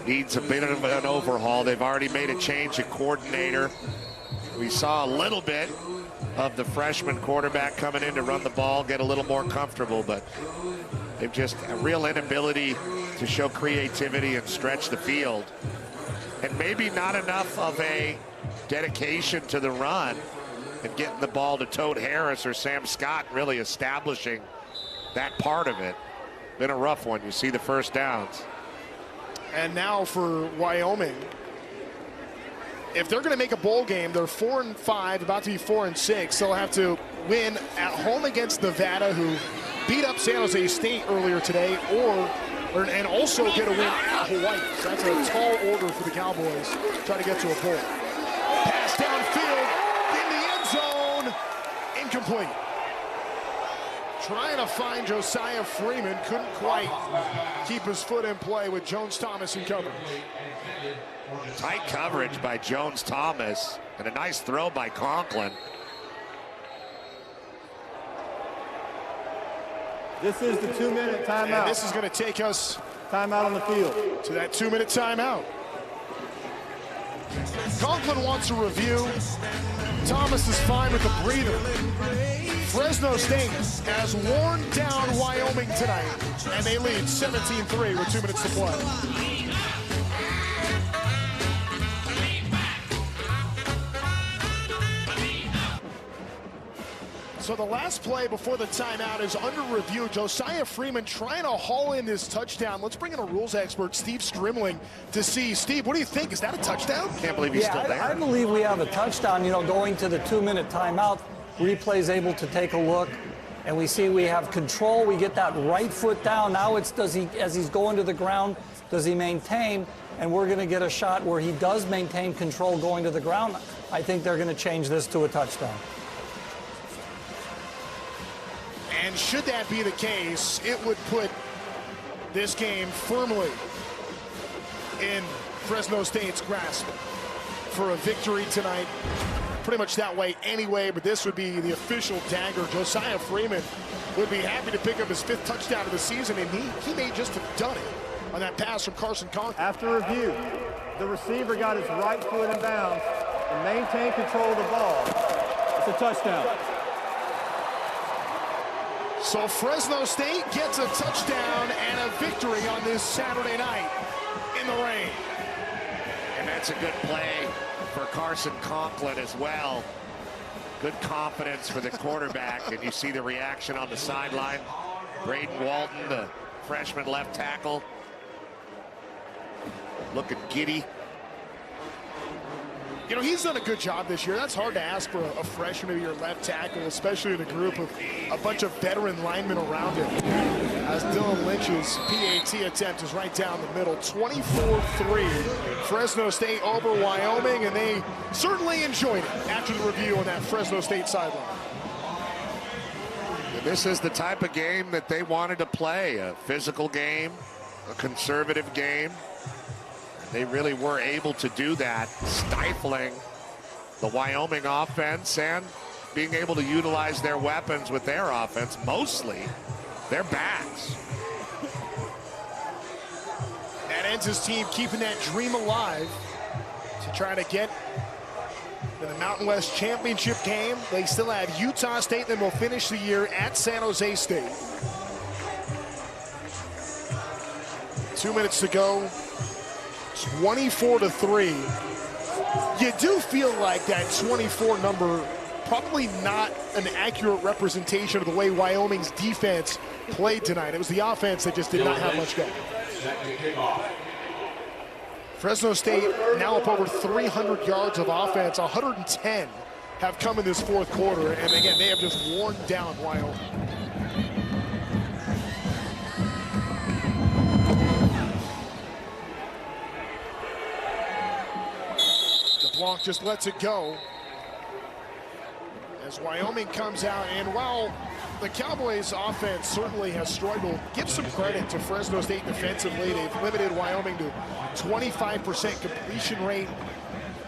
needs a bit of an overhaul. They've already made a change at coordinator. We saw a little bit of the freshman quarterback coming in to run the ball, get a little more comfortable, but they've just a real inability to show creativity and stretch the field. And maybe not enough of a dedication to the run and getting the ball to Toad Harris or Sam Scott, really establishing that part of it. Been a rough one. You see the first downs. And now for Wyoming, if they're going to make a bowl game, they're 4-5, about to be 4-6. They'll have to win at home against Nevada, who beat up San Jose State earlier today, and also get a win at Hawaii. So that's a tall order for the Cowboys trying to get to a bowl. Pass downfield in the end zone, incomplete. Trying to find Josiah Freeman, couldn't quite keep his foot in play with Jones Thomas in coverage. Tight coverage by Jones Thomas and a nice throw by Conklin. This is the 2-minute timeout. And this is going to take us Timeout on the field. to that 2-minute timeout. Conklin wants a review. Thomas is fine with the breather. Fresno State has worn down Wyoming tonight, and they lead 17-3 with 2 minutes to play. So the last play before the timeout is under review. Josiah Freeman trying to haul in this touchdown. Let's bring in a rules expert, Steve Strimling, to see. Steve, what do you think? Is that a touchdown? Can't believe he's still there. I believe we have a touchdown. You know, going to the 2-minute timeout, replay's able to take a look, and we see we have control. We get that right foot down. Now it's as he's going to the ground, does he maintain? And we're going to get a shot where he does maintain control going to the ground. I think they're going to change this to a touchdown. And should that be the case, it would put this game firmly in Fresno State's grasp for a victory tonight. Pretty much that way anyway, but this would be the official dagger. Josiah Freeman would be happy to pick up his 5th touchdown of the season, and he may just have done it on that pass from Carson Conklin. After review, the receiver got his right foot in bounds and maintained control of the ball. It's a touchdown. So Fresno State gets a touchdown and a victory on this Saturday night in the rain. And that's a good play for Carson Conklin as well. Good confidence for the quarterback, and you see the reaction on the sideline. Braden Walton, the freshman left tackle, looking giddy. You know, he's done a good job this year. That's hard to ask for a freshman to be your left tackle, especially in a group of a bunch of veteran linemen around him. As Dylan Lynch's PAT attempt is right down the middle. 24-3, Fresno State over Wyoming, and they certainly enjoyed it after the review on that Fresno State sideline. This is the type of game that they wanted to play, a physical game, a conservative game. They really were able to do that, stifling the Wyoming offense and being able to utilize their weapons with their offense, mostly their backs. That ends his team keeping that dream alive to try to get to the Mountain West Championship game. They still have Utah State, then will finish the year at San Jose State. 2 minutes to go. 24-3. You do feel like that 24 number probably not an accurate representation of the way Wyoming's defense played tonight. It was the offense that just did not have much go. Fresno State now up over 300 yards of offense. 110 have come in this 4th quarter, and again, they have just worn down Wyoming. LeBlanc just lets it go as Wyoming comes out, and while the Cowboys offense certainly has struggled, give some credit to Fresno State defensively. They've limited Wyoming to 25% completion rate.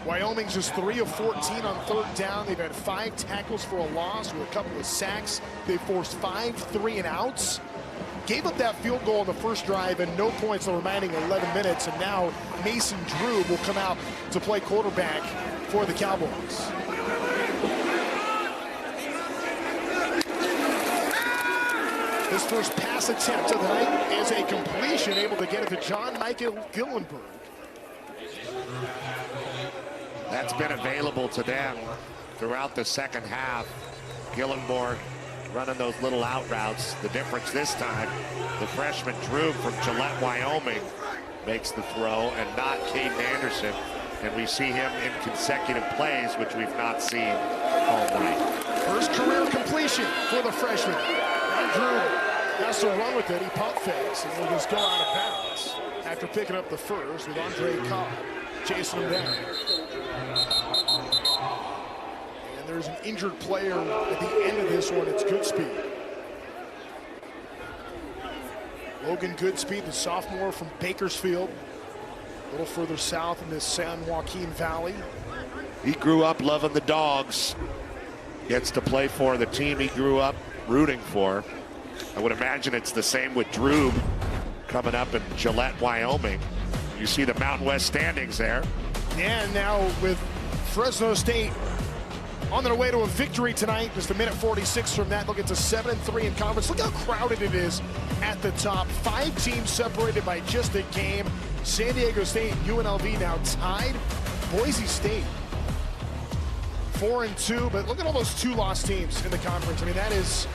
Wyoming's just 3 of 14 on 3rd down. They've had 5 tackles for a loss with a couple of sacks. They've forced 5 3-and-outs. Gave up that field goal on the first drive and no points in the remaining 11 minutes. And now Mason Drew will come out to play quarterback for the Cowboys. His first pass attempt of the night is a completion, able to get it to John Michael Gillenberg. That's been available to them throughout the second half. Gillenberg running those little out routes. The difference this time, the freshman Drew from Gillette, Wyoming, makes the throw and not Caden Anderson. And we see him in consecutive plays, which we've not seen all night. First career completion for the freshman. Now Drew has to run with it. He pump fakes and will just go out of bounds after picking up the first with Andre Cobb chasing him down. And there's an injured player at the end of this one. It's Goodspeed. Logan Goodspeed, the sophomore from Bakersfield, a little further south in this San Joaquin Valley. He grew up loving the Dogs. Gets to play for the team he grew up rooting for. I would imagine it's the same with Drew coming up in Gillette, Wyoming. You see the Mountain West standings there. And now with Fresno State on their way to a victory tonight, just a minute 46 from that, they'll get to 7-3 in conference. Look how crowded it is at the top. 5 teams separated by just a game. San Diego State and UNLV now tied. Boise State 4-2, but look at all those 2-loss teams in the conference. I mean, that is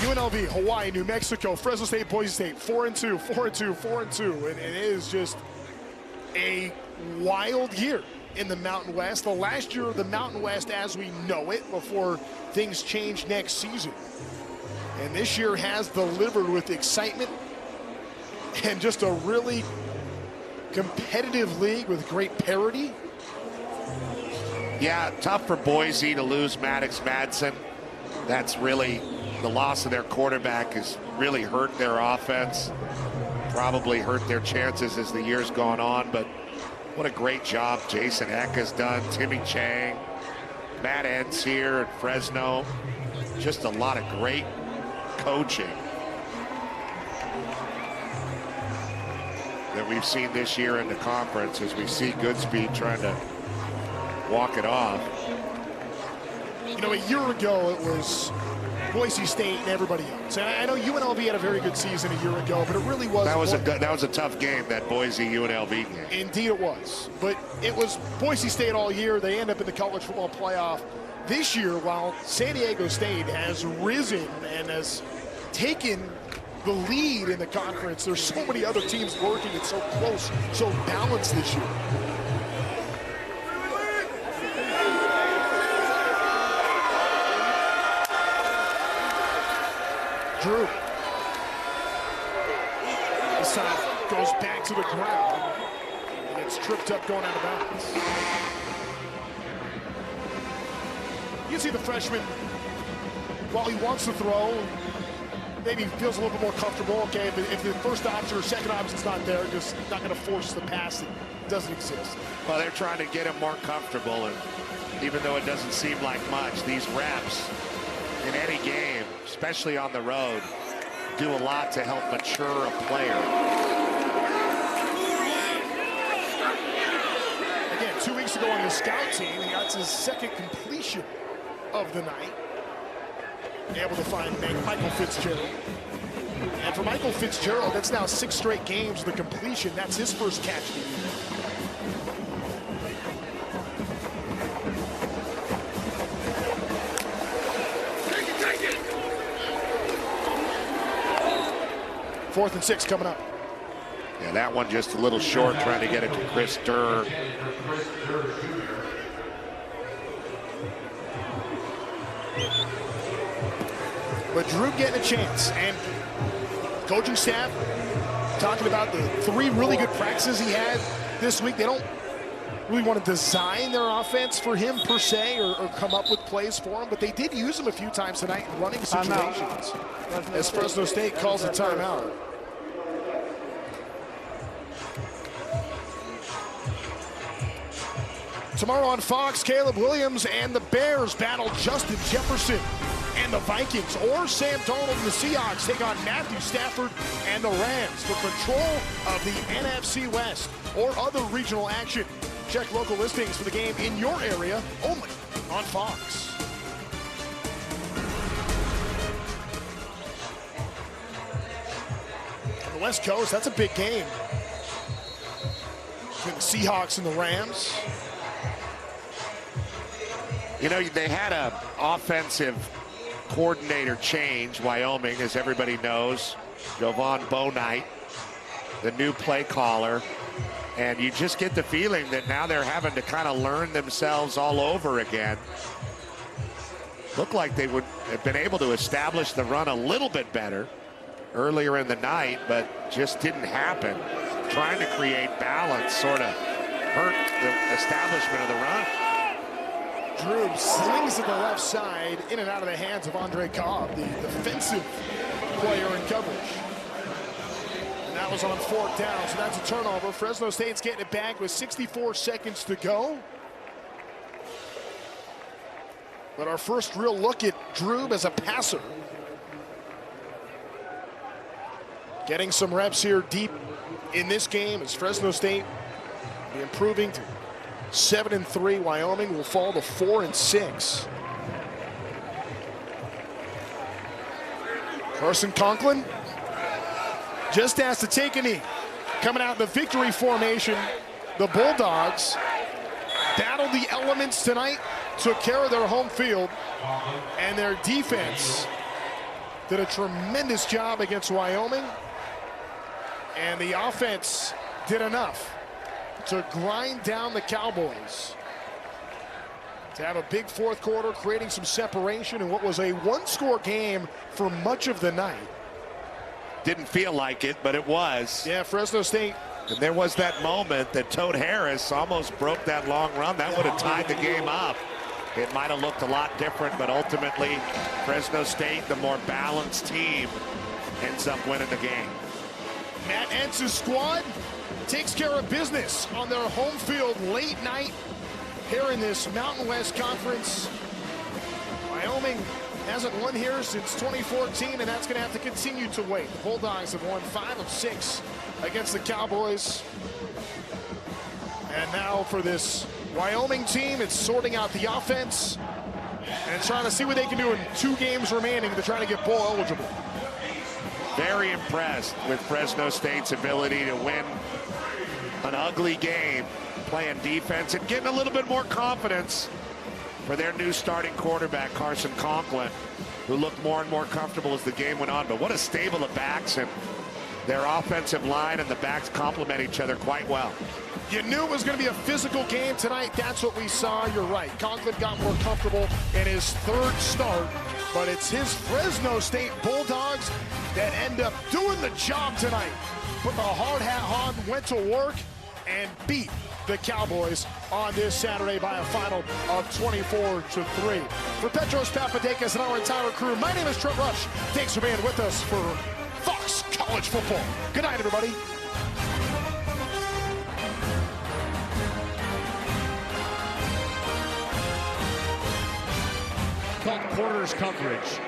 UNLV, Hawaii, New Mexico, Fresno State, Boise State, 4-2, 4-2, 4-2. And it is just a wild year in the Mountain West. The last year of the Mountain West as we know it before things change next season. And this year has delivered with excitement and just a really competitive league with great parity. Yeah, tough for Boise to lose Maddox Madsen. That's really the loss of their quarterback has really hurt their offense, probably hurt their chances as the year's gone on. But what a great job Jason Eck has done, Timmy Chang, Matt Entz here at Fresno. Just a lot of great coaching that we've seen this year in the conference as we see Goodspeed trying to walk it off. You know, a year ago it was Boise State and everybody else. And I know UNLV had a very good season a year ago, but it really was. That was a tough game, that Boise UNLV game. Indeed it was. But it was Boise State all year. They end up in the college football playoff. This year, while San Diego State has risen and has taken the lead in the conference, there's so many other teams working. It's so close, so balanced this year. Drew. This time goes back to the ground. And it's tripped up going out of bounds. You can see the freshman, while he wants to throw, maybe feels a little bit more comfortable. Okay, but if the first option or second option's not there, just not going to force the pass that doesn't exist. Well, they're trying to get him more comfortable, and even though it doesn't seem like much, these reps in any game, especially on the road, do a lot to help mature a player. Again, 2 weeks ago on the scout team, he got his second completion of the night. Able to find Michael Fitzgerald. And for Michael Fitzgerald, that's now 6 straight games with a completion. That's his first catch of the year. Fourth and 6 coming up. Yeah, that one just a little short, trying to get it to Chris Durr. But Drew getting a chance, and coaching staff talking about the 3 really good practices he had this week. They don't really want to design their offense for him per se, or come up with plays for him, but they did use him a few times tonight in running situations as Fresno State calls a timeout. Tomorrow on Fox, Caleb Williams and the Bears battle Justin Jefferson and the Vikings, or Sam Darnold and the Seahawks take on Matthew Stafford and the Rams for control of the NFC West, or other regional action. Check local listings for the game in your area only on Fox. On the West Coast, that's a big game between the Seahawks and the Rams. You know, they had an offensive coordinator change, Wyoming, as everybody knows. Jovan Bonite, the new play caller. And you just get the feeling that now they're having to kind of learn themselves all over again. Looked like they would have been able to establish the run a little bit better earlier in the night, but just didn't happen. Trying to create balance sort of hurt the establishment of the run. Drew slings to the left side, in and out of the hands of Andre Cobb, the defensive player in coverage. And that was on 4th down, so that's a turnover. Fresno State's getting it back with 64 seconds to go. But our first real look at Drew as a passer. Getting some reps here deep in this game as Fresno State be improving to 7-3. Wyoming will fall to 4-6. Carson Conklin just has to take a knee. Coming out in the victory formation, the Bulldogs battled the elements tonight took care of their home field, and their defense did a tremendous job against Wyoming, and the offense did enough to grind down the Cowboys to have a big fourth quarter, creating some separation in what was a one-score game for much of the night. Didn't feel like it, but it was. Yeah, Fresno State. And there was that moment that Toad Harris almost broke that long run. That would have tied the game up. It might have looked a lot different, but ultimately Fresno State, the more balanced team, ends up winning the game. Matt Entz's squad takes care of business on their home field late night here in this Mountain West Conference. Wyoming hasn't won here since 2014, and that's going to have to continue to wait. The Bulldogs have won 5 of 6 against the Cowboys. And now for this Wyoming team, it's sorting out the offense and trying to see what they can do in 2 games remaining to try to get bowl eligible. Very impressed with Fresno State's ability to win an ugly game, playing defense and getting a little bit more confidence for their new starting quarterback, Carson Conklin, who looked more and more comfortable as the game went on. But what a stable of backs, and their offensive line and the backs complement each other quite well. You knew it was going to be a physical game tonight. That's what we saw. You're right. Conklin got more comfortable in his 3rd start, but it's his Fresno State Bulldogs that end up doing the job tonight. Put the hard hat on, went to work, and beat the Cowboys on this Saturday by a final of 24-3. For Petros Papadakis and our entire crew, my name is Trent Rush. Thanks for being with us for Fox College Football. Good night, everybody. Called quarters coverage.